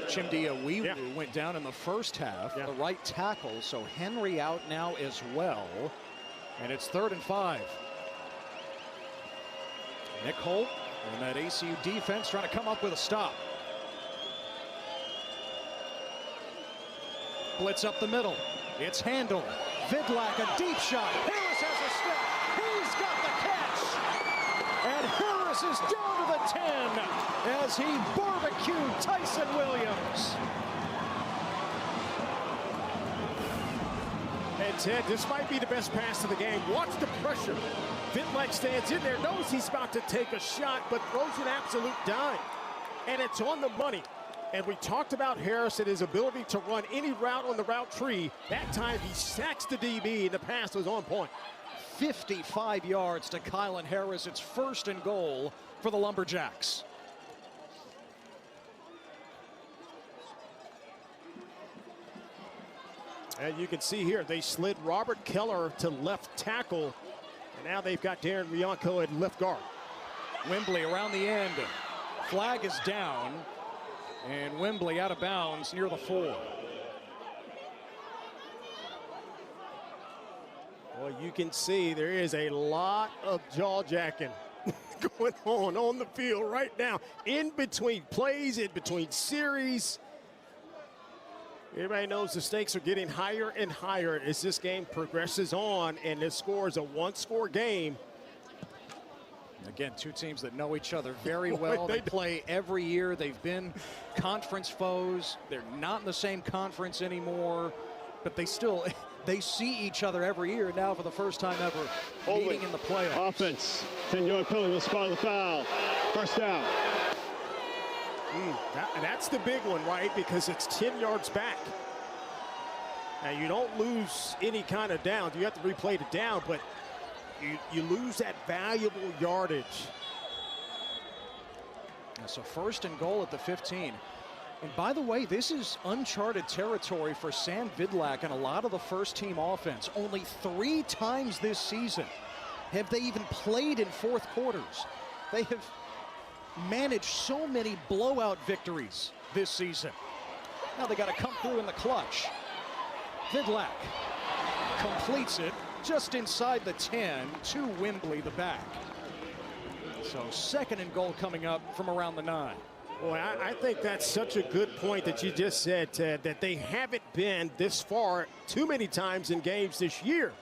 Chimdi Awiwu went down in the first half, the right tackle, so Henry out now as well. And it's 3rd and 5. Nick Holt and that ACU defense trying to come up with a stop. Blitz up the middle. It's handled. Vidlak, a deep shot. Harris has a step. He's got the catch. And Harris is down to the 10 as he barbecued Tyson Williams. And Ted, this might be the best pass of the game. Watch the pressure. Vidlak stands in there, knows he's about to take a shot, but throws an absolute dime. And it's on the money. And we talked about Harris and his ability to run any route on the route tree. That time he sacks the DB and the pass was on point. 55 yards to Kylan Harris. It's 1st and goal for the Lumberjacks. And you can see here, they slid Robert Keller to left tackle. And now they've got Darren Rianco at left guard. Wembley around the end. Flag is down. And Wembley out of bounds near the 4. Well, you can see there is a lot of jaw-jacking going on the field right now. In between plays, in between series. Everybody knows the stakes are getting higher and higher as this game progresses on, and this score is a 1-score game. Again, two teams that know each other very well. They play every year. They've been conference foes. They're not in the same conference anymore, but they still they see each other every year now for the first time ever meeting in the playoffs. Offense, 10-yard penalty will spot the foul. First down. That's the big one, right? Because it's 10 yards back. Now, you don't lose any kind of downs. You have to replay the down, but you lose that valuable yardage. So first and goal at the 15. And by the way, this is uncharted territory for Sam Vidlac and a lot of the first-team offense. Only 3 times this season have they even played in fourth quarters. They have managed so many blowout victories this season. Now they got to come through in the clutch. Vidlac completes it just inside the 10 to Wembley, the back. So second and goal coming up from around the 9. Boy, I think that's such a good point that you just said, Ted, that they haven't been this far too many times in games this year.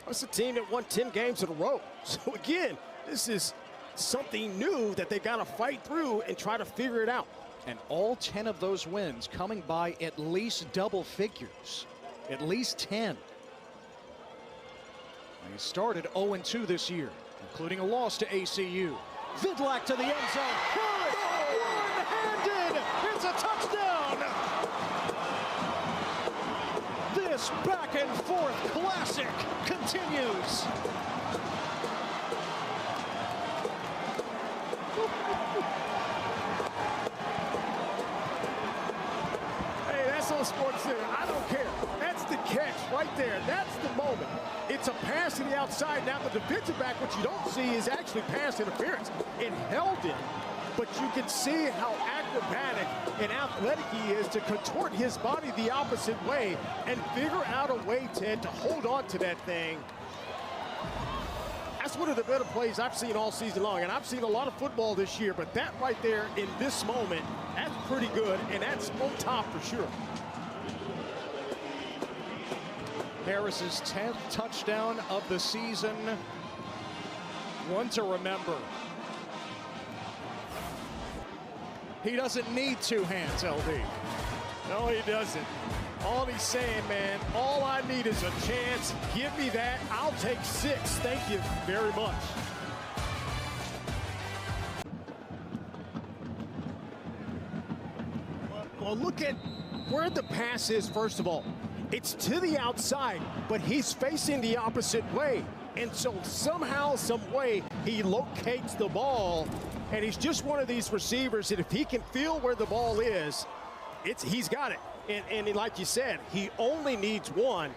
That's a team that won 10 games in a row. So again, this is something new that they got to fight through and try to figure it out. And all 10 of those wins coming by at least double figures, at least 10. He started 0-2 this year, including a loss to ACU. Vidlac to the end zone. One-handed. It's a touchdown. This back and forth classic continues. Hey, that's on Sports Center. I don't care. That's the catch right there. That's the moment. It's a pass to the outside. Now the defensive back, what you don't see is actually pass interference. It held it, but you can see how acrobatic and athletic he is to contort his body the opposite way and figure out a way, Ted, to hold on to that thing. That's one of the better plays I've seen all season long, and I've seen a lot of football this year, but that right there in this moment, that's pretty good, and that's on top for sure. Harris's 10th touchdown of the season. One to remember. He doesn't need 2 hands, LD. No, he doesn't. All he's saying, man, all I need is a chance. Give me that. I'll take 6. Thank you very much. Well, look at where the pass is, first of all. It's to the outside, but he's facing the opposite way. And so somehow, some way, he locates the ball. And he's just one of these receivers that if he can feel where the ball is, he's got it. And like you said, he only needs 1.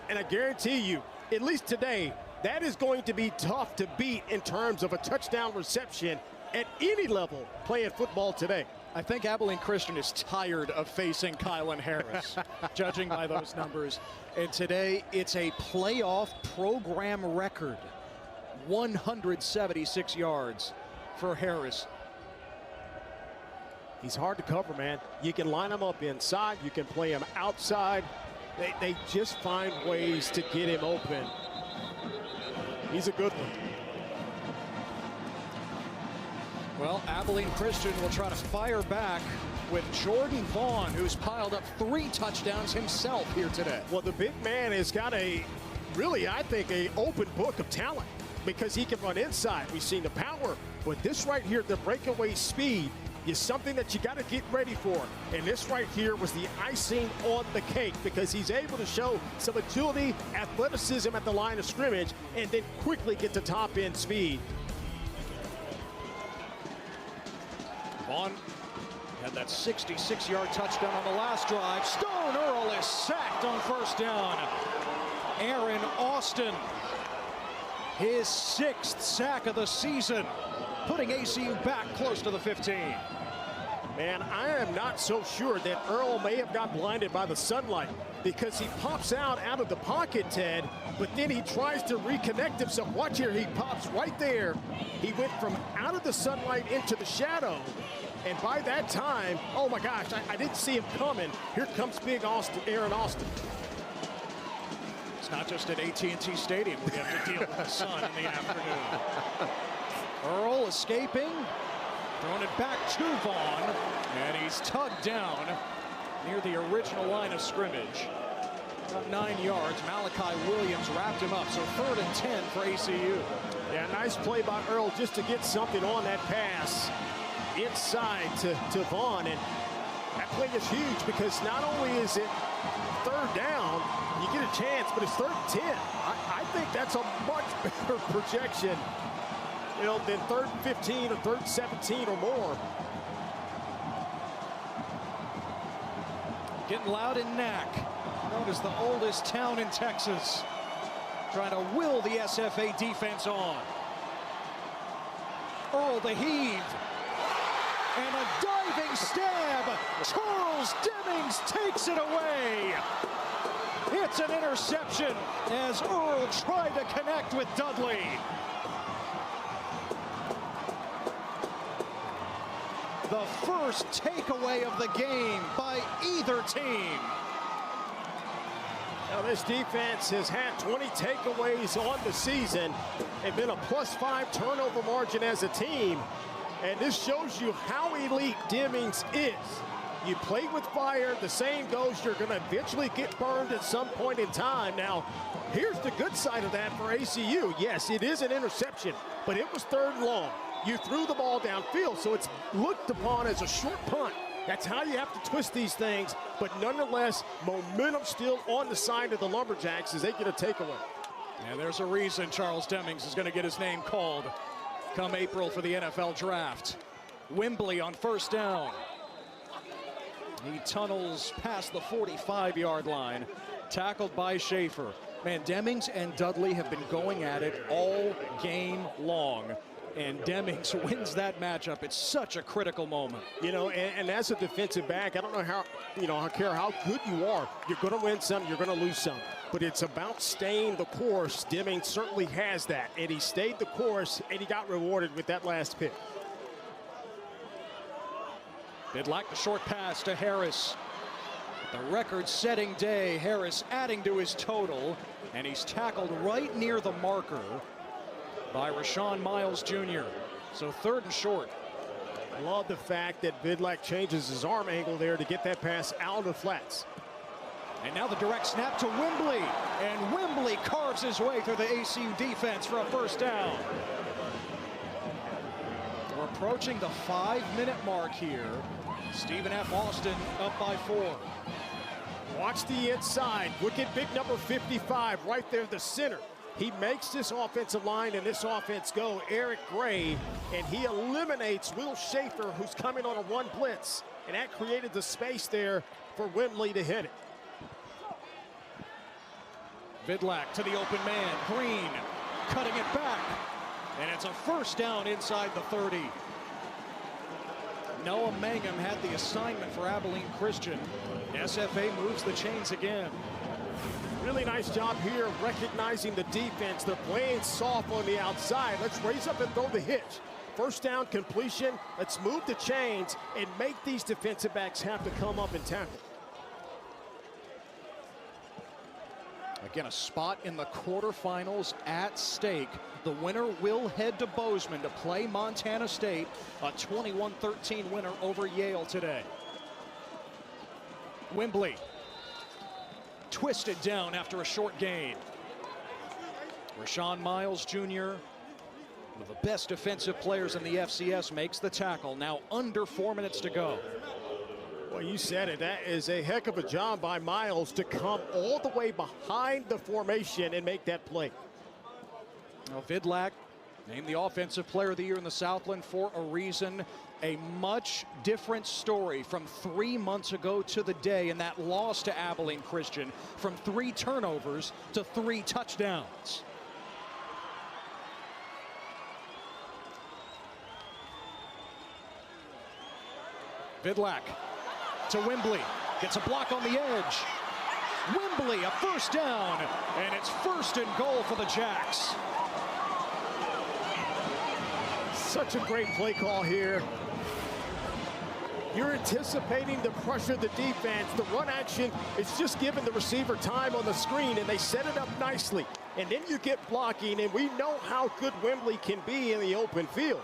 And I guarantee you, at least today, that is going to be tough to beat in terms of a touchdown reception at any level playing football today. I think Abilene Christian is tired of facing Kylan Harris, judging by those numbers. And today, it's a playoff program record. 176 yards for Harris. He's hard to cover, man. You can line him up inside. You can play him outside. They just find ways to get him open. He's a good one. Well, Abilene Christian will try to fire back with Jordan Vaughn, who's piled up 3 touchdowns himself here today. Well, the big man has got really, I think, an open book of talent because he can run inside. We've seen the power, but this right here, the breakaway speed, is something that you got to get ready for. And this right here was the icing on the cake because he's able to show some agility, athleticism at the line of scrimmage, and then quickly get to top end speed. Vaughn had that 66-yard touchdown on the last drive. Stone Earl is sacked on first down. Aaron Austin, his 6th sack of the season, putting ACU back close to the 15. Man, I am not so sure that Earl may have got blinded by the sunlight because he pops out of the pocket, Ted, but then he tries to reconnect himself. Watch here, he pops right there. He went from out of the sunlight into the shadow. And by that time, oh my gosh, I didn't see him coming. Here comes big Aaron Austin. It's not just at AT&T Stadium we have to deal with the sun in the afternoon. Earl escaping, throwing it back to Vaughn, and he's tugged down near the original line of scrimmage. About 9 yards. Malachi Williams wrapped him up, so 3rd and 10 for ACU. Yeah, nice play by Earl just to get something on that pass inside to Vaughn. And that play is huge because not only is it 3rd down, you get a chance, but it's 3rd and 10. I think that's a much better projection, you know, than 3rd and 15 or 3rd and 17 or more. Getting loud in Nac, known as the oldest town in Texas, trying to will the SFA defense on. Earl the heave, and a diving stab. Charles Demings takes it away. It's an interception as Earl tried to connect with Dudley. The first takeaway of the game by either team. Now this defense has had 20 takeaways on the season and been a +5 turnover margin as a team. And this shows you how elite Demings is. You play with fire, the saying goes, you're going to eventually get burned at some point in time. Now, here's the good side of that for ACU. Yes, it is an interception, but it was 3rd and long. You threw the ball downfield, so it's looked upon as a short punt. That's how you have to twist these things, but nonetheless, momentum still on the side of the Lumberjacks as they get a takeaway. And there's a reason Charles Demings is going to get his name called come April for the NFL draft. Wembley on 1st down. He tunnels past the 45-yard line, tackled by Schaefer. Man, Demings and Dudley have been going at it all game long, and Demings wins that matchup. It's such a critical moment. You know, and as a defensive back, I don't know how, you know, I care how good you are. You're going to win some, you're going to lose some. But it's about staying the course. Demings certainly has that, and he stayed the course, and he got rewarded with that last pick. Bidlack, the short pass to Harris. The record-setting day, Harris adding to his total, and he's tackled right near the marker by Rashawn Miles Jr. So 3rd and short. I love the fact that Bidlack changes his arm angle there to get that pass out of the flats. And now the direct snap to Wembley, and Wembley carves his way through the ACU defense for a 1st down. We're approaching the 5-minute mark here. Stephen F. Austin up by 4. Watch the inside. Look at big number 55 right there, the center. He makes this offensive line and this offense go. Eric Gray, and he eliminates Will Schaefer, who's coming on a 1 blitz. And that created the space there for Wembley to hit it. Vidlac to the open man. Green cutting it back. And it's a 1st down inside the 30. Noah Mangum had the assignment for Abilene Christian. SFA moves the chains again. Really nice job here recognizing the defense. They're playing soft on the outside. Let's raise up and throw the hitch. 1st down completion. Let's move the chains and make these defensive backs have to come up and tackle. Again, a spot in the quarterfinals at stake. The winner will head to Bozeman to play Montana State, a 21-13 winner over Yale today. Wembley twisted down after a short gain. Rashawn Miles Jr., one of the best defensive players in the FCS, makes the tackle. Now under 4 minutes to go. Well, you said it. That is a heck of a job by Miles to come all the way behind the formation and make that play. Now, Vidlac named the Offensive Player of the Year in the Southland for a reason. A much different story from 3 months ago to the day in that loss to Abilene Christian, from 3 turnovers to 3 touchdowns. Vidlac to Wembley, gets a block on the edge. Wembley, a 1st down, and it's 1st and goal for the Jacks. Such a great play call here. You're anticipating the pressure of the defense. The run action is just giving the receiver time on the screen, and they set it up nicely. And then you get blocking, and we know how good Wembley can be in the open field.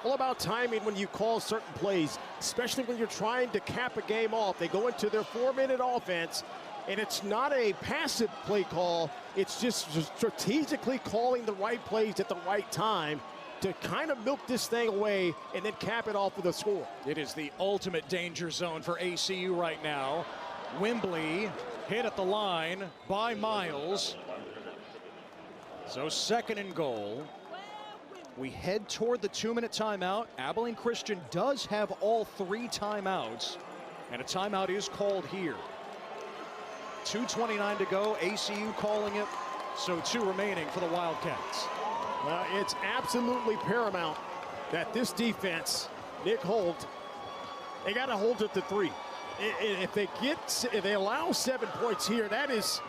All about timing when you call certain plays, especially when you're trying to cap a game off. They go into their 4-minute offense, and it's not a passive play call. It's just strategically calling the right plays at the right time to kind of milk this thing away and then cap it off with a score. It is the ultimate danger zone for ACU right now. Wembley hit at the line by Miles. So 2nd and goal. We head toward the 2-minute timeout. Abilene Christian does have all 3 timeouts, and a timeout is called here. 2:29 to go, ACU calling it, so 2 remaining for the Wildcats. Well, it's absolutely paramount that this defense, Nick Holt, they got to hold it to 3. If they allow 7 points here, that's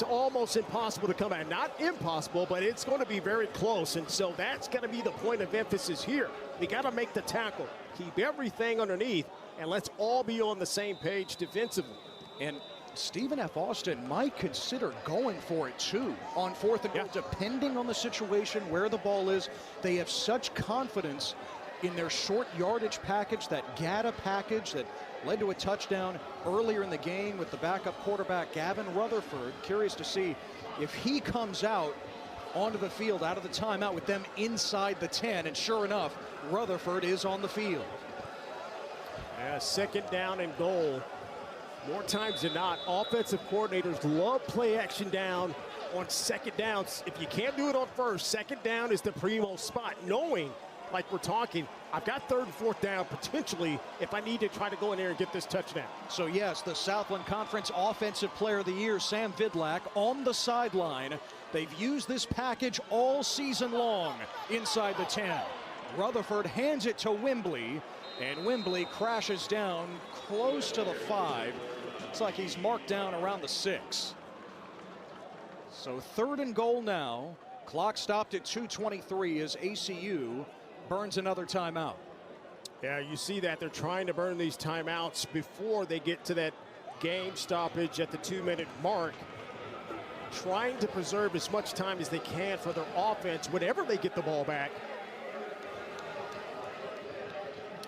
almost impossible to come back. Not impossible, but it's going to be very close. And so that's going to be the point of emphasis here. We got to make the tackle, keep everything underneath, and let's all be on the same page defensively. And Stephen F. Austin might consider going for it too on 4th and goal, depending on the situation, where the ball is. They have such confidence in their short yardage package, that GATA package that led to a touchdown earlier in the game with the backup quarterback Gavin Rutherford. Curious to see if he comes out onto the field out of the timeout with them inside the 10, and sure enough, Rutherford is on the field. Yeah, 2nd down and goal. More times than not, offensive coordinators love play action down on 2nd downs. If you can't do it on 1st, 2nd down is the primo spot, knowing, like we're talking, I've got 3rd and 4th down potentially if I need to try to go in there and get this touchdown. So yes, the Southland Conference Offensive Player of the Year, Sam Vidlac, on the sideline. They've used this package all season long inside the 10. Rutherford hands it to Wembley, and Wembley crashes down close to the 5. Looks like he's marked down around the 6. So 3rd and goal now. Clock stopped at 2:23 as ACU burns another timeout. Yeah, you see that they're trying to burn these timeouts before they get to that game stoppage at the 2-minute mark, trying to preserve as much time as they can for their offense whenever they get the ball back.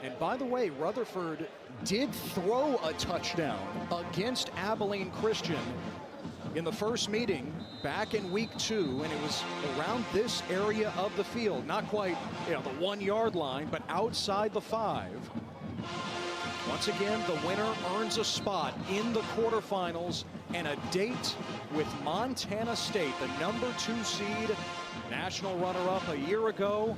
And by the way, Rutherford did throw a touchdown against Abilene Christian in the first meeting back in week 2, and it was around this area of the field. Not quite, the 1-yard line, but outside the 5. Once again, the winner earns a spot in the quarterfinals and a date with Montana State, the number 2 seed, national runner-up a year ago.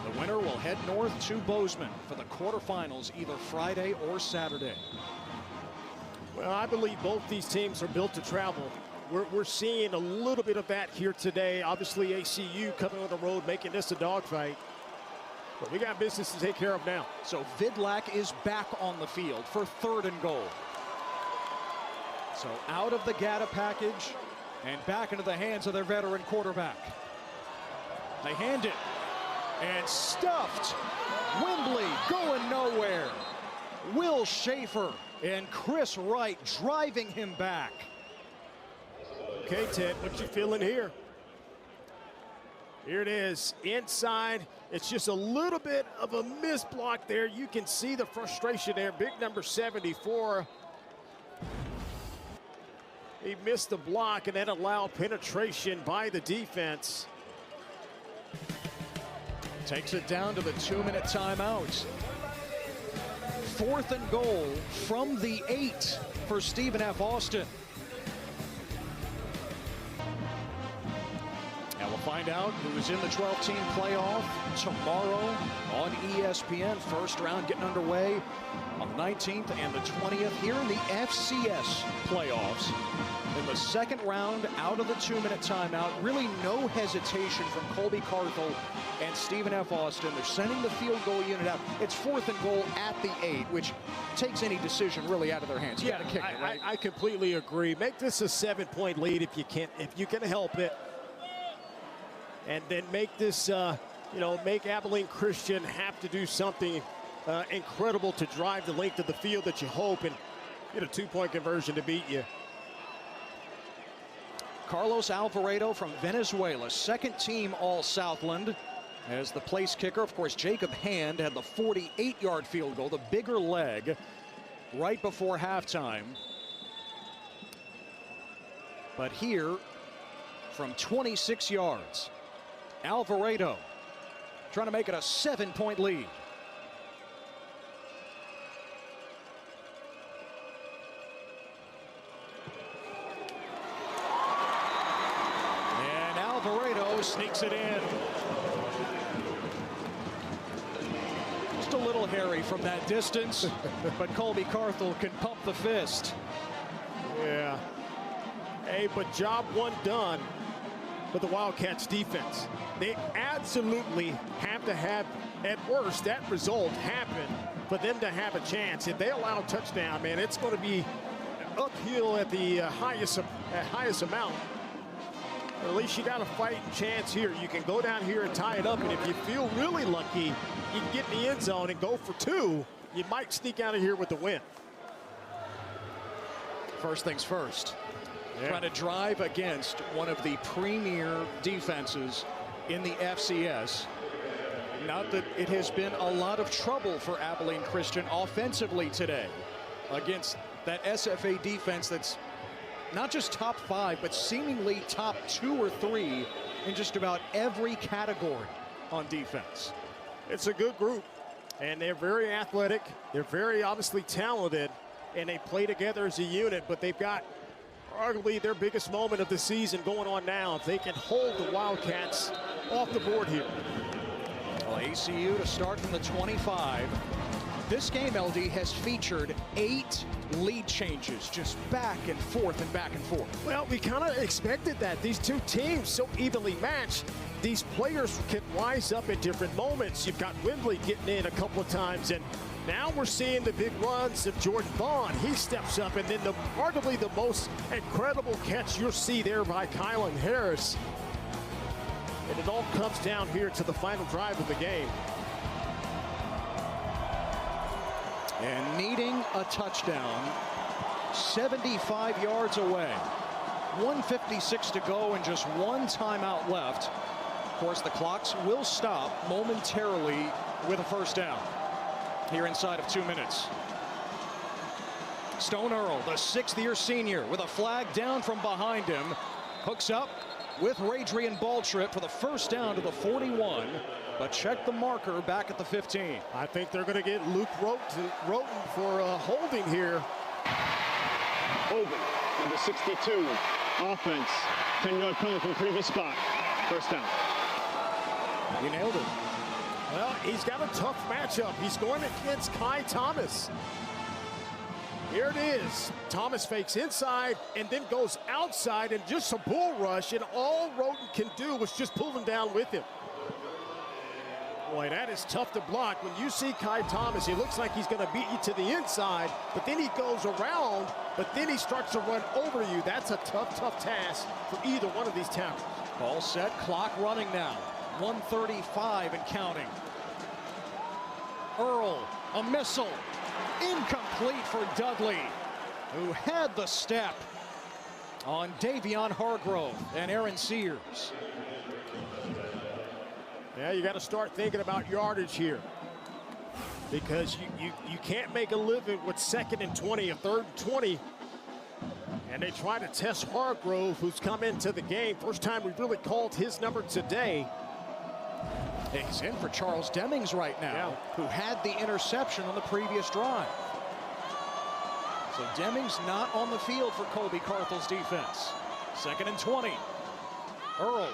The winner will head north to Bozeman for the quarterfinals either Friday or Saturday. Well, I believe both these teams are built to travel. We're seeing a little bit of that here today. Obviously, ACU coming on the road, making this a dogfight. But we got business to take care of now. So Vidlac is back on the field for 3rd and goal. So out of the GATA package and back into the hands of their veteran quarterback. They hand it, and stuffed. Wembley going nowhere. Will Schaefer and Chris Wright driving him back. Okay, Ted, what you feeling here? Here it is, inside. It's just a little bit of a missed block there. You can see the frustration there. Big number 74. He missed the block, and that allowed penetration by the defense. Takes it down to the 2-minute timeout. 4th and goal from the 8 for Stephen F. Austin. And we'll find out who is in the 12-team playoff tomorrow on ESPN. First round getting underway on the 19th and the 20th here in the FCS playoffs. In the 2nd round, out of the 2-minute timeout, really no hesitation from Colby Carthel and Stephen F. Austin. They're sending the field goal unit out. It's 4th and goal at the 8, which takes any decision really out of their hands. You got to kick it, right? I completely agree. Make this a 7-point lead if you can help it. And then make this, make Abilene Christian have to do something incredible to drive the length of the field that you hope and get a 2-point conversion to beat you. Carlos Alvarado from Venezuela, second team All-Southland as the place kicker. Of course, Jacob Hand had the 48-yard field goal, the bigger leg, right before halftime. But here, from 26 yards, Alvarado trying to make it a 7-point lead. And Alvarado sneaks it in. Just a little hairy from that distance, but Colby Carthel can pump the fist. Yeah. Hey, but job one done for the Wildcats defense. They absolutely have to have, at worst, that result happen for them to have a chance. If they allow a touchdown, man, it's going to be uphill at the highest amount. But at least you got a fighting chance here. You can go down here and tie it up, and if you feel really lucky, you can get in the end zone and go for 2. You might sneak out of here with the win. First things first. Yeah. Trying to drive against one of the premier defenses in the FCS. Not that it has been a lot of trouble for Abilene Christian offensively today against that SFA defense that's not just top 5, but seemingly top 2 or 3 in just about every category on defense. It's a good group, and they're very athletic. They're very obviously talented, and they play together as a unit, but they've got arguably their biggest moment of the season going on now. If they can hold the Wildcats off the board here. Well, ACU to start from the 25. This game, LD, has featured 8 lead changes, just back and forth and back and forth. Well, we kind of expected that. These two teams so evenly matched. These players can rise up at different moments. You've got Wembley getting in a couple of times, and now we're seeing the big runs of Jordan Vaughn. He steps up, and then arguably the most incredible catch you'll see there by Kylan Harris. And it all comes down here to the final drive of the game. And needing a touchdown, 75 yards away. 1:56 to go and just 1 timeout left. Of course, the clocks will stop momentarily with a first down here inside of 2 minutes. Stone Earl, the 6th-year senior, with a flag down from behind him, hooks up with Radrian Baltrip for the first down to the 41, but check the marker back at the 15. I think they're going to get Luke Roten for holding here. Holding, number 62. Offense, 10-yard penalty from previous spot. First down. You nailed it. Well, he's got a tough matchup. He's going against Kai Thomas. Here it is. Thomas fakes inside and then goes outside, and just a bull rush, and all Roten can do was just pull him down with him. Boy, that is tough to block. When you see Kai Thomas, he looks like he's going to beat you to the inside, but then he goes around, but then he starts to run over you. That's a tough, tough task for either one of these tacklers. Ball set, clock running now. 1:35 and counting. Earl, a missile. Incomplete for Dudley, who had the step on Davion Hargrove and Aaron Sears. Yeah, you got to start thinking about yardage here, because you can't make a living with 2nd and 20, a 3rd and 20. And they try to test Hargrove, who's come into the game. First time we really called his number today. He's in for Charles Demings right now, who had the interception on the previous drive. So Demings not on the field for Colby Carthel's defense. 2nd and 20. Earl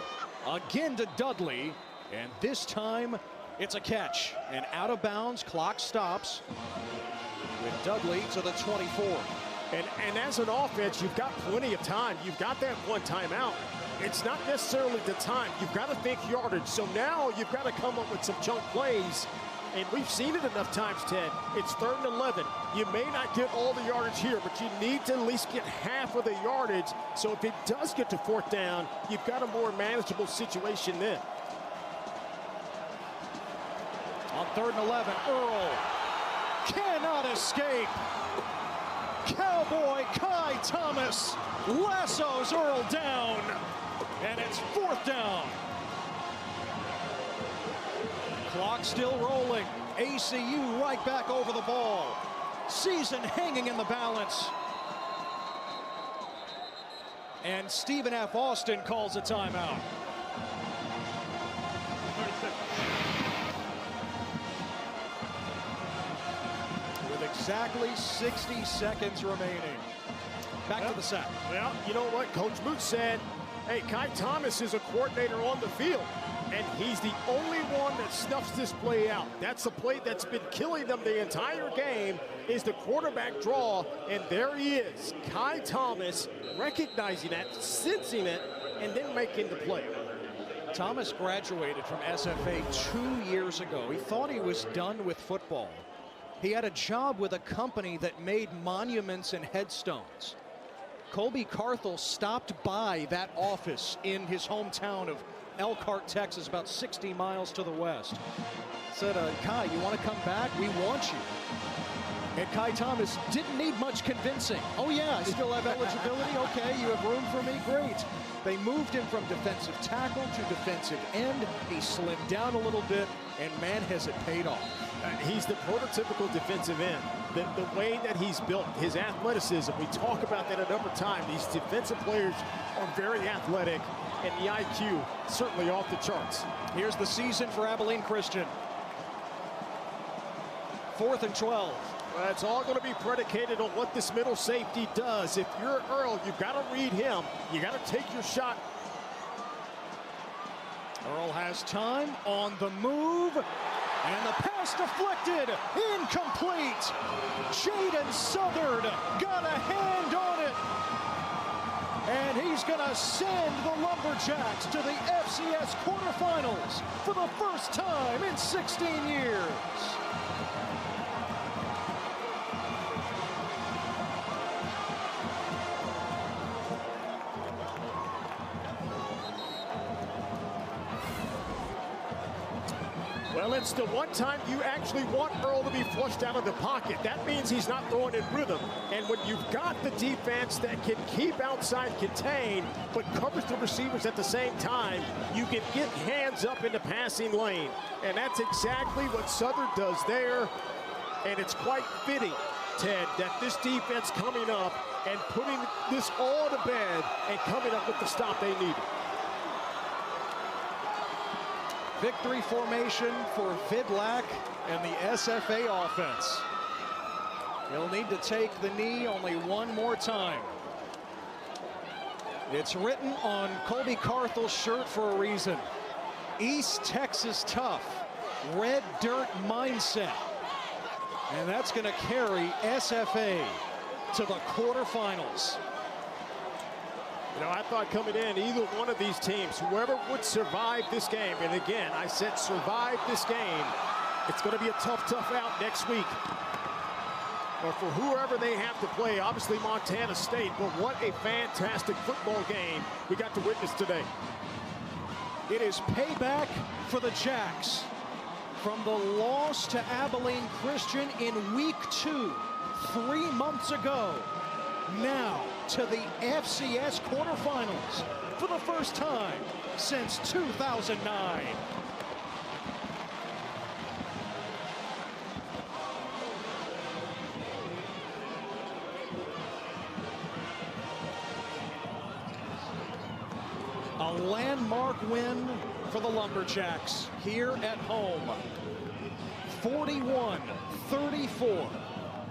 again to Dudley, and this time it's a catch. And out of bounds, clock stops with Dudley to the 24. And as an offense, you've got plenty of time. You've got that 1 timeout. It's not necessarily the time. You've got to think yardage. So now you've got to come up with some chunk plays. And we've seen it enough times, Ted. It's 3rd and 11. You may not get all the yardage here, but you need to at least get half of the yardage. So if it does get to 4th down, you've got a more manageable situation then. On 3rd and 11, Earl cannot escape. Cowboy Kai Thomas lassos Earl down, and it's 4th down. Clock still rolling. ACU right back over the ball. Season hanging in the balance. And Stephen F. Austin calls a timeout. 36. With exactly 60 seconds remaining. Back to the sack. Well, you know what? Coach Moot said, hey, Kai Thomas is a coordinator on the field, and he's the only one that snuffs this play out. That's the play that's been killing them the entire game, is the quarterback draw, and there he is. Kai Thomas recognizing that, sensing it, and then making the play. Thomas graduated from SFA 2 years ago. He thought he was done with football. He had a job with a company that made monuments and headstones. Colby Carthel stopped by that office in his hometown of Elkhart, Texas, about 60 miles to the west. Said, Kai, you want to come back? We want you. And Kai Thomas didn't need much convincing. Oh yeah, I still have eligibility. Okay, you have room for me, great. They moved him from defensive tackle to defensive end. He slimmed down a little bit, and man, has it paid off. He's the prototypical defensive end. The way that he's built, his athleticism, we talk about that a number of times. These defensive players are very athletic, and the IQ certainly off the charts. Here's the season for Abilene Christian. 4th and 12. Well, it's all going to be predicated on what this middle safety does. If you're Earl, you've got to read him. You got to take your shot. Earl has time on the move. And the pass deflected, incomplete. Jaden Southard got a hand on it. And he's gonna send the Lumberjacks to the FCS Quarter Finals for the first time in 16 years. Well, it's the one time you actually want Earl to be flushed out of the pocket. That means he's not throwing in rhythm. And when you've got the defense that can keep outside contained, but covers the receivers at the same time, you can get hands up in the passing lane. And that's exactly what Southern does there. And it's quite fitting, Ted, that this defense coming up and putting this all to bed and coming up with the stop they needed. Victory formation for Vidlac and the SFA offense. He'll need to take the knee only one more time. It's written on Colby Carthel's shirt for a reason. East Texas tough, red dirt mindset. And that's going to carry SFA to the quarterfinals. You know, I thought coming in, either one of these teams, whoever would survive this game, and again, I said survive this game, it's going to be a tough out next week. But for whoever they have to play, obviously Montana State, but what a fantastic football game we got to witness today. It is payback for the Jacks from the loss to Abilene Christian in week 2, 3 months ago. Now to the FCS quarterfinals for the first time since 2009. A landmark win for the Lumberjacks here at home. 41-34.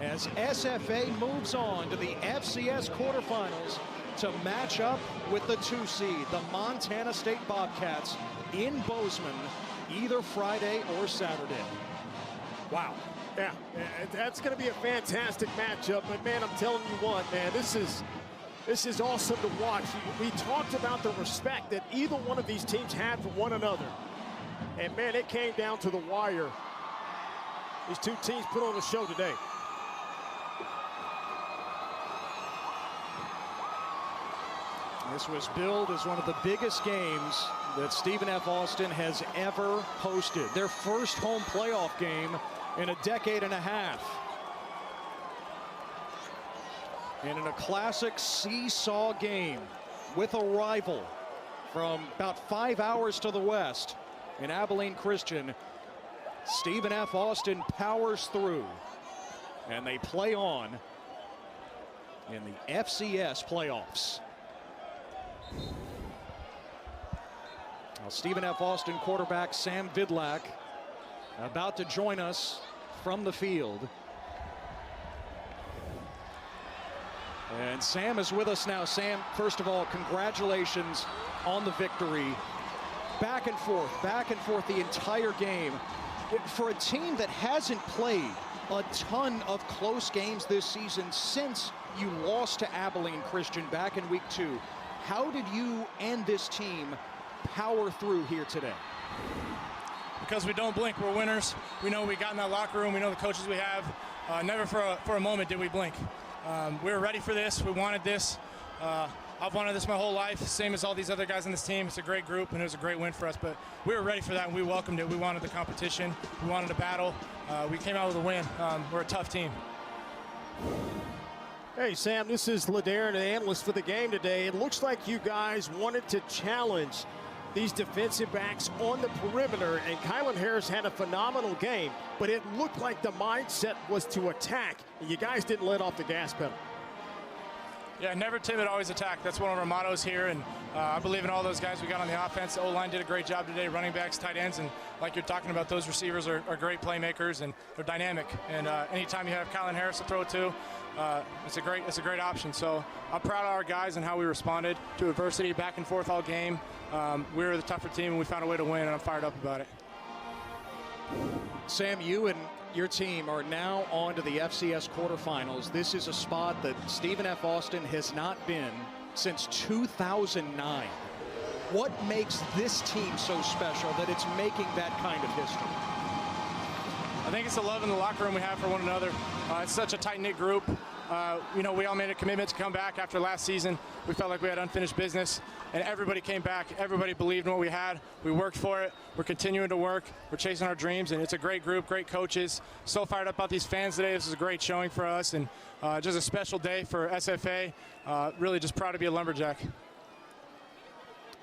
As SFA moves on to the FCS quarterfinals to match up with the 2 seed, the Montana State Bobcats in Bozeman, either Friday or Saturday. Wow. Yeah, that's going to be a fantastic matchup. But man, I'm telling you what, man, this is awesome to watch. We talked about the respect that either one of these teams had for one another. And man, it came down to the wire. These two teams put on a show today. This was billed as one of the biggest games that Stephen F. Austin has ever hosted. Their first home playoff game in a decade and a half. And in a classic seesaw game with a rival from about 5 hours to the west in Abilene Christian, Stephen F. Austin powers through, and they play on in the FCS playoffs. Now, Stephen F. Austin quarterback Sam Vidlak about to join us from the field. And Sam is with us now. Sam, first of all, congratulations on the victory. Back and forth the entire game. For a team that hasn't played a ton of close games this season since you lost to Abilene Christian back in week 2, how did you and this team power through here today? Because we don't blink, we're winners. We know we got in that locker room, we know the coaches we have. Never for a moment did we blink. We were ready for this, we wanted this. I've wanted this my whole life, same as all these other guys on this team. It's a great group and it was a great win for us, but we were ready for that and we welcomed it. We wanted the competition, we wanted a battle. We came out with a win. We're a tough team. Hey, Sam, this is Ladarian, an analyst for the game today. It looks like you guys wanted to challenge these defensive backs on the perimeter, and Kylan Harris had a phenomenal game, but it looked like the mindset was to attack, and you guys didn't let off the gas pedal. Yeah, never timid, always attack. That's one of our mottos here, and I believe in all those guys we got on the offense. The O-line did a great job today, running backs, tight ends, and like you're talking about, those receivers are great playmakers, and they're dynamic. And anytime you have Kylan Harris to throw to, it's a great option. So I'm proud of our guys and how we responded to adversity, back and forth all game. We were the tougher team, and we found a way to win, and I'm fired up about it. Sam, you and your team are now on to the FCS quarterfinals. This is a spot that Stephen F. Austin has not been since 2009. What makes this team so special that it's making that kind of history? I think it's the love in the locker room we have for one another. It's such a tight-knit group. We all made a commitment to come back after last season. We felt like we had unfinished business, and everybody came back. Everybody believed in what we had. We worked for it. We're continuing to work. We're chasing our dreams, and it's a great group, great coaches. So fired up about these fans today. This is a great showing for us, and just a special day for SFA. Really just proud to be a Lumberjack.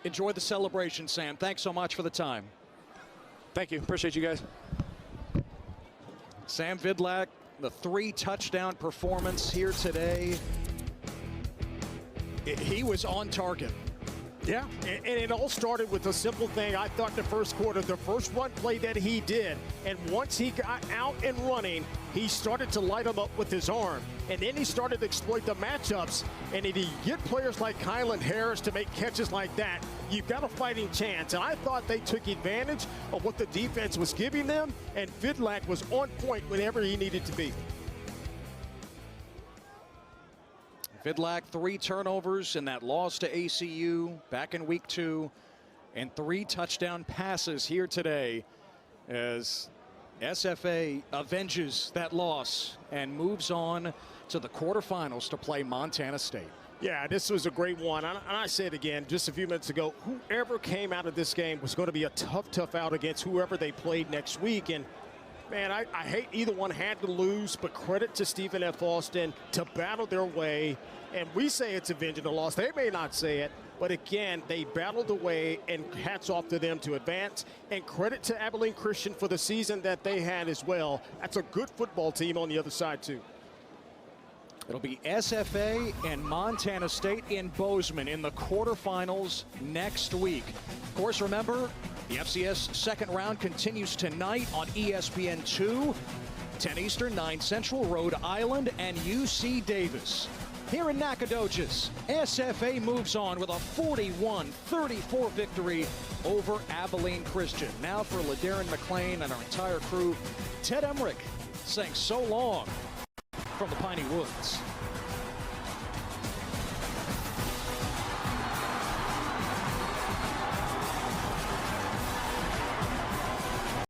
Enjoy the celebration, Sam. Thanks so much for the time. Thank you. Appreciate you guys. Sam Vidlak, the 3-touchdown performance here today. He was on target. Yeah, and it all started with a simple thing. I thought the first quarter, the first run play that he did, and once he got out and running, he started to light them up with his arm. And then he started to exploit the matchups. And if you get players like Kylan Harris to make catches like that, you've got a fighting chance. And I thought they took advantage of what the defense was giving them, and Vidlak was on point whenever he needed to be. Vidlak, 3 turnovers in that loss to ACU back in week 2, and 3 touchdown passes here today as SFA avenges that loss and moves on to the quarterfinals to play Montana State. Yeah, this was a great one. And I say it again just a few minutes ago, whoever came out of this game was going to be a tough out against whoever they played next week. And man, I hate either one had to lose, but credit to Stephen F. Austin to battle their way. And we say it's avenging the loss. They may not say it, but again, they battled away, and hats off to them to advance. And credit to Abilene Christian for the season that they had as well. That's a good football team on the other side, too. It'll be SFA and Montana State in Bozeman in the quarterfinals next week. Of course, remember, the FCS second round continues tonight on ESPN2, 10 Eastern, 9 Central, Rhode Island and UC Davis. Here in Nacogdoches, SFA moves on with a 41-34 victory over Abilene Christian. Now for Ladarian McClain and our entire crew, Ted Emmerich saying so long from the Piney Woods.